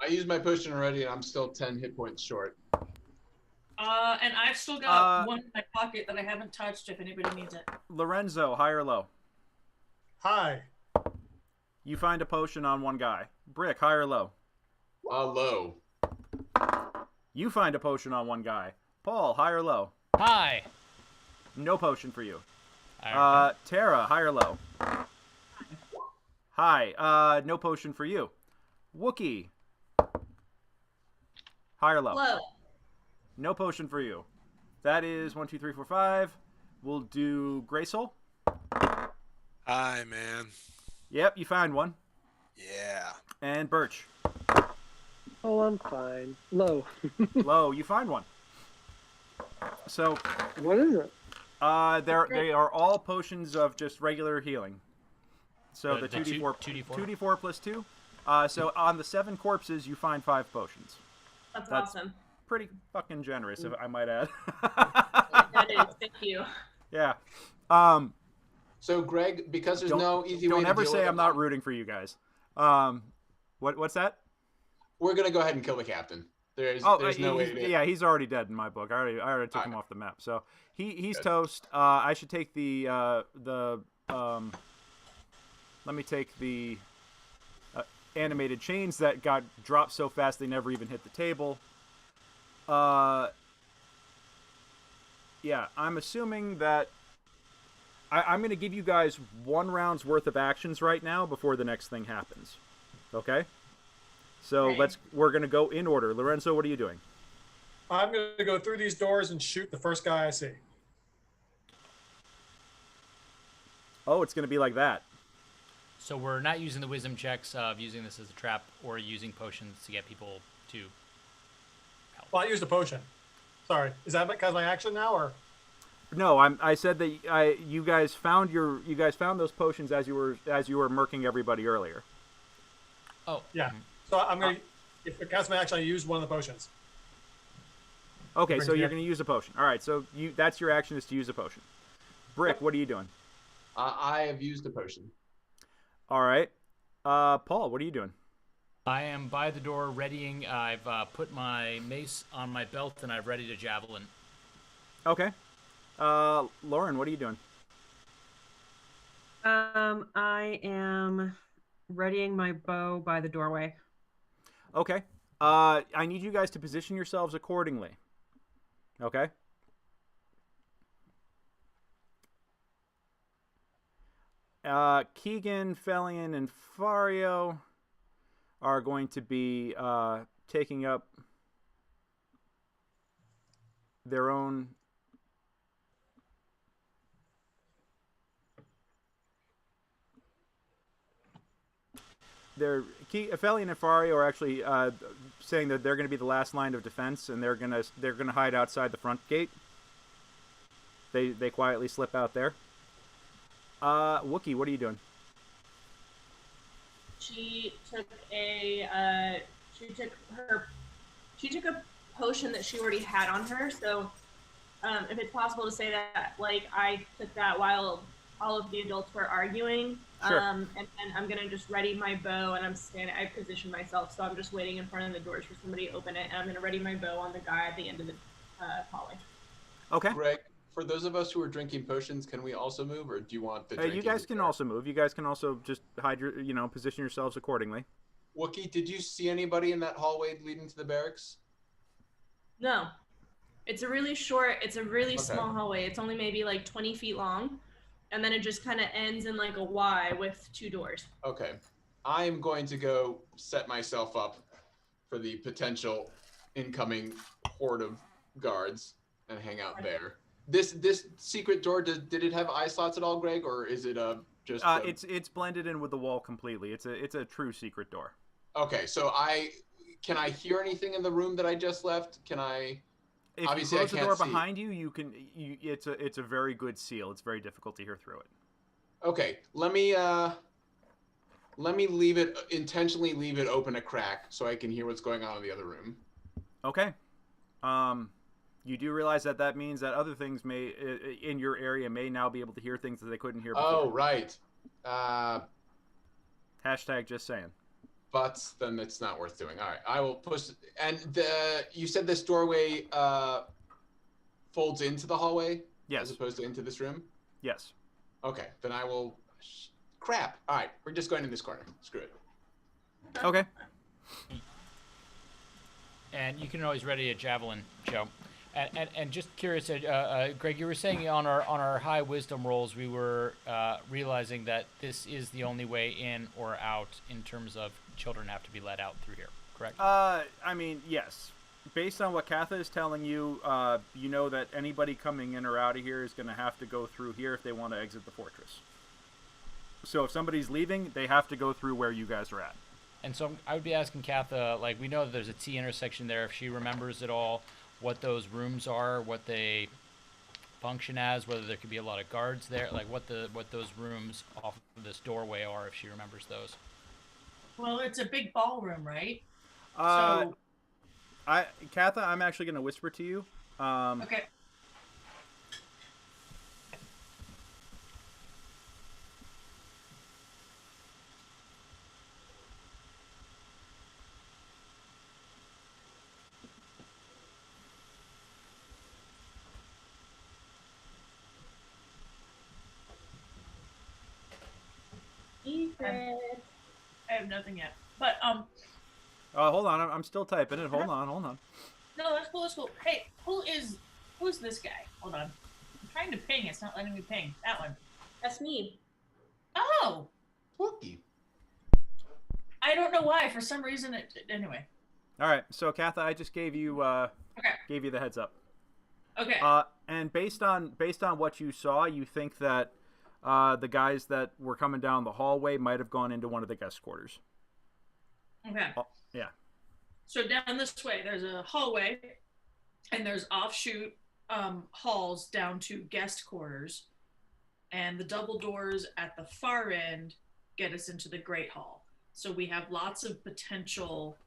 I used my potion already, and I'm still 10 hit points short. And I've still got one in my pocket that I haven't touched if anybody needs it. Lorenzo, high or low? Hi. You find a potion on one guy. Brick, high or low? Low. You find a potion on one guy. Paul, high or low? Hi. No potion for you. Alright. Tara, high or low? High. No potion for you. Wookie. High or low? Low. No potion for you. That is 1, 2, 3, 4, 5. We'll do Greysoul. Hi, man. Yep, you find one. Yeah. And Birch. Oh, I'm fine. Low. Low, you find one. So, What is it? they are all potions of just regular healing. So the 2d4, 2d4 plus 2. So on the 7 corpses, you find 5 potions. That's awesome. Pretty fucking generous, if I might add. That is. Thank you. Yeah. So Greg, because there's no easy way to Don't ever deal say with I'm not rooting for you guys. What's that? We're gonna go ahead and kill the captain. There's no way to do it. Yeah, he's already dead in my book. I already took him off the map. So he's Good. toast. I should take let me take the animated chains that got dropped so fast they never even hit the table. Yeah, I'm assuming that I'm going to give you guys 1 round's worth of actions right now before the next thing happens. Okay? So Okay. we're going to go in order. Lorenzo, what are you doing? I'm going to go through these doors and shoot the first guy I see. Oh, it's going to be like that. So we're not using the wisdom checks of using this as a trap or using potions to get people to help. Well, I used a potion. Sorry. Is that because of my action now, or? No, I said that you guys found those potions as you were murking everybody earlier. Oh. Yeah. So I'm going to, if it counts my action, I used one of the potions. Okay, so you're going to use a potion. All right, so that's your action is to use a potion. Brick, what are you doing? I have used a potion. All right. Paul, what are you doing? I am by the door readying. I've put my mace on my belt and I've readied a javelin. Okay. Lauren, what are you doing? I am readying my bow by the doorway. Okay. I need you guys to position yourselves accordingly. Okay? Keegan, Felian, and Fario are going to be taking up their own... Felian and Fario are actually saying that they're going to be the last line of defense, and they're gonna hide outside the front gate. They quietly slip out there. Wookie, what are you doing? She took a potion that she already had on her. So, if it's possible to say that, like, I took that while all of the adults were arguing. Sure. And then I'm gonna just ready my bow, and I position myself, so I'm just waiting in front of the doors for somebody to open it, and I'm gonna ready my bow on the guy at the end of the hallway. Okay. Greg, for those of us who are drinking potions, can we also move, or do you want the drinking? You guys can also move. You guys can also just hide your, position yourselves accordingly. Wookie, did you see anybody in that hallway leading to the barracks? No, it's a really small hallway. It's only maybe like 20 feet long. And then it just kind of ends in like a Y with 2 doors. Okay. I am going to go set myself up for the potential incoming horde of guards and hang out there. This secret door, did it have eye slots at all, Greg, or is it just? It's blended in with the wall completely. It's a true secret door. Okay, so can I hear anything in the room that I just left? Can I? If Obviously, you close the door see. behind you, it's a very good seal. It's very difficult to hear through it. Okay, let me intentionally leave it open a crack so I can hear what's going on in the other room. Okay. You do realize that means that other things in your area may now be able to hear things that they couldn't hear before. Oh, right. Hashtag just saying. But then it's not worth doing. All right, I will push. And you said this doorway folds into the hallway? Yes. As opposed to into this room? Yes. Okay, then I will... Crap. All right, we're just going in this corner. Screw it. Okay. And you can always ready a javelin, Joe. And just curious, Greg, you were saying on our high wisdom rolls, we were realizing that this is the only way in or out in terms of children have to be let out through here, correct? I mean, yes. Based on what Katha is telling you, you know that anybody coming in or out of here is going to have to go through here if they want to exit the fortress. So if somebody's leaving, they have to go through where you guys are at. And so I would be asking Katha, like, we know that there's a T intersection there. If she remembers at all what those rooms are, what they function as, whether there could be a lot of guards there, like what those rooms off of this doorway are, if she remembers those. Well, it's a big ballroom, right? Katha, I'm actually going to whisper to you. Okay. I have nothing yet. But hold on, I'm still typing it. Hold on. no, that's cool. That's cool. Hey, who's this guy? Hold on. I'm trying to ping. It's not letting me ping. That one. That's me. Oh. Wookie. I don't know why. For some reason, anyway. All right, so Katha, I just gave you the heads up. Okay. And based on what you saw, you think that the guys that were coming down the hallway might have gone into one of the guest quarters. Okay. Yeah. So down this way, there's a hallway, and there's offshoot halls down to guest quarters, and the double doors at the far end get us into the Great Hall. So we have lots of potential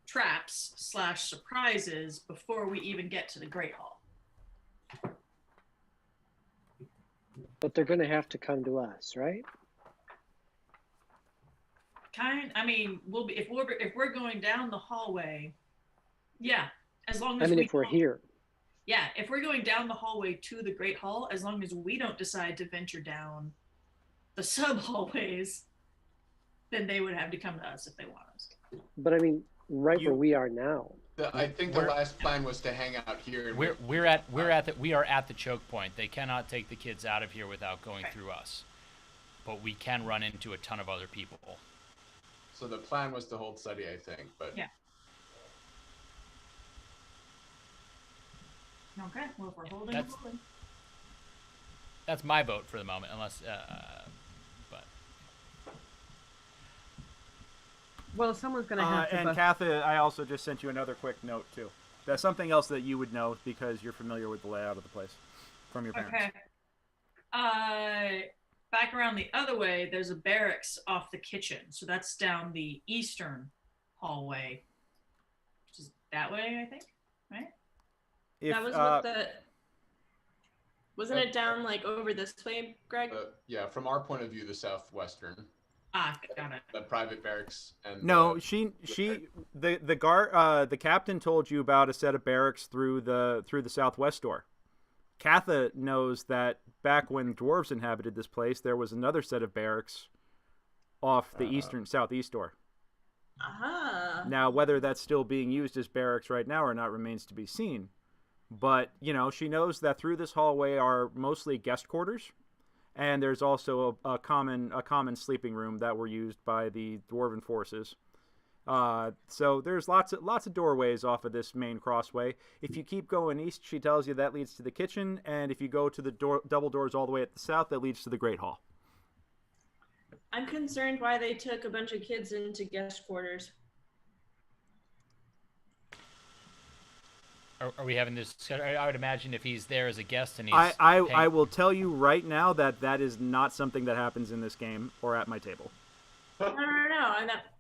traps / surprises before we even get to the Great Hall. But they're going to have to come to us, right? I mean, we'll be if we're going down the hallway. Yeah, as long I as mean, if we're here. Yeah, if we're going down the hallway to the Great Hall, as long as we don't decide to venture down the sub hallways, then they would have to come to us if they want us. But I mean, where we are now. I think the last plan was to hang out here. We are at the choke point. They cannot take the kids out of here without going through us, but we can run into a ton of other people. So the plan was to hold steady, I think, but yeah. Okay, well, if we're holding. That's my vote for the moment, unless, but. Well, someone's going to have to. And Katha, I also just sent you another quick note too. That's something else that you would know because you're familiar with the layout of the place from your parents. Okay. Back around the other way, there's a barracks off the kitchen, so that's down the eastern hallway, which is that way, I think, right? That was what the... Wasn't it down, like, over this way, Greg? Yeah, from our point of view, the southwestern. Ah, got it. The private barracks and... No, the captain told you about a set of barracks through the southwest door. Katha knows that back when dwarves inhabited this place, there was another set of barracks off the southeast door. Aha. Now, whether that's still being used as barracks right now or not remains to be seen. But, she knows that through this hallway are mostly guest quarters, and there's also a common sleeping room that were used by the dwarven forces. So there's lots of doorways off of this main crossway. If you keep going east, she tells you that leads to the kitchen, and if you go to the double doors all the way at the south, that leads to the Great Hall. I'm concerned why they took a bunch of kids into guest quarters. Are we having this? I would imagine if he's there as a guest and he's. I will tell you right now that is not something that happens in this game or at my table. No.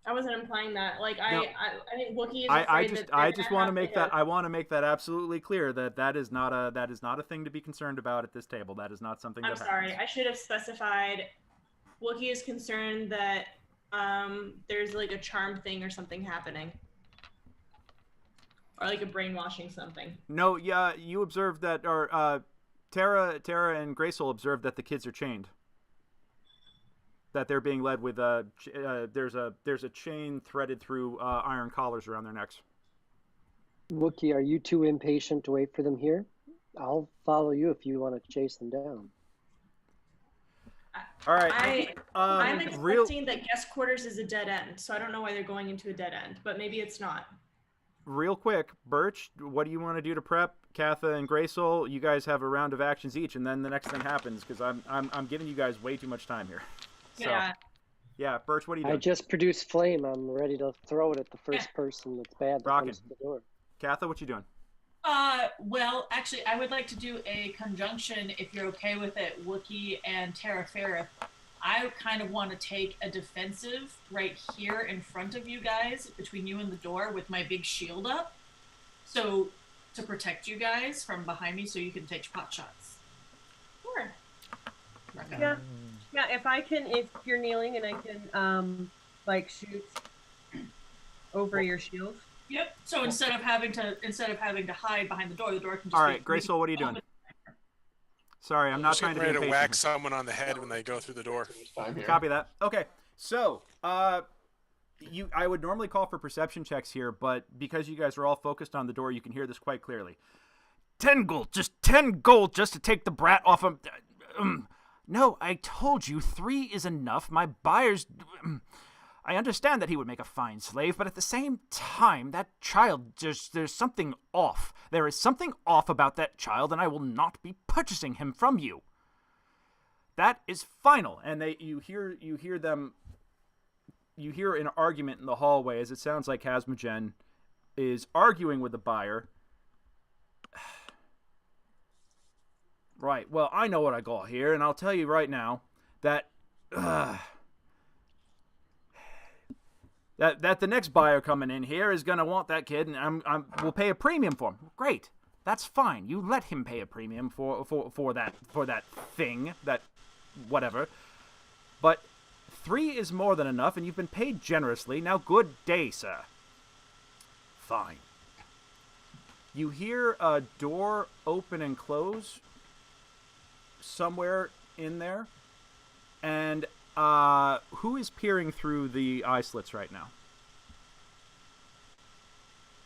I wasn't implying that. Like, no. I think Wookie is afraid I just want to make that. I want to make that absolutely clear that is not a thing to be concerned about at this table. That is not something. I'm sorry. I should have specified. Wookie is concerned that there's like a charm thing or something happening. Or like a brainwashing something. No, yeah, you observed that, or Tara and Greysoul observed that the kids are chained. That they're being led with there's a chain threaded through iron collars around their necks. Wookie, are you too impatient to wait for them here? I'll follow you if you want to chase them down. All right. I'm expecting that guest quarters is a dead end, so I don't know why they're going into a dead end, but maybe it's not. Real quick, Birch, what do you want to do to prep? Katha and Greysoul, you guys have a round of actions each, and then the next thing happens because I'm giving you guys way too much time here. Yeah. Yeah, Birch, what are you I doing? just produced flame. I'm ready to throw it at the first person that's bad that Rockin'. comes to the door. Katha, what you doing? Well, actually, I would like to do a conjunction, if you're okay with it, Wookie and Tarafirith. I kind of want to take a defensive right here in front of you guys, between you and the door, with my big shield up. So, to protect you guys from behind me so you can take pot shots. Sure. Okay. Yeah. Yeah, if you're kneeling and I can, like, shoot over your shield. Yep. So instead of having to hide behind the door can just. All right, Greysoul, what are you doing? Sorry, I'm not Just trying to getting be ready to impatient whack someone on the head when they go through the door. here. Copy that. Okay, so I would normally call for perception checks here, but because you guys are all focused on the door, you can hear this quite clearly. 10 gold, just 10 gold, just to take the brat off him. No, I told you 3 is enough. My buyers. I understand that he would make a fine slave, but at the same time, that child, there's something off. There is something off about that child, and I will not be purchasing him from you. That is final. And you hear an argument in the hallway, as it sounds like Hasmogen is arguing with the buyer. Right, well, I know what I got here, and I'll tell you right now that that the next buyer coming in here is gonna want that kid, and we'll pay a premium for him. Great, that's fine. You let him pay a premium for that thing, that whatever. But 3 is more than enough, and you've been paid generously. Now, good day, sir. Fine. You hear a door open and close somewhere in there, and who is peering through the eye slits right now?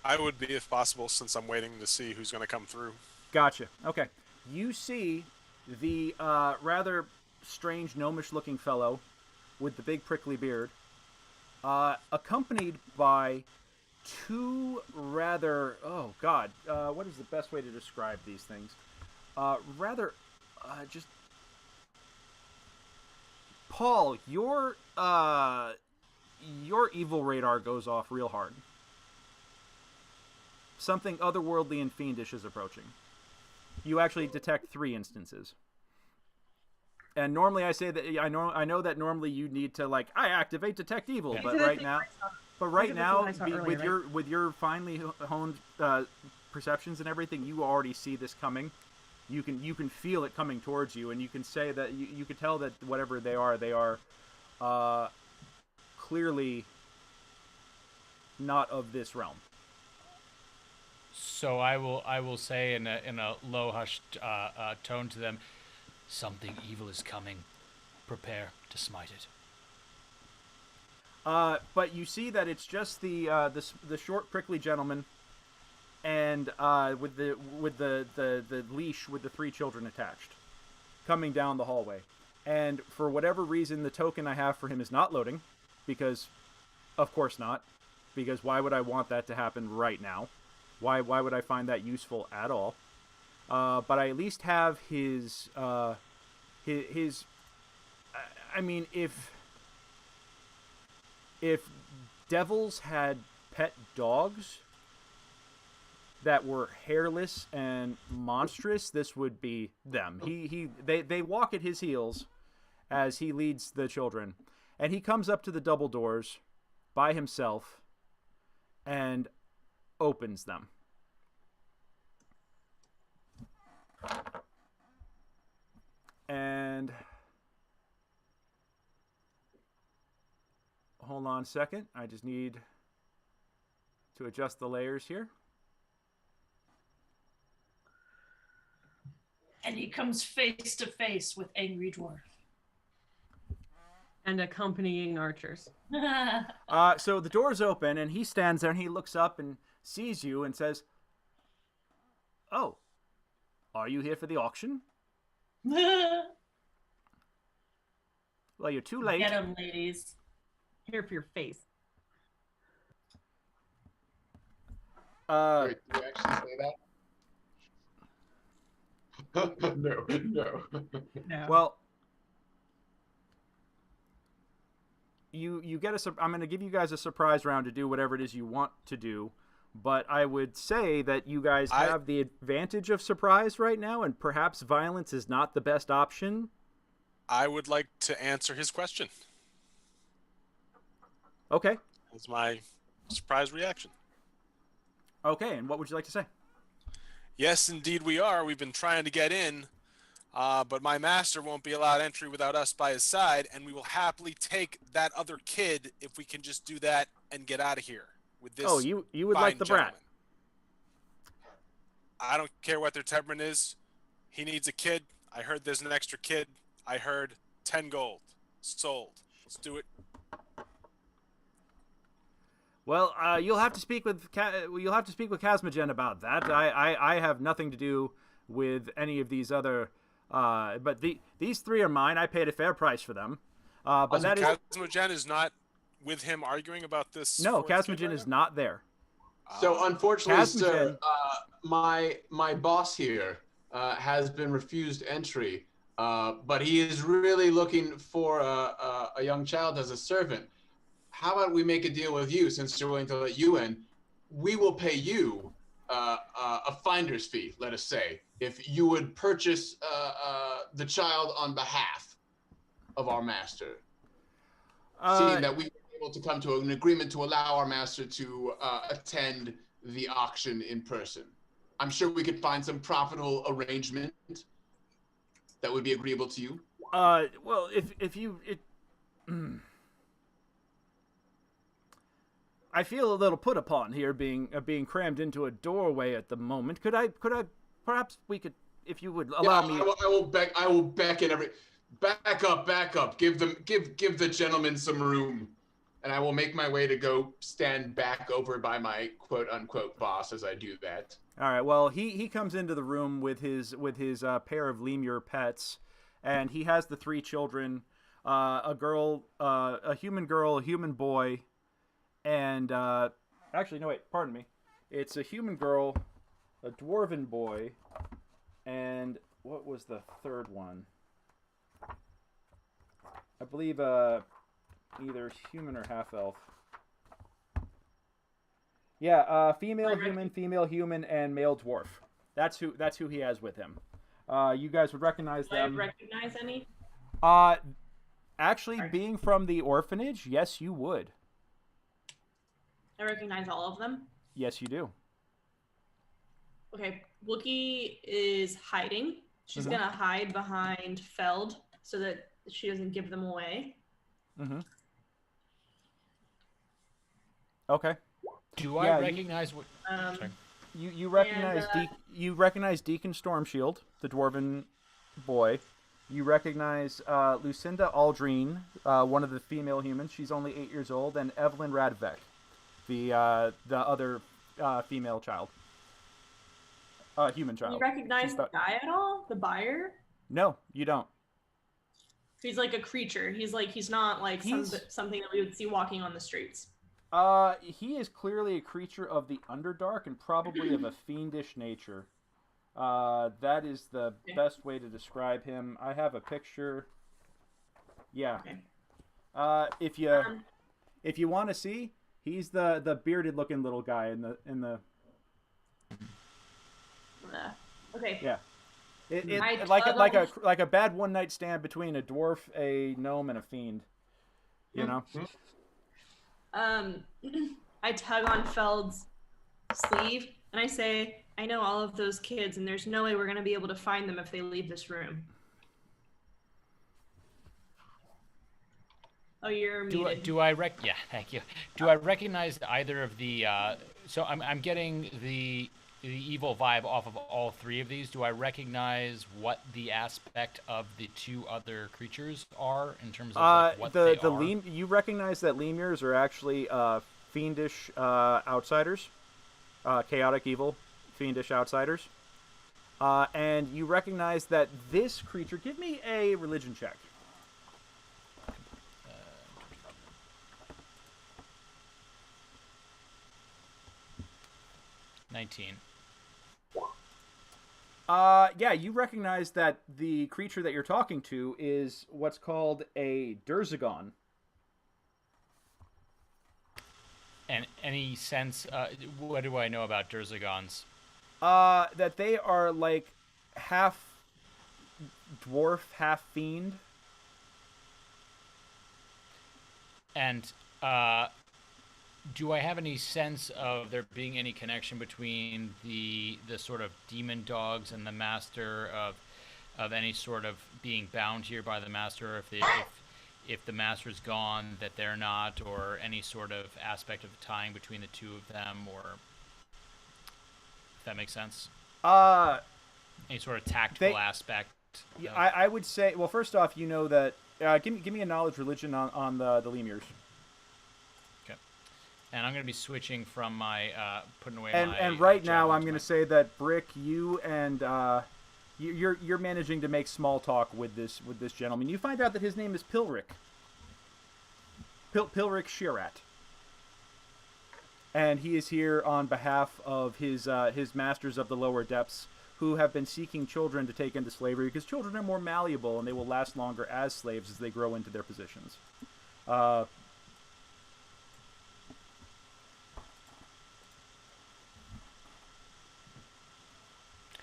I would be, if possible, since I'm waiting to see who's going to come through. Gotcha. Okay. You see the rather strange, gnomish-looking fellow with the big prickly beard, accompanied by 2 rather... Oh, God. What is the best way to describe these things? Just... Paul, your evil radar goes off real hard. Something otherworldly and fiendish is approaching. You actually detect 3 instances. And normally I say that I know that normally you need to I activate detect evil, but right now with your finely honed perceptions and everything, you already see this coming. You can feel it coming towards you, and you can say that you could tell that whatever they are clearly not of this realm. So I will say in a low hushed tone to them, something evil is coming. Prepare to smite it. But you see that it's just the short prickly gentleman, and with the leash with the 3 children attached, coming down the hallway. And for whatever reason, the token I have for him is not loading, because, of course not, because why would I want that to happen right now? Why would I find that useful at all? But I at least have his. I mean, if devils had pet dogs that were hairless and monstrous, this would be them. They walk at his heels as he leads the children, and he comes up to the double doors by himself and opens them. And hold on a second. I just need to adjust the layers here. And he comes face to face with Angry Dwarf. And accompanying archers. So the door's open, and he stands there, and he looks up and sees you and says, "Oh, are you here for the auction?" Well, you're too late. Get him, ladies. Here for your face. Wait, do you actually say that? No. No. Well, you get I'm going to give you guys a surprise round to do whatever it is you want to do, but I would say that you guys have the advantage of surprise right now, and perhaps violence is not the best option. I would like to answer his question. Okay. That's my surprise reaction. Okay, and what would you like to say? Yes, indeed we are. We've been trying to get in, but my master won't be allowed entry without us by his side, and we will happily take that other kid if we can just do that and get out of here with this. Oh, you would fine like the gentleman. brat. I don't care what their temperament is. He needs a kid. I heard there's an extra kid. I heard 10 gold. Sold. Let's do it. Well, you'll have to speak with Casmagen about that. I have nothing to do with any of these other. But these three are mine. I paid a fair price for them. But that is Casmagen is not with him arguing about this. no. Casmagen is not there. So unfortunately, sir, Casmagen- my boss here has been refused entry, but he is really looking for a young child as a servant. How about we make a deal with you, since you're willing to let you in? We will pay you a finder's fee, let us say, if you would purchase the child on behalf of our master. Seeing that we were able to come to an agreement to allow our master to attend the auction in person. I'm sure we could find some profitable arrangement that would be agreeable to you. Well, if you I feel a little put upon here, being crammed into a doorway at the moment. Could I perhaps we could, if you would allow me. I will beckon every. Back up. Give the gentleman some room, and I will make my way to go stand back over by my quote unquote boss as I do that. All right. Well, he comes into the room with his pair of lemur pets, and he has the three children, a girl, a human girl, a human boy. And, actually, no, wait, pardon me. It's a human girl, a dwarven boy, and what was the third one? I believe, either human or half-elf. Yeah, female human, and male dwarf. That's who he has with him. You guys would recognize them. Do I recognize any? Actually, being from the orphanage, yes, you would. I recognize all of them. Yes, you do. Okay, Wookie is hiding. She's gonna hide behind Feld so that she doesn't give them away. Okay. Do I recognize what? Sorry. You recognize you recognize Deacon Stormshield, the dwarven boy. You recognize Lucinda Aldrine, one of the female humans. She's only 8 years old, and Evelyn Radvek, the other female child, human child. You recognize the guy at all? The buyer? No, you don't. He's like a creature. He's not like something that we would see walking on the streets. He is clearly a creature of the Underdark and probably of a fiendish nature. That is the best way to describe him. I have a picture. Yeah. Okay. If you want to see, he's the bearded looking little guy in the. Okay. Yeah. Like a bad one night stand between a dwarf, a gnome, and a fiend. You know. I tug on Feld's sleeve and I say, I know all of those kids, and there's no way we're gonna be able to find them if they leave this room. Oh, you're muted. Yeah, thank you. Do I recognize either of the? So I'm getting the evil vibe off of all three of these. Do I recognize what the aspect of the two other creatures are in terms of what they are? You recognize that lemurs are actually fiendish outsiders, chaotic evil, fiendish outsiders, and you recognize that this creature. Give me a religion check. 19. Yeah, you recognize that the creature that you're talking to is what's called a Durzagon. And any sense, what do I know about Durzagons? That they are like half dwarf, half fiend. And do I have any sense of there being any connection between the sort of demon dogs and the master of any sort of being bound here by the master, if the master's gone, that they're not, or any sort of aspect of tying between the two of them, or if that makes sense? Any sort of tactical aspect? Yeah, I would say, well, first off, you know that, give me a knowledge religion on the Lemurs. Okay. And I'm going to be switching from my, putting away my... And right now, I'm going to say that, Brick, you and, you're managing to make small talk with this gentleman. You find out that his name is Pilric. Pilric Shirat. And he is here on behalf of his masters of the lower depths, who have been seeking children to take into slavery, because children are more malleable and they will last longer as slaves as they grow into their positions.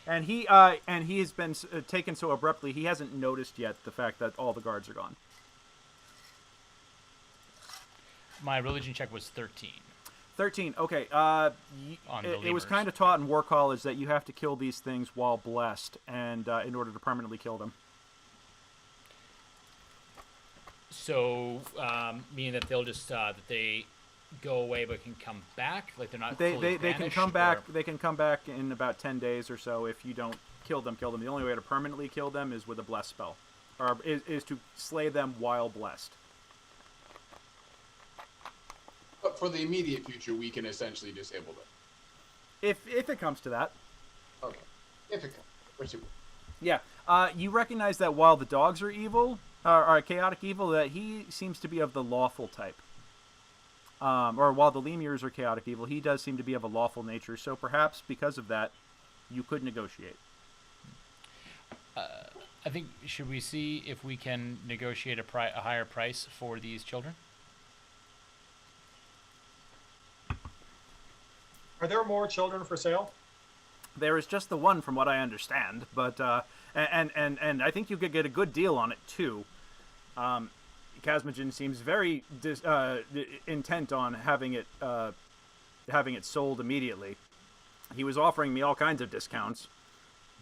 And he has been taken so abruptly, he hasn't noticed yet the fact that all the guards are gone. My religion check was 13. 13. Okay. It was lemurs. kind of taught in War College that you have to kill these things while blessed, and in order to permanently kill them. So, meaning that they'll just that they go away but can come back, like they're not. They can come back. They can come back in about 10 days or so if you don't kill them. The only way to permanently kill them is with a bless spell, or is to slay them while blessed. But for the immediate future, we can essentially disable them. If it comes to that. Okay. If it comes. Yeah. You recognize that while the dogs are evil, are chaotic evil, that he seems to be of the lawful type. Or while the lemurs are chaotic evil, he does seem to be of a lawful nature. So perhaps because of that, you could negotiate. I think, should we see if we can negotiate a higher price for these children? Are there more children for sale? There is just the one, from what I understand, but and I think you could get a good deal on it too. Kazmajan seems very intent on having it sold immediately. He was offering me all kinds of discounts,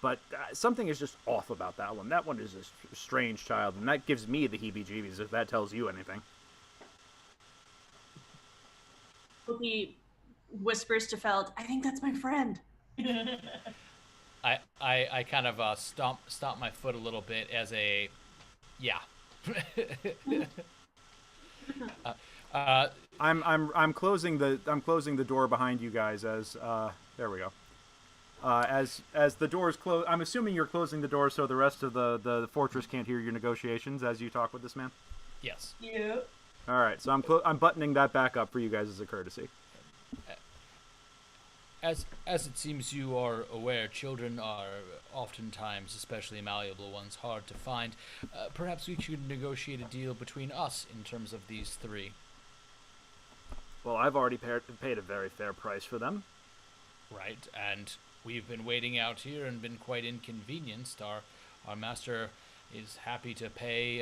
but something is just off about that one. That one is a strange child, and that gives me the heebie-jeebies, if that tells you anything. He whispers to Feld, "I think that's my friend." I kind of stomp my foot a little bit as a, yeah. I'm closing the door behind you guys as there we go. As the doors close, I'm assuming you're closing the door so the rest of the fortress can't hear your negotiations as you talk with this man. Yes. Yeah. All right, so I'm buttoning that back up for you guys as a courtesy. As it seems you are aware, children are oftentimes, especially malleable ones, hard to find. Perhaps we should negotiate a deal between us in terms of these three. Well, I've already paid a very fair price for them. Right, and we've been waiting out here and been quite inconvenienced. Our master is happy to pay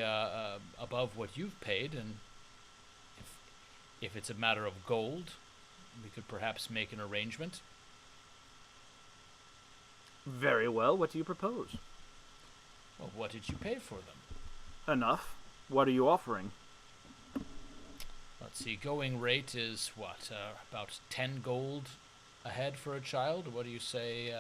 above what you've paid, and if it's a matter of gold, we could perhaps make an arrangement. Very well. What do you propose? Well, what did you pay for them? Enough. What are you offering? Let's see. Going rate is what? About 10 gold a head for a child? What do you say?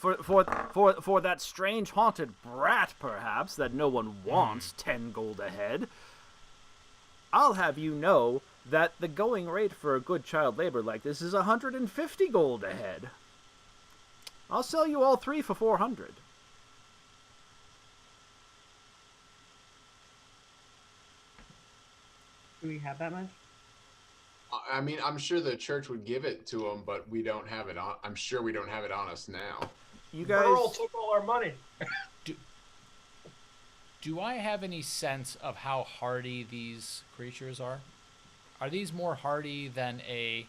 For that strange haunted brat, perhaps, that no one wants, 10 gold a head. I'll have you know that the going rate for a good child labor like this is 150 gold a head. I'll sell you all three for 400. Do we have that much? I mean, I'm sure the church would give it to them, but we don't have it on. I'm sure we don't have it on us now. You guys Earl took all our money. Do I have any sense of how hardy these creatures are? Are these more hardy than a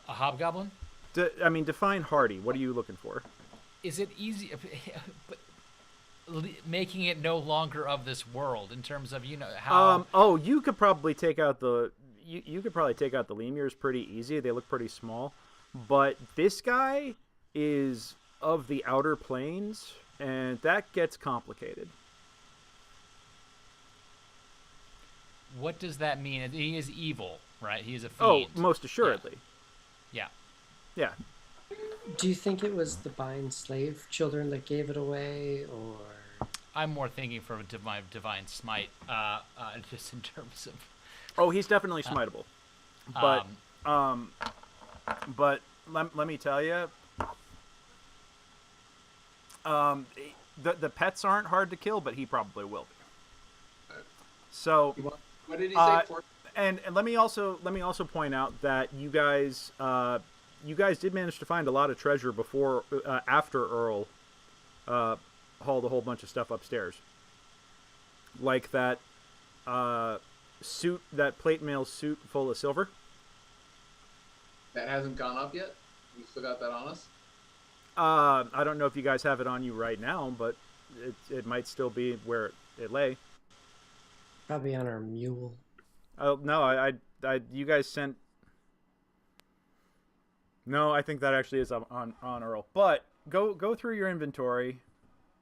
hobgoblin? Define hardy. What are you looking for? Is it easy, making it no longer of this world in terms of how? You could probably take out the you could probably take out the lemurs pretty easy. They look pretty small, but this guy is of the outer planes, and that gets complicated. What does that mean? He is evil, right? He is a fiend. Oh, most assuredly. Yeah. Yeah. Do you think it was the bind slave children that gave it away, or? I'm more thinking for divine smite, just in terms of. Oh, he's definitely smiteable, but let me tell you, the pets aren't hard to kill, but he probably will be. So, what did he say? And let me also point out that you guys did manage to find a lot of treasure before after Earl hauled a whole bunch of stuff upstairs, like that suit, that plate mail suit full of silver. That hasn't gone up yet? We still got that on us? I don't know if you guys have it on you right now, but it might still be where it lay. Probably on our mule. Oh no, you guys sent. No, I think that actually is on Earl. But go through your inventory.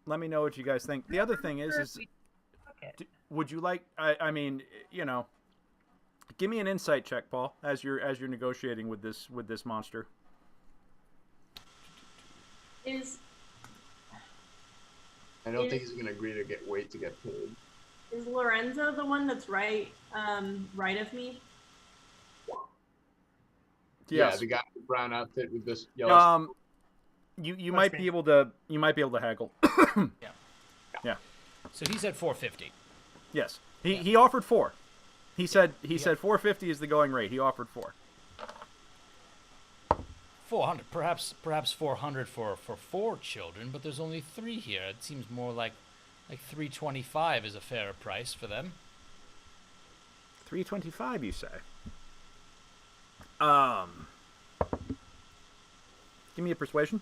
Let me know what you guys think. The other thing is would you like? Give me an insight check, Paul, as you're negotiating with this monster. I don't think he's gonna agree to wait to get paid. Is Lorenzo the one that's right of me? Yes. Yeah, the guy with the brown outfit with this yellow. You might be able to haggle. Yeah. So he said 450. Yes. He offered 4. He said 450 is the going rate. He offered 4. 400, perhaps 400 for 4 children, but there's only 3 here. It seems more like 325 is a fairer price for them. 325, you say? Give me a persuasion.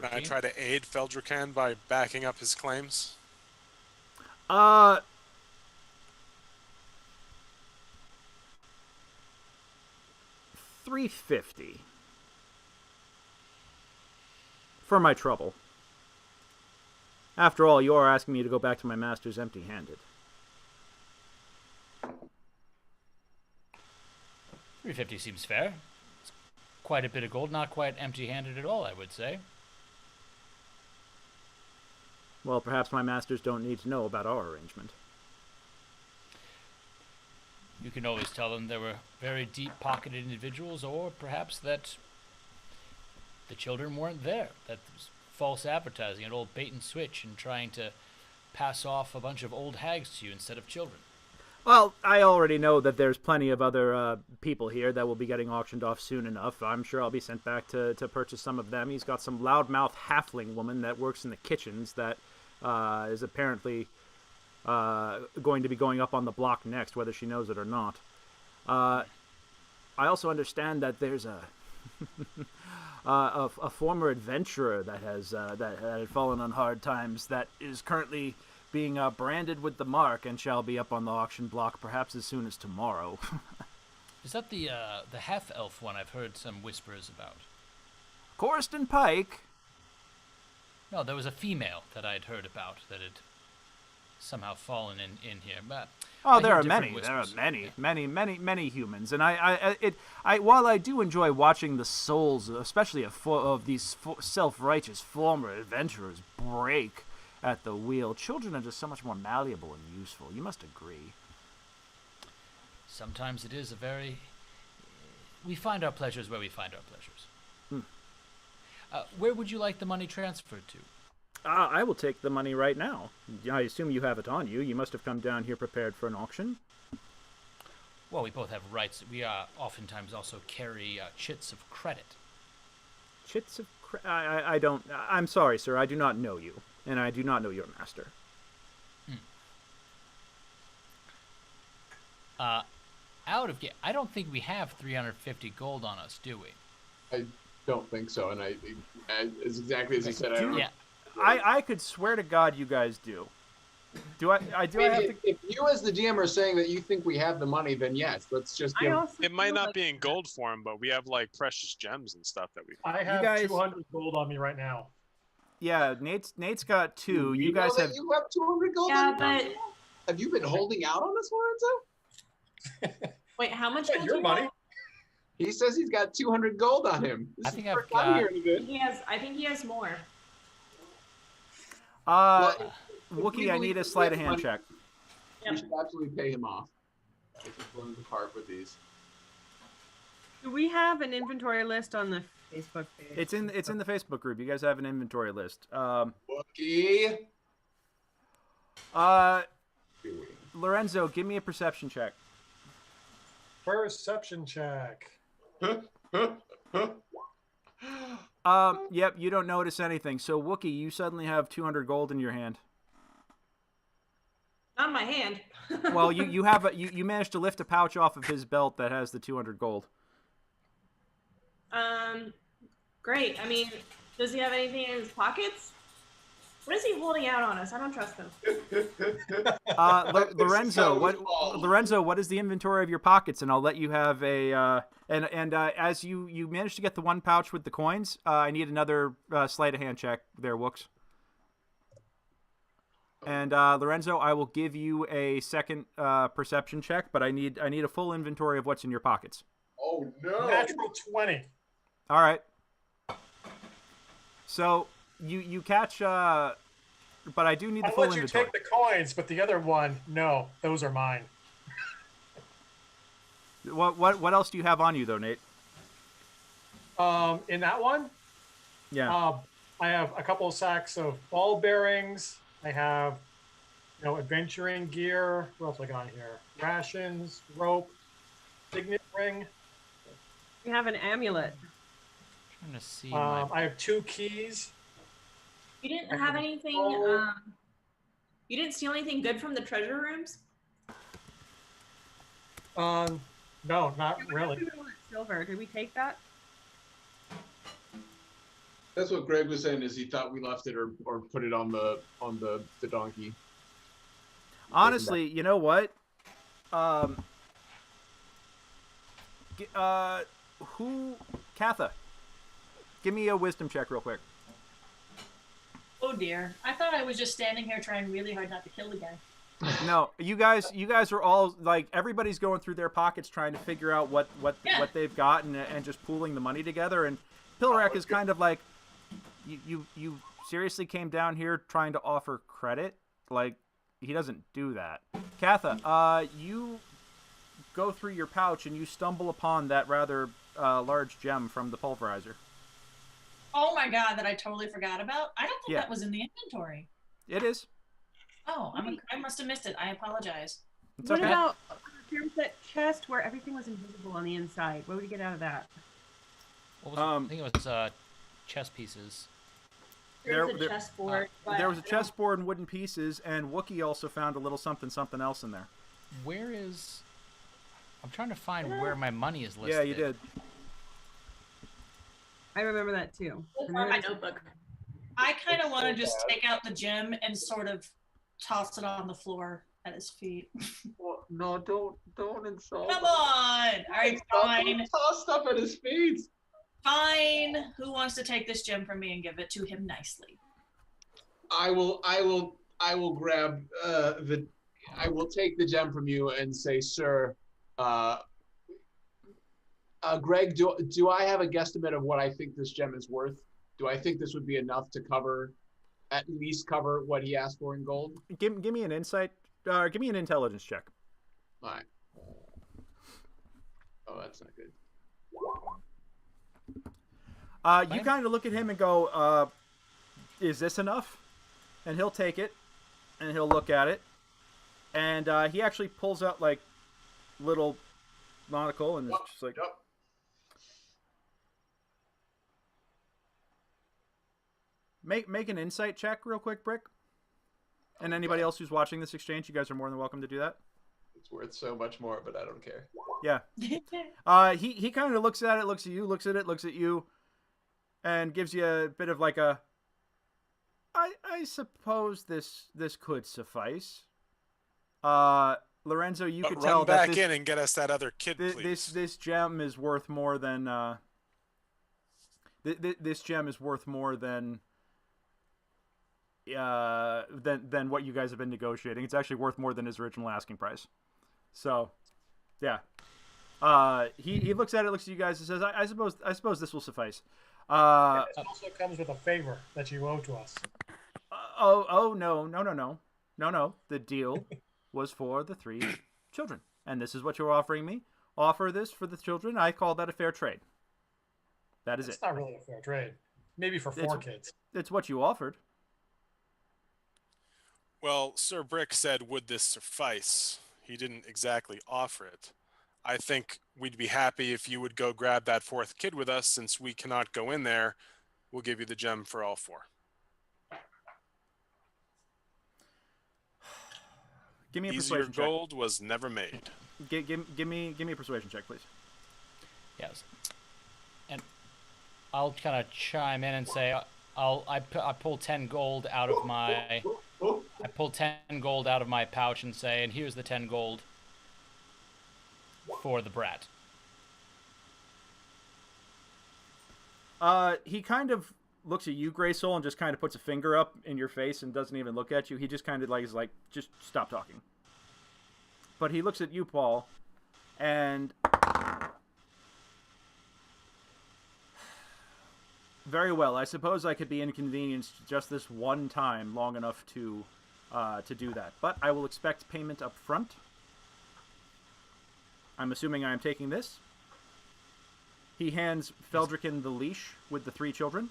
Can I try to aid Feldruucan by backing up his claims? 350 for my trouble. After all, you are asking me to go back to my masters empty-handed. 350 seems fair. It's quite a bit of gold, not quite empty-handed at all, I would say. Well, perhaps my masters don't need to know about our arrangement. You can always tell them there were very deep-pocketed individuals, or perhaps that the children weren't there. That was false advertising, an old bait and switch, and trying to pass off a bunch of old hags to you instead of children. Well, I already know that there's plenty of other people here that will be getting auctioned off soon enough. I'm sure I'll be sent back to purchase some of them. He's got some loudmouth halfling woman that works in the kitchens that is apparently going to be going up on the block next, whether she knows it or not. I also understand that there's a former adventurer that had fallen on hard times that is currently being branded with the mark and shall be up on the auction block perhaps as soon as tomorrow. Is that the half-elf one I've heard some whispers about? Coriston Pike? No, there was a female that I'd heard about that had somehow fallen in here. But there are many. Whispers. There are many humans, and I while I do enjoy watching the souls, especially of these self-righteous former adventurers, break at the wheel, children are just so much more malleable and useful. You must agree. Sometimes it is we find our pleasures where we find our pleasures. Where would you like the money transferred to? I will take the money right now. I assume you have it on you. You must have come down here prepared for an auction. Well, we both have rights. We oftentimes also carry chits of credit. Chits of I don't... I'm sorry, sir. I do not know you. And I do not know your master. I don't think we have 350 gold on us, do we? I don't think so, and as exactly as you said, I don't. Yeah. I could swear to God you guys do. Do I have to... If you as the GM are saying that you think we have the money, then yes, let's just give... It might not be in gold form, but we have like precious gems and stuff that we... I have guys- 200 gold on me right now. Yeah, Nate's got 2. You guys have... You have 200 gold Yeah, on you? but Have you been holding out on us, Lorenzo? wait, how much Yeah, gold your do you money. have? He says he's got 200 gold on him. This I is think the I've first time got- hearing of it. I think he has more. Wookie, I need a sleight of hand check. We should absolutely pay him off if he's willing to part with these. Do we have an inventory list on the Facebook page? It's in the Facebook group. You guys have an inventory list. Wookie. Lorenzo, give me a perception check. Perception check. Yep, you don't notice anything. So Wookie, you suddenly have 200 gold in your hand. Not in my hand. Well, you managed to lift a pouch off of his belt that has the 200 gold. Great. I mean, does he have anything in his pockets? What is he holding out on us? I don't trust him. Lorenzo, what is the inventory of your pockets? And I'll let you have a as you managed to get the one pouch with the coins, I need another sleight of hand check there, Wooks. And Lorenzo, I will give you a second perception check, but I need a full inventory of what's in your pockets. Oh no! Natural 20. All right. So you catch, but I do need the I'll full let you inventory. take the coins, but the other one, no, those are mine. What else do you have on you though, Nate? In that one, Yeah. I have a couple of sacks of ball bearings. I have, adventuring gear. What else I got here? Rations, rope, signet ring. We have an amulet. I'm trying to see. I have 2 keys. You didn't have anything. You didn't steal anything good from the treasure rooms? No, not really. Silver. Did we take that? That's what Greg was saying. Is he thought we left it or put it on the donkey? Honestly, you know what? Katha, give me a wisdom check real quick. Oh dear. I thought I was just standing here trying really hard not to kill the guy. No, you guys are all like everybody's going through their pockets trying to figure out what they've got and just pooling the money together. And Pilrak is kind of like, you seriously came down here trying to offer credit? Like, he doesn't do that. Katha, you go through your pouch and you stumble upon that rather large gem from the pulverizer. Oh my god, that I totally forgot about. I don't think Yeah. that was in the inventory. It is. Oh, I must have missed it. I apologize. It's What okay. about there's that chest where everything was invisible on the inside? What would we get out of that? What was it? I think it was chess pieces. There's a chessboard. but There was a I don't- chessboard and wooden pieces, and Wookie also found a little something else in there. Where is? I'm trying to find where my money is listed. Yeah, you did. I remember that too. It's on my notebook. I kind of want to just take out the gem and sort of toss it on the floor at his feet. Well, no, don't insult. Come on! All right, fine. Toss stuff at his feet. Fine. Who wants to take this gem from me and give it to him nicely? I will grab I will take the gem from you and say, sir, Greg, do I have a guesstimate of what I think this gem is worth? Do I think this would be enough to at least cover what he asked for in gold? Give me an insight. Give me an intelligence check. All right. Oh, that's not good. You kind of look at him and go, "Is this enough?" and he'll take it, and he'll look at it, and he actually pulls out like little monocle and it's just like. Yep. Make an insight check real quick, Brick. And anybody else who's watching this exchange, you guys are more than welcome to do that. It's worth so much more, but I don't care. Yeah. He kind of looks at it, looks at you, looks at it, looks at you, and gives you a bit of like a. I suppose this could suffice. Lorenzo, you could tell that back in and get us that other kid, please. This gem is worth more than. This gem is worth more than what you guys have been negotiating. It's actually worth more than his original asking price. So, yeah. He looks at it, looks at you guys, and says, "I suppose this will suffice." It also comes with a favor that you owe to us. No. The deal was for the 3 children, and this is what you're offering me. Offer this for the children. I call that a fair trade. That is it. It's not really a fair trade. Maybe for 4 kids. It's what you offered. Well, Sir Brick said, would this suffice? He didn't exactly offer it. I think we'd be happy if you would go grab that 4th kid with us. Since we cannot go in there, we'll give you the gem for all 4. Give me a Easier persuasion check. gold was never made. Give me a persuasion check, please. Yes. And I'll kind of chime in and say, I pull 10 gold out of my pouch and say, and here's the 10 gold for the brat. He kind of looks at you, Greysoul, and just kind of puts a finger up in your face and doesn't even look at you. He just kind of is like, just stop talking. But he looks at you, Paul, and very well. I suppose I could be inconvenienced just this one time long enough to do that. But I will expect payment up front. I'm assuming I am taking this. He hands Feldruucan the leash with the 3 children.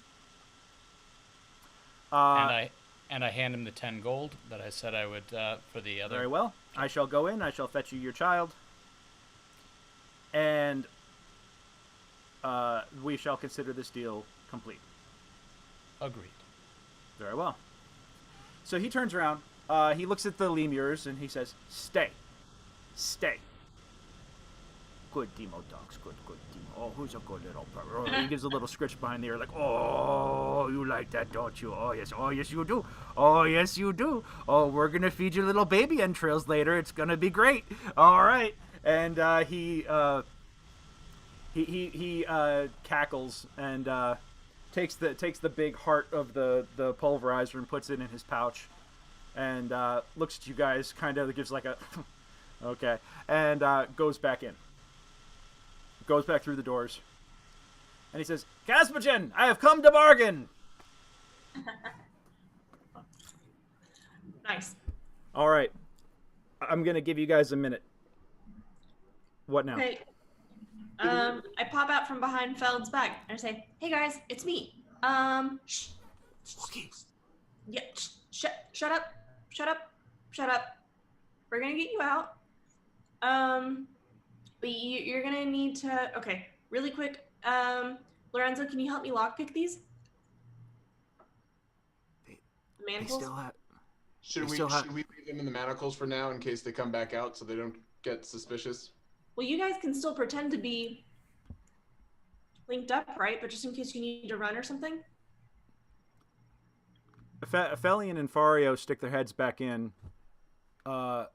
And I hand him the 10 gold that I said I would for the other. Very well. I shall go in. I shall fetch you your child. And we shall consider this deal complete. Agreed. Very well. So he turns around. He looks at the lemurs and he says, "Stay. Stay. Good Demo dogs. Good Demo. Oh, who's a good little purr." Oh, he gives a little scritch behind the ear like, "Oh, you like that, don't you? Oh, yes you do. Oh, yes, you do. Oh, we're going to feed your little baby entrails later. It's going to be great. All right." And he cackles and takes the big heart of the pulverizer and puts it in his pouch and looks at you guys, kind of gives like a okay, and goes back in. Goes back through the doors. And he says, "Caspagen, I have come to bargain." Nice. All right. I'm going to give you guys a minute. What now? Okay. I pop out from behind Feld's back and I say, "Hey guys, it's me. Shh. Yeah, shut up. We're gonna get you out. But you're gonna need to. Okay, really quick. Lorenzo, can you help me lockpick these? Manacles. Should we leave them in the manacles for now in case they come back out so they don't get suspicious? Well, you guys can still pretend to be linked up, right? But just in case you need to run or something. Aphelion and Fario stick their heads back in. I'm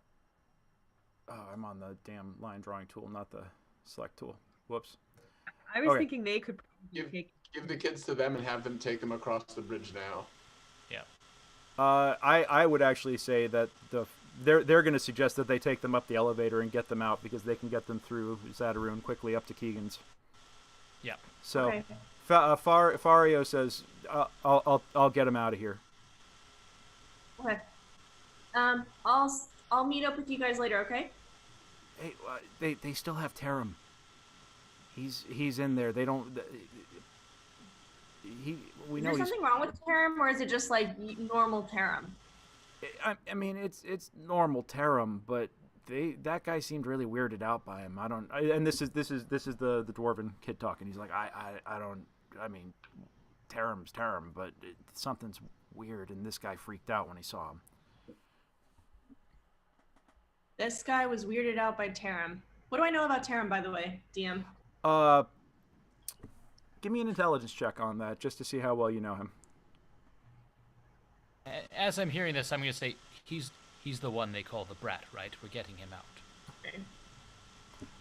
on the damn line drawing tool, not the select tool. Whoops. I was thinking they could give the kids to them and have them take them across the bridge now. Yeah. I would actually say that they're going to suggest that they take them up the elevator and get them out because they can get them through Zadaroon quickly up to Keegan's. Yeah. So, okay. Fario says, "I'll get him out of here." Okay. I'll meet up with you guys later. Okay. Hey, they still have Tarim. He's in there. They don't. we Is know there he's. something wrong with Tarim, or is it just like normal Tarim? I mean, it's normal Tarim, but that guy seemed really weirded out by him. And this is the dwarven kid talking. He's like, I don't. I mean, Tarim's Tarim, but something's weird, and this guy freaked out when he saw him. This guy was weirded out by Tarim. What do I know about Tarim, by the way, DM? Give me an intelligence check on that, just to see how well you know him. As I'm hearing this, I'm going to say he's the one they call the brat, right? We're getting him out.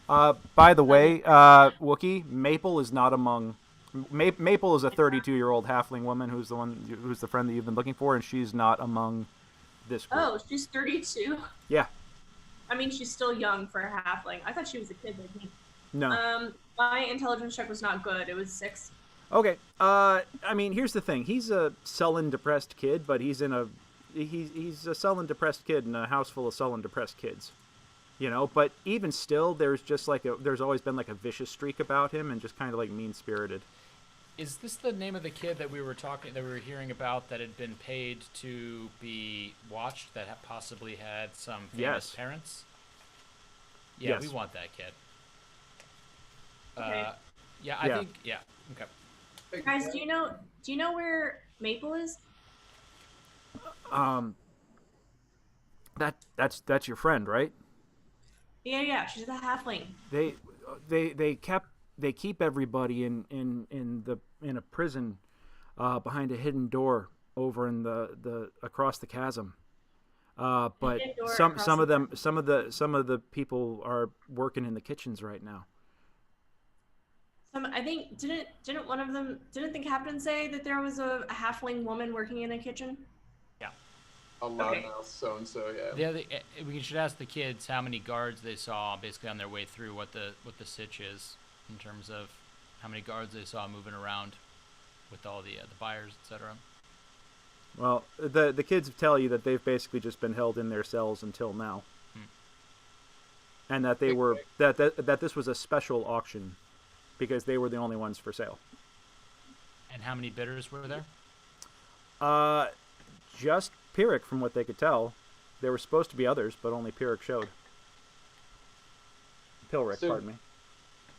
Okay. By the way, Wookie, Maple is not among. Maple is a 32-year-old halfling woman who's the friend that you've been looking for, and she's not among this group. Oh, she's 32. Yeah. I mean, she's still young for a halfling. I thought she was a kid like me. No. My intelligence check was not good. It was 6. Okay. I mean, here's the thing. He's a sullen, depressed kid, but he's a sullen, depressed kid in a house full of sullen, depressed kids. You know, but even still, there's always been like a vicious streak about him, and just kind of like mean-spirited. Is this the name of the kid that we were hearing about that had been paid to be watched, that possibly had some famous parents? Yeah, yes. We want that kid. Okay. I think, okay. Guys, do you know where Maple is? That's your friend, right? Yeah, she's a halfling. They keep everybody in a prison behind a hidden door over in the across the chasm. But some of the people are working in the kitchens right now. I think didn't one of them the captain say that there was a halfling woman working in a kitchen? Yeah. A loudmouth so and so, yeah. We should ask the kids how many guards they saw basically on their way through, what the sitch is in terms of how many guards they saw moving around with all the buyers, etc. Well, the kids tell you that they've basically just been held in their cells until now, and that that this was a special auction because they were the only ones for sale. And how many bidders were there? Just Pyrrhic, from what they could tell. There were supposed to be others, but only Pyrrhic showed. Pilric, pardon me.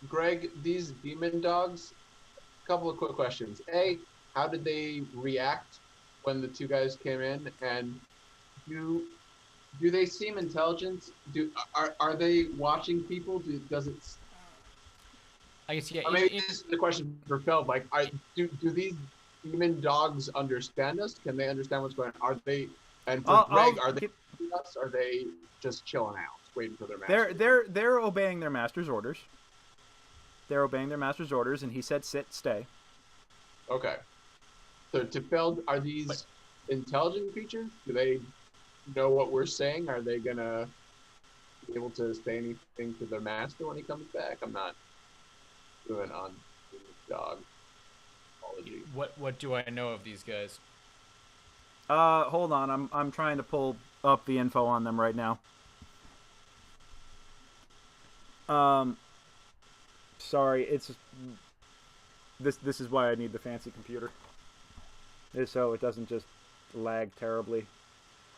Greg, these demon dogs, a couple of quick questions. A, how did they react when the two guys came in? And do they seem intelligent? Are they watching people? Does it... I guess, yeah. Or maybe this is the question for Feld. Like, do these demon dogs understand us? Can they understand what's going on? Are they... And for Greg, are they us? Or are they just chilling out, waiting for their master? They're obeying their master's orders. They're obeying their master's orders, and he said, "Sit, stay." Okay. So to Feld, are these intelligent creatures? Do they know what we're saying? Are they gonna be able to say anything to their master when he comes back? I'm not doing on the dog. Apology. What do I know of these guys? Hold on. I'm trying to pull up the info on them right now. Sorry, it's this is why I need the fancy computer. So it doesn't just lag terribly.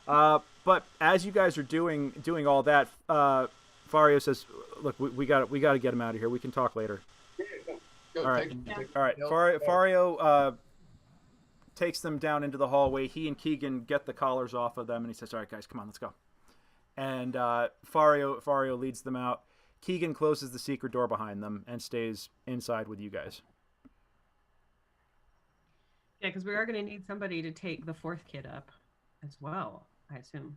But as you guys are doing all that, Fario says, "Look, we got to get him out of here. We can talk later." Go, all right, all right. Fario takes them down into the hallway. He and Keegan get the collars off of them, and he says, "All right, guys, come on, let's go." And Fario leads them out. Keegan closes the secret door behind them and stays inside with you guys. Yeah, because we are going to need somebody to take the fourth kid up as well, I assume.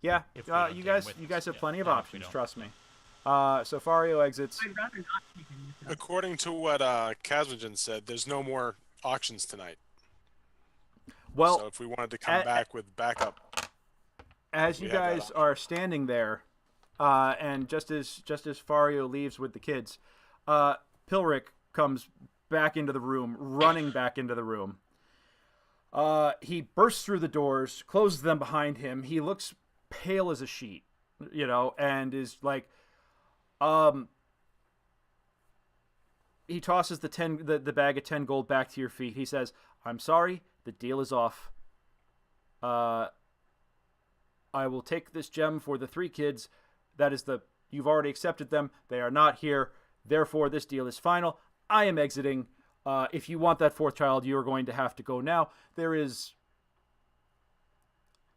Yeah, you guys have plenty of options, trust me. So Fario exits. I'd rather not take him with us. According to what Kazmajan said, there's no more auctions tonight. Well, so if we wanted to come back with backup, as you guys are standing there, and just as Fario leaves with the kids, Pilric comes back into the room, running back into the room. He bursts through the doors, closes them behind him. He looks pale as a sheet, and is like, he tosses the bag of 10 gold back to your feet. He says, "I'm sorry, the deal is off. I will take this gem for the 3 kids. You've already accepted them. They are not here. Therefore, this deal is final. I am exiting. If you want that 4th child, you are going to have to go now. There is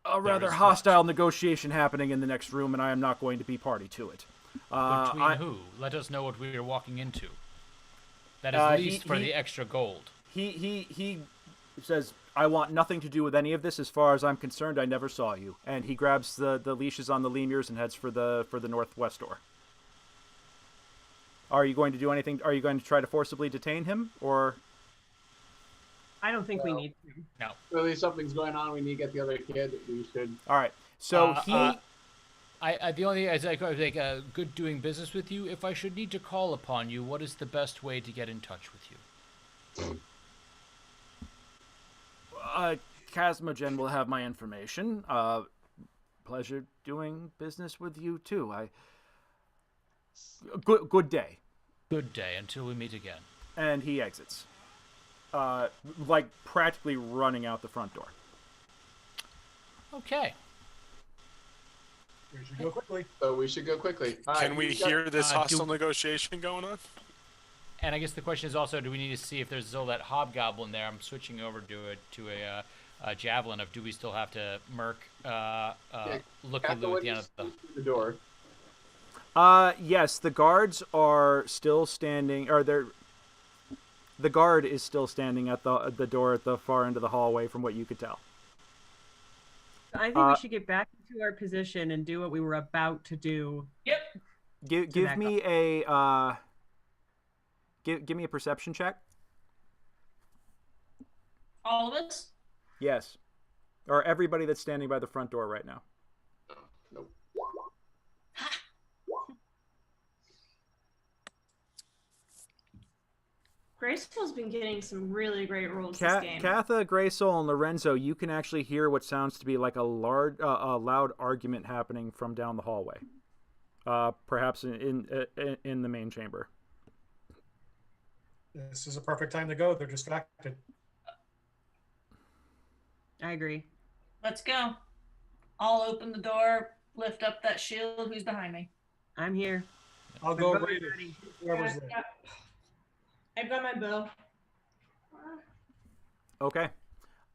a rather hostile negotiation happening in the next room, and I am not going to be party to it." Between who? Let us know what we are walking into. That is least for the extra gold. He says, "I want nothing to do with any of this. As far as I'm concerned, I never saw you." And he grabs the leashes on the lemurs and heads for the northwest door. Are you going to do anything? Are you going to try to forcibly detain him, or? I don't think we need to. No. Really, something's going on. We need to get the other kid. We should. All right. So the only thing is like good doing business with you. If I should need to call upon you, what is the best way to get in touch with you? Casmogen will have my information. Pleasure doing business with you too. Good day. Good day until we meet again. And he exits. Like practically running out the front door. Okay. We should go quickly. So we should go quickly. Can we hear this hostile negotiation going on? And I guess the question is also, do we need to see if there's still that hobgoblin there? I'm switching over to a javelin of, do we still have to look at the end of the door? Yes, the guards are still standing, or the guard is still standing at the door at the far end of the hallway, from what you could tell. I think we should get back into our position and do what we were about to do. Yep. Give me a give me a perception check. All of us? Yes, or everybody that's standing by the front door right now. Nope. Greysoul's been getting some really great rolls this game. Katha, Greysoul, and Lorenzo, you can actually hear what sounds to be like a loud argument happening from down the hallway. Perhaps in the main chamber. This is a perfect time to go. They're distracted. I agree. Let's go. I'll open the door, lift up that shield. Who's behind me? I'm here. I'll go raid whoever's there. Yeah. I've got my bow. Okay.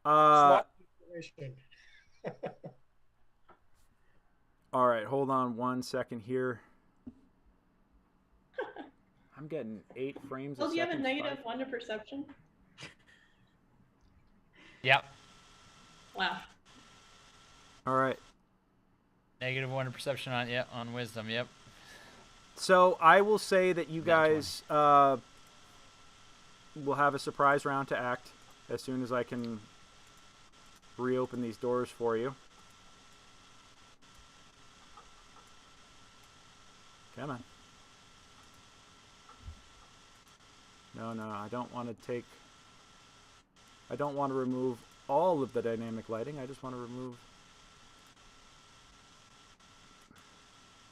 SWAT situation. All right, hold on 1 second here. I'm getting 8 frames a Oh, do you have a second. -1 to perception? Yep. Wow. All right. -1 to perception on wisdom. Yep. So I will say that you guys will have a surprise round to act as soon as I can reopen these doors for you. Come on. No, I don't want to remove all of the dynamic lighting. I just want to remove...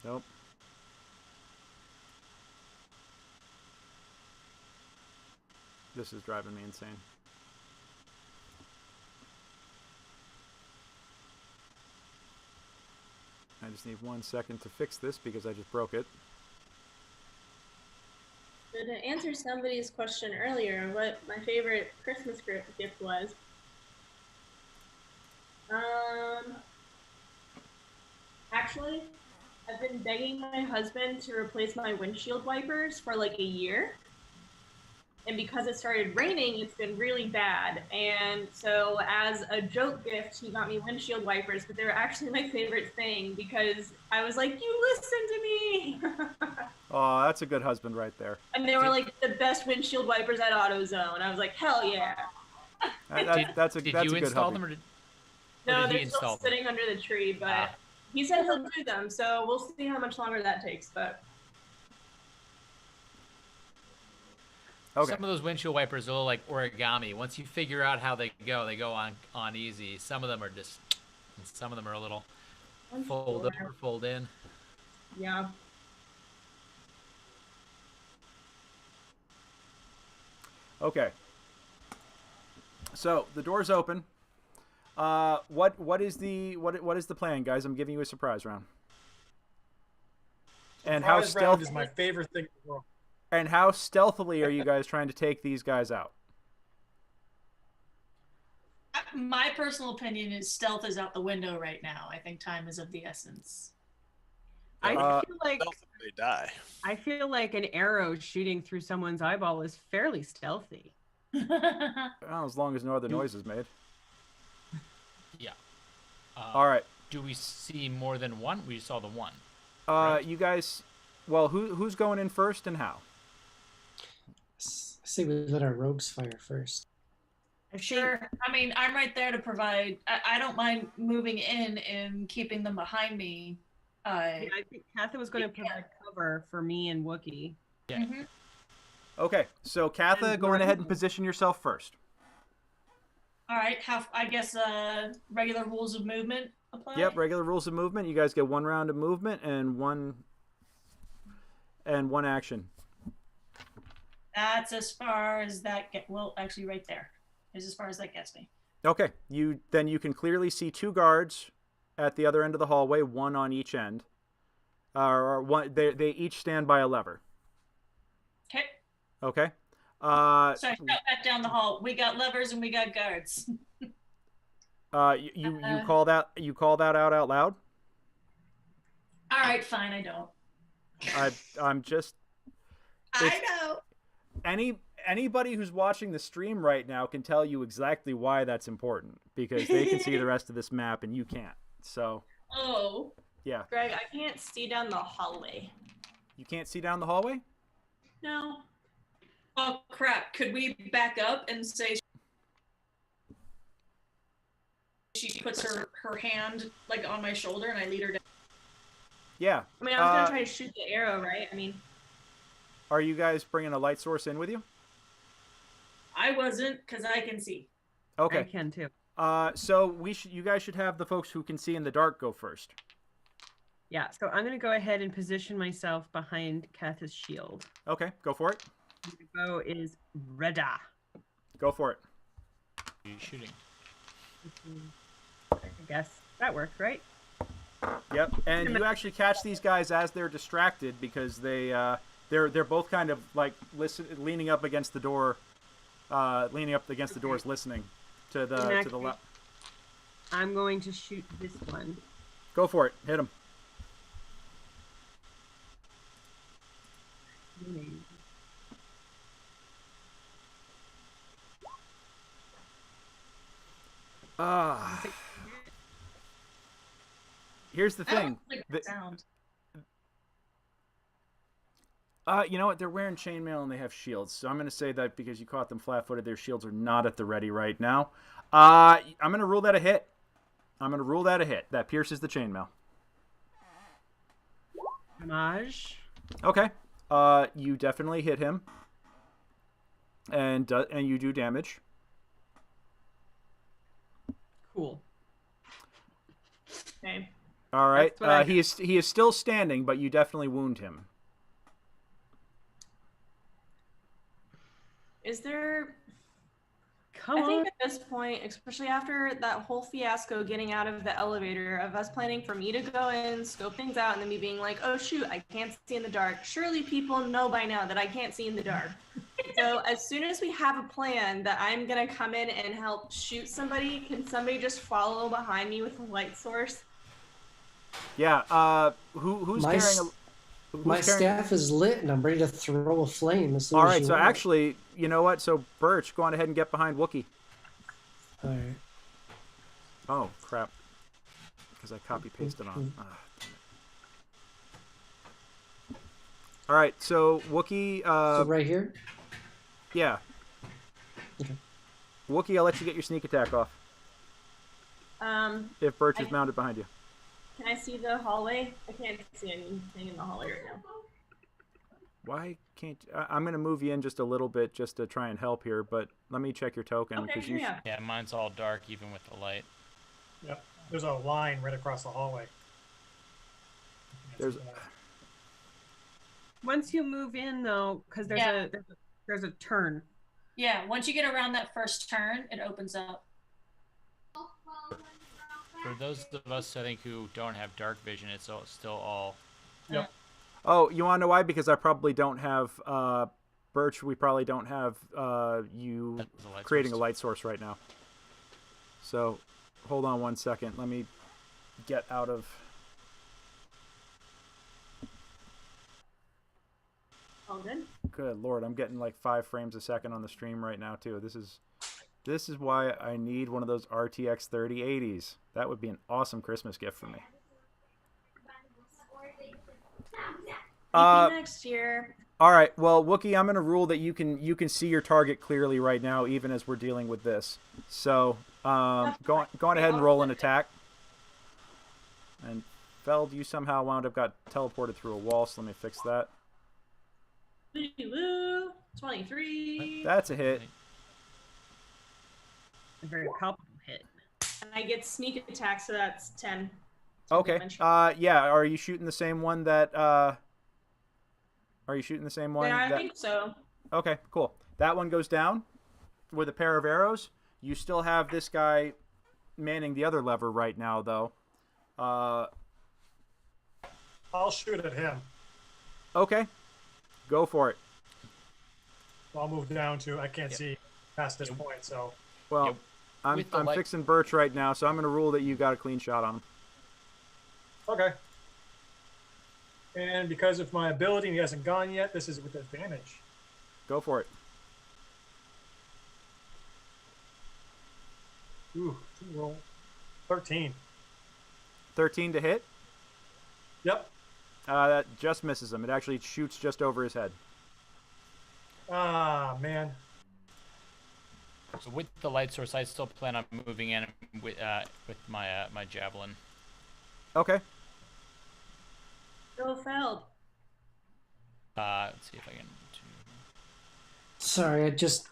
Nope. This is driving me insane. I just need 1 second to fix this because I just broke it. So to answer somebody's question earlier, what my favorite Christmas gift was, actually, I've been begging my husband to replace my windshield wipers for like a year. And because it started raining, it's been really bad. And so as a joke gift, he got me windshield wipers, but they were actually my favorite thing because I was like, you listen to me. Oh, that's a good husband right there. And they were like the best windshield wipers at AutoZone. I was like, hell yeah. That's a Did good you install hubby. them, or did No, he they're still install them? sitting under the tree, but he said he'll do them, so we'll see how much longer that takes. But Okay. Some of those windshield wipers are a little like origami. Once you figure out how they go on easy. Some of them are just, some of them are a little fold over, fold in. yeah. Okay. So the door's open. What is the plan, guys? I'm giving you a surprise round. And how Surprise round is my favorite thing in the world. And how stealthily are you guys trying to take these guys out? My personal opinion is stealth is out the window right now. I think time is of the essence. I feel like They die. I feel like an arrow shooting through someone's eyeball is fairly stealthy. Well, as long as no other noise is made. Yeah. All right. Do we see more than one? We saw the one. You guys. Well, who's going in first and how? I say we let our rogues fire first. Sure. I mean, I'm right there to provide. I don't mind moving in and keeping them behind me. Yeah, I think Katha was going to provide cover for me and Wookie. Yeah. Mm-hmm. Okay, so Katha, go ahead and position yourself first. All right. I guess regular rules of movement apply. Yep, regular rules of movement. You guys get 1 round of movement and one action. That's as far as that well, actually, right there is as far as that gets me. Okay, you can clearly see 2 guards at the other end of the hallway, 1 on each end. Or one, they each stand by a lever. Okay. Okay. So I shout back down the hall. We got levers and we got guards. You call that out loud? All right, fine. I don't. I'm just. I know. Anybody who's watching the stream right now can tell you exactly why that's important, because they can see the rest of this map and you can't. So. Oh. Yeah. Greg, I can't see down the hallway. You can't see down the hallway? No. Oh crap! Could we back up and say she puts her hand like on my shoulder and I lead her down? Yeah. I mean, I was gonna try to shoot the arrow, right? I mean. Are you guys bringing a light source in with you? I wasn't, because I can see. Okay. I can too. So you guys should have the folks who can see in the dark go first. Yeah, so I'm going to go ahead and position myself behind Katha's shield. Okay, go for it. The bow is Reda. Go for it. Are you shooting? I guess that worked, right? Yep, and you actually catch these guys as they're distracted because they're both kind of like leaning up against the door, doors, listening to the left. I'm going to shoot this one. Go for it. Hit him. Here's the thing. Sound. You know what? They're wearing chainmail and they have shields. So I'm going to say that because you caught them flat-footed, their shields are not at the ready right now. I'm going to rule that a hit. That pierces the chainmail. Homage. Okay. You definitely hit him. And you do damage. Cool. Okay. All right. That's what he is still standing, but you definitely wound him. Is there... Come I on. think at this point, especially after that whole fiasco getting out of the elevator, of us planning for me to go in, scope things out, and then me being like, oh shoot, I can't see in the dark. Surely people know by now that I can't see in the dark. So as soon as we have a plan that I'm going to come in and help shoot somebody, can somebody just follow behind me with a light source? Yeah, who's carrying a... My staff is lit, and I'm ready to throw a flame as soon All as right, you so want. actually, you know what? So, Birch, go on ahead and get behind Wookie. All right. Oh, crap. Because I copy-pasted on. Damn it. All right, so Wookie... So right here? Yeah. Okay. Wookie, I'll let you get your sneak attack off. If Birch is mounted behind you. Can I see the hallway? I can't see anything in the hallway right now. Why can't... I'm going to move you in just a little bit just to try and help here, but let me check your token. Okay, yeah. Yeah, mine's all dark even with the light. Yep. There's a line right across the hallway. There's... Once you move in, though, because there's a turn. Yeah, once you get around that first turn, it opens up. For those of us, I think, who don't have dark vision, it's still all. Yep. Oh, you want to know why? Because I probably don't have Birch. We probably don't have you That's a light creating source. a light source right now. So, hold on 1 second. Let me get out of. All good. Good Lord, I'm getting like 5 frames a second on the stream right now too. This is why I need one of those RTX 3080s. That would be an awesome Christmas gift for me. Maybe next year. All right, well, Wookie, I'm going to rule that you can see your target clearly right now, even as we're dealing with this. So, go on ahead and roll an attack. And Feld, you somehow got teleported through a wall, so let me fix that. Woo, 23. That's a hit. A very palpable hit. And I get sneak attack, so that's 10. Okay. damage. Yeah. Are you shooting the same one that? Are you shooting the same one? Yeah, I that... think so. Okay. Cool. That one goes down with a pair of arrows. You still have this guy manning the other lever right now, though. I'll shoot at him. Okay. Go for it. I'll move down to. I can't see past this point, so. Well, Yep. I'm With the light- fixing Birch right now, so I'm going to rule that you got a clean shot on him. Okay. And because of my ability, and he hasn't gone yet, this is with advantage. Go for it. Ooh, roll. 13. 13 to hit. Yep. That just misses him. It actually shoots just over his head. Ah, man. So with the light source, I still plan on moving in with my my javelin. Okay. Go Feld. Let's see if I can. Sorry, I just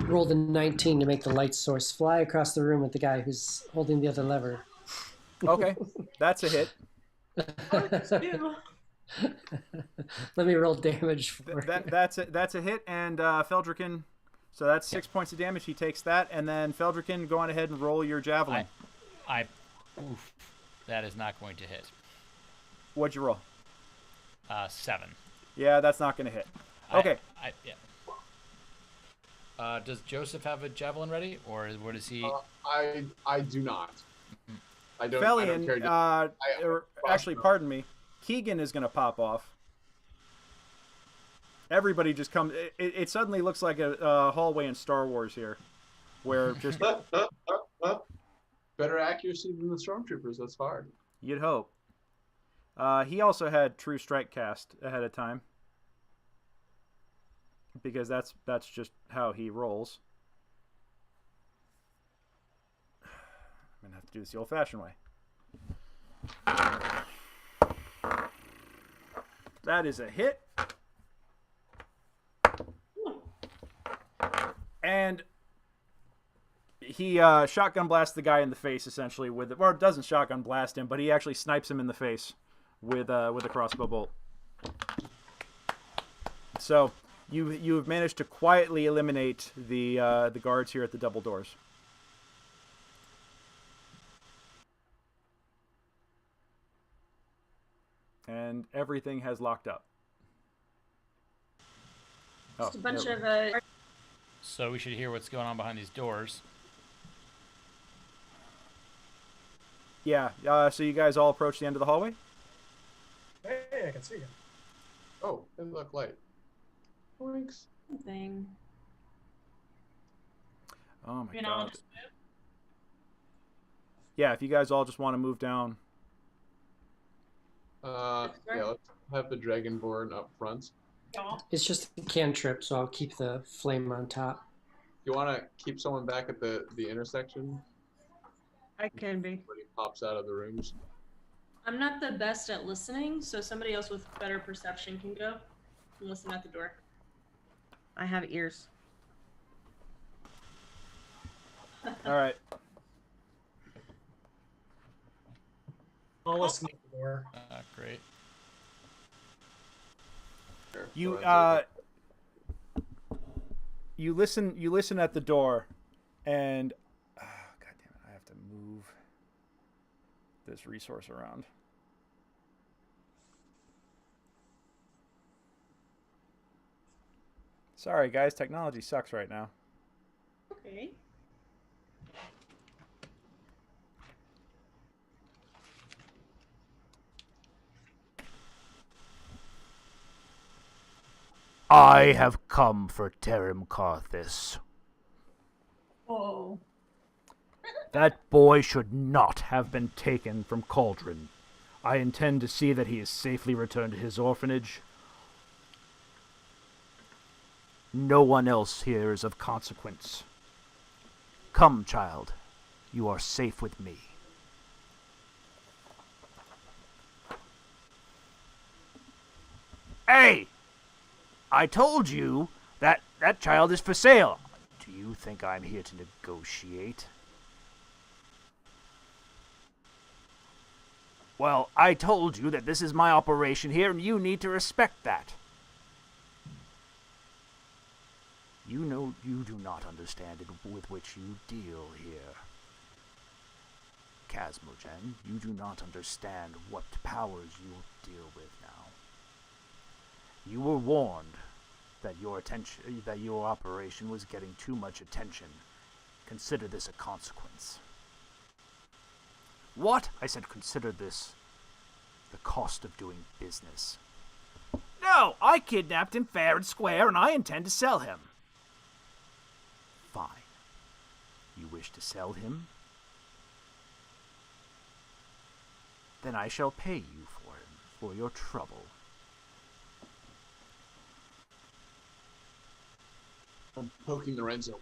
rolled a 19 to make the light source fly across the room with the guy who's holding the other lever. Okay. That's a hit. Ew. Let me roll damage for That's a hit, and Feldruucan. So that's 6 points of damage. He takes that, and then Feldruucan, go on ahead and roll your javelin. Oof, that is not going to hit. What'd you roll? 7. Yeah, that's not going to hit. Okay. Yeah. Does Joseph have a javelin ready, or what is he? I do not. I don't. Felian, I don't care. actually, pardon me. Keegan is going to pop off. Everybody just comes. It suddenly looks like a hallway in Star Wars here, where just Better accuracy than the stormtroopers. That's hard. you'd hope. He also had True Strike cast ahead of time, because that's just how he rolls. I'm gonna have to do this the old-fashioned way. That is a hit. And he shotgun blasts the guy in the face, essentially, or doesn't shotgun blast him, but he actually snipes him in the face with a crossbow bolt. So you've managed to quietly eliminate the guards here at the double doors. And everything has locked up. Just a bunch there of So we should hear what's going on behind these doors. Yeah, so you guys all approach the end of the hallway? Hey, I can see him. Oh, it look light. Thanks. thing. Oh my You know, god. just move. Yeah, if you guys all just want to move down. Yeah, let's have the Dragonborn up front. It's just a cantrip, so I'll keep the flame on top. You want to keep someone back at the intersection I can be. when he pops out of the rooms? I'm not the best at listening, so somebody else with better perception can go and listen at the door. I have ears. All right. I'll listen at the door. Great. Sure. You Lorenzo. You listen at the door, and God damn it, I have to move this resource around. Sorry, guys, technology sucks right now. Okay. I have come for Terim Karthis. Whoa. That boy should not have been taken from Cauldron. I intend to see that he is safely returned to his orphanage. No one else here is of consequence. Come, child. You are safe with me. Hey! I told you that that child is for sale. Do you think I'm here to negotiate? Well, I told you that this is my operation here, and you need to respect that. You know you do not understand it with which you deal here. Casmogen, you do not understand what powers you deal with now. You were warned that your operation was getting too much attention. Consider this a consequence. What? I said consider this the cost of doing business. No, I kidnapped him fair and square, and I intend to sell him. Fine. You wish to sell him? Then I shall pay you for him, for your trouble. I'm poking Lorenzo.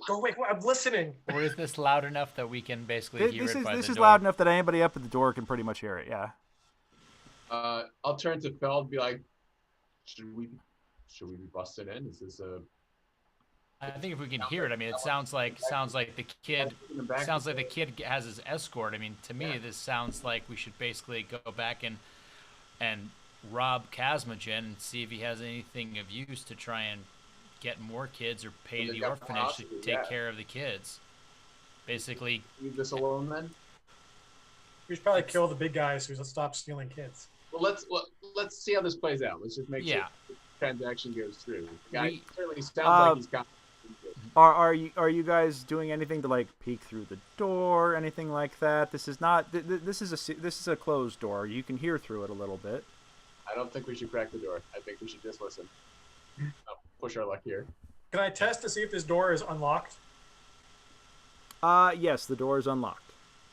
Go away! I'm listening. Or is this loud enough that we can basically hear it by the door? This is loud enough that anybody up at the door can pretty much hear it. Yeah. I'll turn to Feld and be like, should we be busted in? Is this a? I think if we can hear it, I mean, it sounds like the kid has his escort. I mean, to me, this sounds like we should basically go back and rob Casmogen and see if he has anything of use to try and get more kids or pay the orphanage to take care of the kids. Basically, leave this alone then. We should probably kill the big guys who stop stealing kids. Well, let's see how this plays out. Let's just make sure the transaction goes through. The guy certainly sounds like he's got. Are you guys doing anything to like peek through the door, anything like that? This is not. This is a closed door. You can hear through it a little bit. I don't think we should crack the door. I think we should just listen. Push our luck here. Can I test to see if this door is unlocked? Yes, the door is unlocked.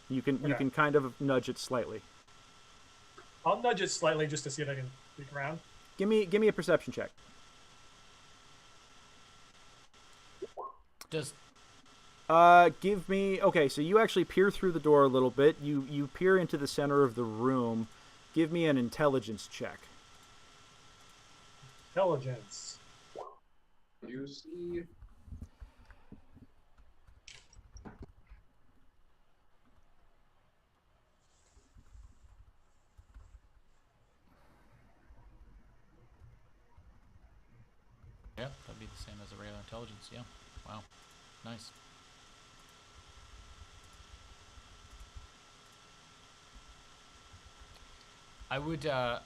You can kind of nudge it slightly. I'll nudge it slightly just to see if I can peek around. Give me a perception check. Give me. Okay, so you actually peer through the door a little bit. You peer into the center of the room. Give me an intelligence check. Intelligence. You see. Yeah, that'd be the same as a regular intelligence. Yeah. Wow. Nice. I would kind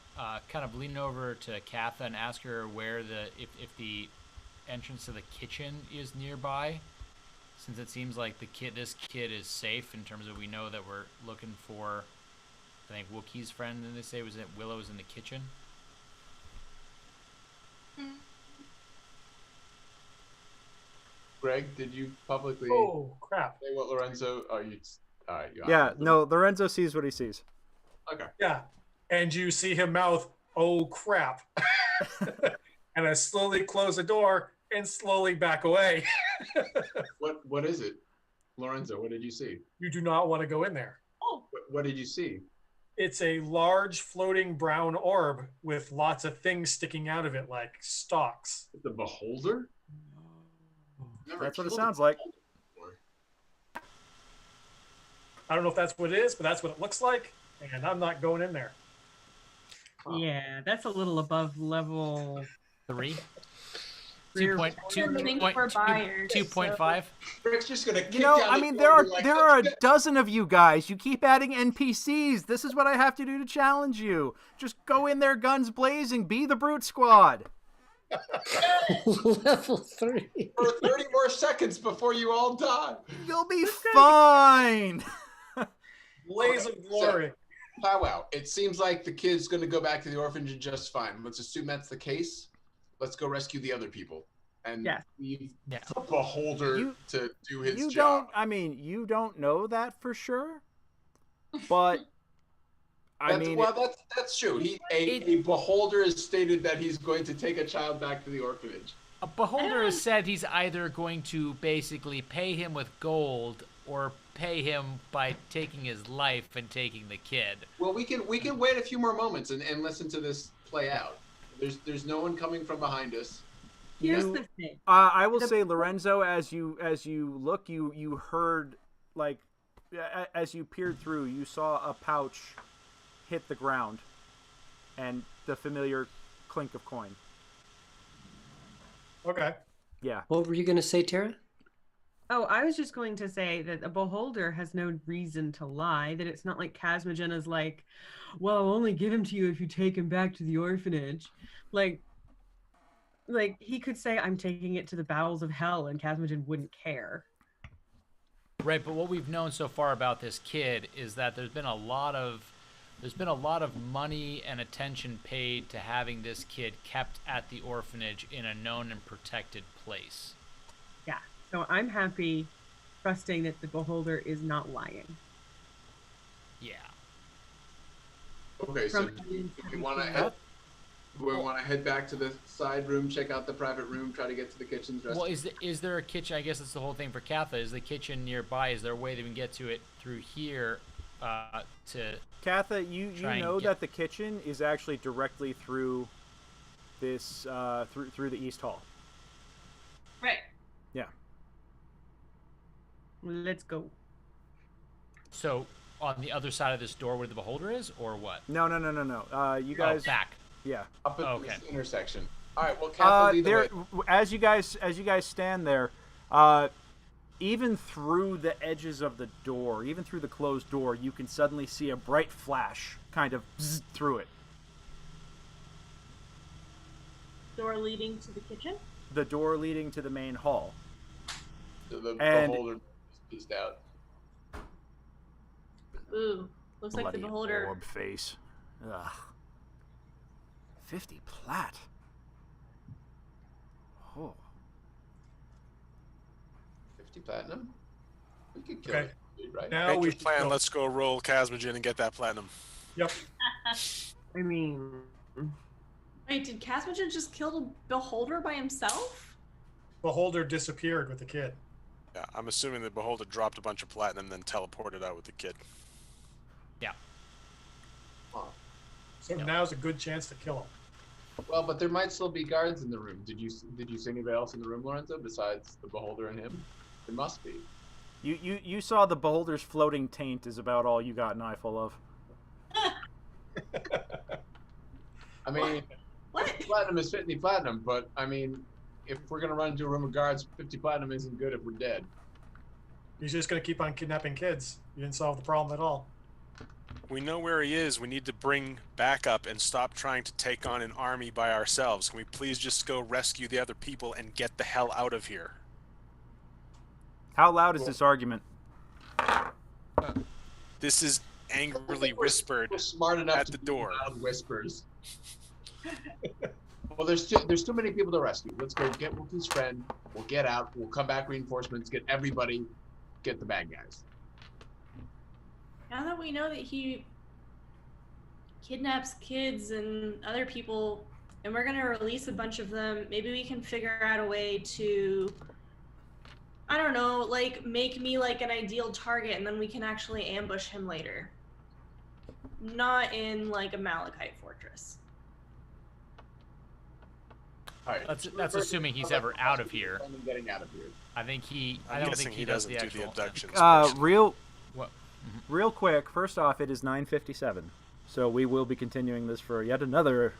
of lean over to Katha and ask her where if the entrance to the kitchen is nearby, since it seems like this kid is safe in terms of we know that we're looking for, I think Wookie's friend. And they say Willow's in the kitchen. Greg, did you publicly? Oh crap! Say what Lorenzo? Oh, you. Yeah, no. Lorenzo sees what he sees. Okay. Yeah, and you see him mouth, "Oh crap," and I slowly close the door and slowly back away. What is it, Lorenzo? What did you see? You do not want to go in there. Oh. What did you see? It's a large floating brown orb with lots of things sticking out of it, like stalks. The beholder? That's what it sounds like. I don't know if that's what it is, but that's what it looks like, and I'm not going in there. Yeah, that's a little above level 3. three or 2.5. Rick's just gonna kick You know, down I the mean, door and be like, there are a dozen of you guys. You keep adding NPCs. This is what I have to do to challenge you. Just go in there, guns blazing. Be the brute squad. Level 3. for 30 more seconds before you all die. You'll be fine. Blaze of glory. Powwow. It seems like the kid's going to go back to the orphanage just fine. Let's assume that's the case. Let's go rescue the other people and leave the beholder to do his job. You don't know that for sure, but that's true. A beholder has stated that he's going to take a child back to the orphanage. A beholder has said he's either going to basically pay him with gold or pay him by taking his life and taking the kid. Well, we can wait a few more moments and listen to this play out. There's no one coming from behind us. Here's the thing. I will say, Lorenzo, as you look, you heard, like, as you peered through, you saw a pouch hit the ground, and the familiar clink of coin. Okay. Yeah. What were you going to say, Tara? Oh, I was just going to say that a beholder has no reason to lie, that it's not like Casmagen is like, well, I'll only give him to you if you take him back to the orphanage. Like he could say, I'm taking it to the bowels of hell, and Casmagen wouldn't care. Right, but what we've known so far about this kid is that there's been a lot of money and attention paid to having this kid kept at the orphanage in a known and protected place. Yeah, so I'm happy trusting that the beholder is not lying. Yeah. Okay, so do we want to head back to the side room, check out the private room, try to get to the kitchen? Well, is there a kitchen? I guess that's the whole thing for Katha. Is the kitchen nearby? Is there a way that we can get to it through here? Katha, you know that the kitchen is actually directly through this through the East Hall. Right. Yeah. Let's go. So on the other side of this door where the beholder is, or what? No. You guys back. Yeah. Up at this intersection. All right. Well, Katha, lead the way. As you guys stand there, even through the edges of the door, even through the closed door, you can suddenly see a bright flash kind of through it. Door leading to the kitchen? The door leading to the main hall. So the beholder is pieced out. Ooh, looks like the beholder. Orb face. Ugh. 50 plat. Oh. 50 platinum? We could kill it, right? Now Make we your plan. Let's go roll Casmagen and get that platinum. Yep. I mean... Wait, did Casmagen just kill the beholder by himself? Beholder disappeared with the kid. Yeah, I'm assuming the beholder dropped a bunch of platinum, then teleported out with the kid. Yeah. So now's a good chance to kill him. Well, but there might still be guards in the room. Did you see anybody else in the room, Lorenzo, besides the beholder and him? There must be. You saw the beholder's floating taint is about all you got an eyeful of. I mean, What? 50 platinum is 50 platinum, but I mean, if we're gonna run into a room of guards, 50 platinum isn't good if we're dead. He's just going to keep on kidnapping kids. You didn't solve the problem at all. We know where he is. We need to bring backup and stop trying to take on an army by ourselves. Can we please just go rescue the other people and get the hell out of here? How loud is this argument? This is angrily whispered We're smart enough at to the do door. loud whispers. Well, there's too many people to rescue. Let's go get Wookie's friend. We'll get out. We'll come back reinforcements. Get everybody. Get the bad guys. Now that we know that he kidnaps kids and other people, and we're gonna release a bunch of them, maybe we can figure out a way to, I don't know, like make me like an ideal target, and then we can actually ambush him later. Not in like a Malachite Fortress. All right. That's assuming he's ever out of here. Getting out of here. I think I'm don't guessing think he does the doesn't do actual the abductions. Real What? Real quick, first off, it is 9:57. So we will be continuing this for yet another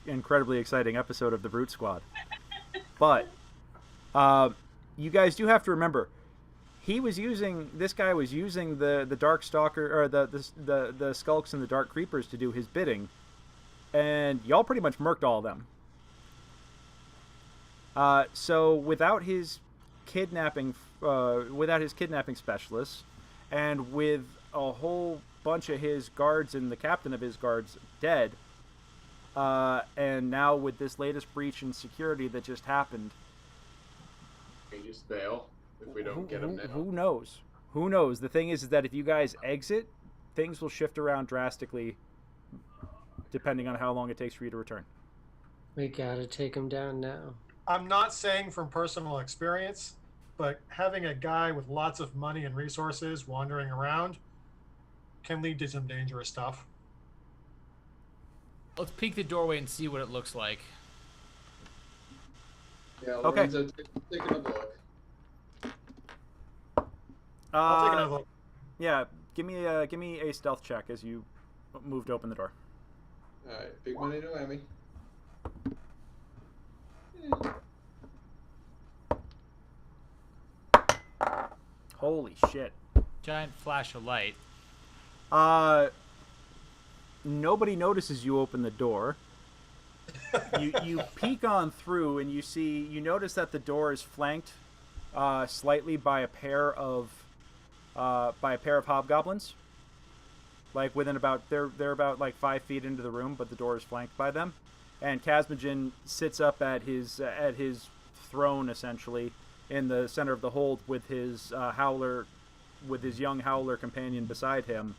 incredibly exciting episode of the Brute Squad. But you guys do have to remember, this guy was using the Dark Stalker, or the Skulks and the Dark Creepers to do his bidding, and y'all pretty much murked all of them. So without his kidnapping specialists, and with a whole bunch of his guards and the captain of his guards dead, and now with this latest breach in security that just happened, we just bail if we don't get him now. Who knows? Who knows? The thing is that if you guys exit, things will shift around drastically depending on how long it takes for you to return. We gotta take him down now. I'm not saying from personal experience, but having a guy with lots of money and resources wandering around can lead to some dangerous stuff. Let's peek the doorway and see what it looks like. Yeah, Okay. Lorenzo, take another look. I'll take another look. Yeah, give me a stealth check as you move to open the door. All right, big money to Emmy. Holy shit. Giant flash of light. Nobody notices you open the door. You peek on through and you notice that the door is flanked slightly by a pair of hobgoblins. Like within about they're about like 5 feet into the room, but the door is flanked by them. And Kazmajin sits up at his throne essentially in the center of the hold with his young howler companion beside him,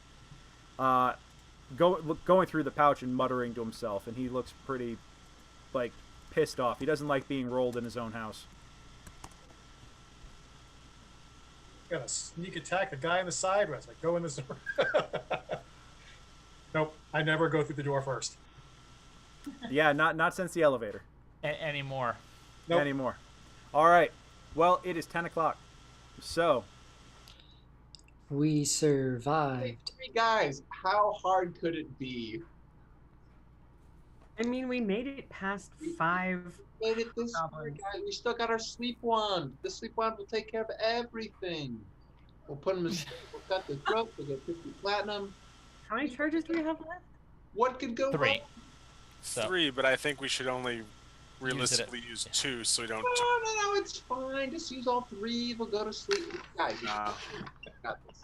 going through the pouch and muttering to himself, and he looks pretty like pissed off. He doesn't like being rolled in his own house. Gotta sneak attack the guy in the side. Like, go in this door. Nope, I never go through the door first. Yeah, not since the elevator. Anymore. Nope. Anymore. All right. Well, it is 10 o'clock. So We survived. Hey guys, how hard could it be? I mean, we made it past 5. We made it this far, goblins. guys. We still got our sleep wand. The sleep wand will take care of everything. We'll put them in. We'll cut the throat. We'll get 50 platinum. How many charges do we have left? What could go 3. wrong? So 3, but I think we should only realistically use 2 so we don't. No, it's fine. Just use all 3. We'll go to sleep. Guys, Nah. got this.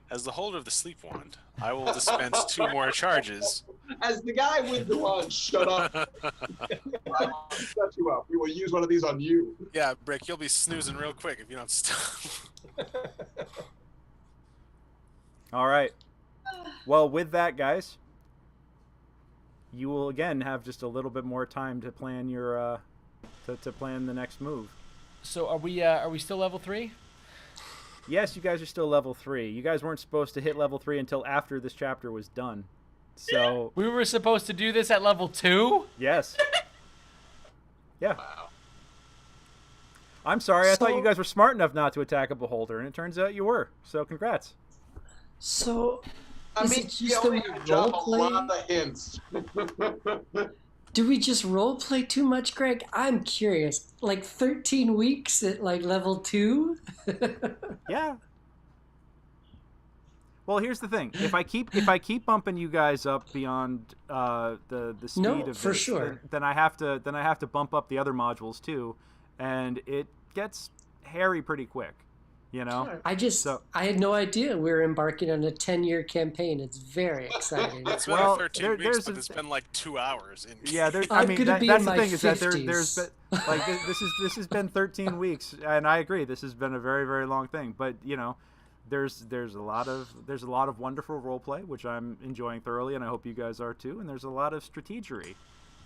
As the holder of the sleep wand, I will dispense 2 more charges. As the guy with the wand, shut up. I will shut you up. We will use one of these on you. Yeah, Brick, you'll be snoozing real quick if you don't stop. all right. Well, with that, guys, you will again have just a little bit more time to plan your to plan the next move. So are we still level 3? Yes, you guys are still level 3. You guys weren't supposed to hit level 3 until after this chapter was done. So We were supposed to do this at level 2? yes. Yeah. Wow. I'm sorry. I thought So- you guys were smart enough not to attack a beholder, and it turns out you were. So congrats. So, I is mean, it you just only a drop role a play? lot of hints. Do we just role play too much, Greg? I'm curious. Like 13 weeks at like level 2? Yeah. Well, here's the thing. If I keep bumping you guys up beyond the speed No, of for this, sure. then I have to bump up the other modules too, and it gets hairy pretty quick. You know. I had no idea we were embarking on a 10-year campaign. It's very exciting. It's been Well, 13 weeks, there's but a- it's been like 2 hours. Yeah, I I'm mean gonna be that's in the my thing is that there's 50s. been, like this has been 13 weeks, and I agree this has been a very, very long thing. But you know, there's a lot of wonderful role play, which I'm enjoying thoroughly, and I hope you guys are too. And there's a lot of strategery,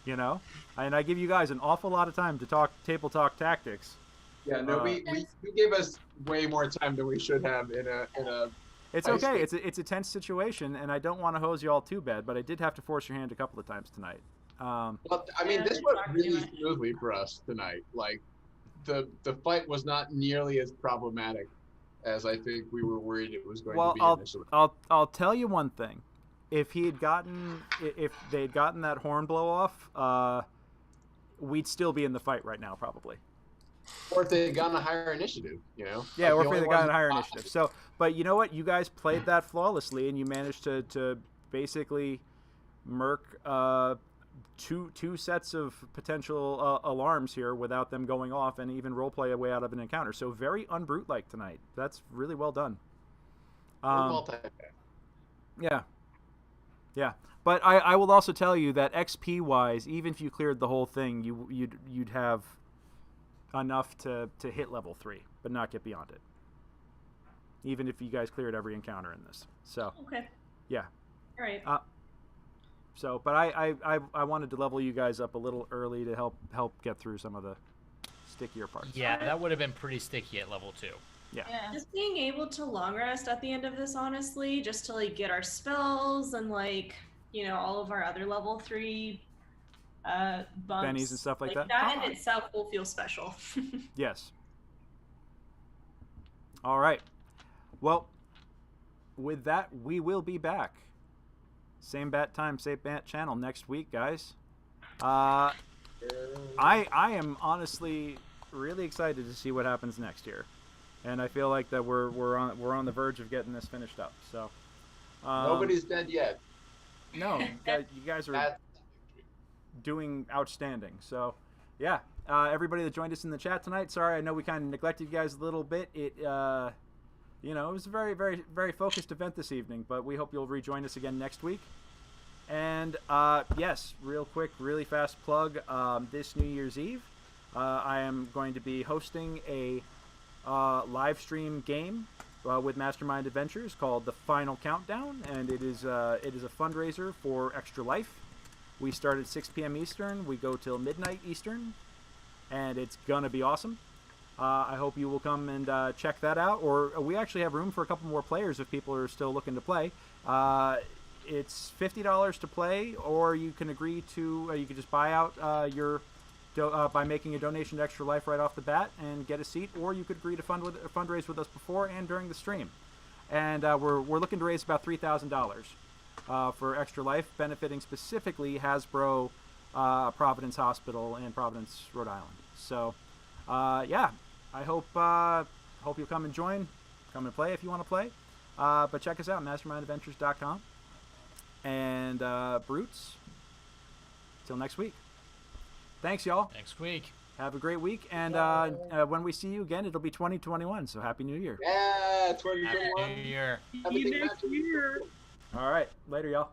you know, and I give you guys an awful lot of time to talk table talk tactics. Yeah, no, you gave us way more time than we should have in a. It's okay. It's a tense situation, and I don't want to hose you all too bad, but I did have to force your hand a couple of times tonight. Well, I mean, this went really smoothly for us tonight. Like, the fight was not nearly as problematic as I think we were worried it was going to be initially. I'll tell you one thing. if he had gotten, if they'd gotten that horn blow off, we'd still be in the fight right now, probably. Or if they had gotten a higher initiative, you know? Yeah, Like, or the if they only got one- a higher initiative. So, but you know what? You guys played that flawlessly, and you managed to basically murk two sets of potential alarms here without them going off, and even roleplay a way out of an encounter. So very unbrute-like tonight. That's really well done. Yeah. Yeah. But I will also tell you that XP-wise, even if you cleared the whole thing, you'd have enough to hit level 3, but not get beyond it. Even if you guys cleared every encounter in this. So, Okay. yeah. All right. So, but I wanted to level you guys up a little early to help get through some of the stickier parts. Yeah, that would have been pretty sticky at level 2. Yeah. Just being able to long rest at the end of this, honestly, just to like get our spells and like, you know, all of our other level 3 bumps. Bennies and stuff like that? That in itself will feel special. Yes. All right. Well, with that, we will be back. Same bat time, same bat channel next week, guys. I am honestly really excited to see what happens next year, and I feel like that we're on the verge of getting this finished up. So Nobody's dead yet. No, you guys are doing outstanding. So yeah, everybody that joined us in the chat tonight. Sorry, I know we kind of neglected you guys a little bit. It you know, it was a very, very, very focused event this evening, but we hope you'll rejoin us again next week. And yes, real quick, really fast plug. This New Year's Eve, I am going to be hosting a live stream game with Mastermind Adventures called The Final Countdown, and it is a fundraiser for Extra Life. We start at 6 p.m. Eastern. We go till midnight Eastern, and it's gonna be awesome. I hope you will come and check that out. Or we actually have room for a couple more players if people are still looking to play. It's $50 to play, or you can agree to you can just buy out by making a donation to Extra Life right off the bat and get a seat, or you could agree to fundraise with us before and during the stream. And we're looking to raise about $3,000 for Extra Life, benefiting specifically Hasbro Providence Hospital in Providence, Rhode Island. So yeah, I hope you'll come and join, come and play if you want to play. But check us out, mastermindadventures.com. And Brutes, till next week. Thanks, y'all. Next week. Have a great week. And when we see you again, it'll be 2021. So Happy New Year. Yeah, 2021. Happy New Year. Everything next year. All right. Later, y'all.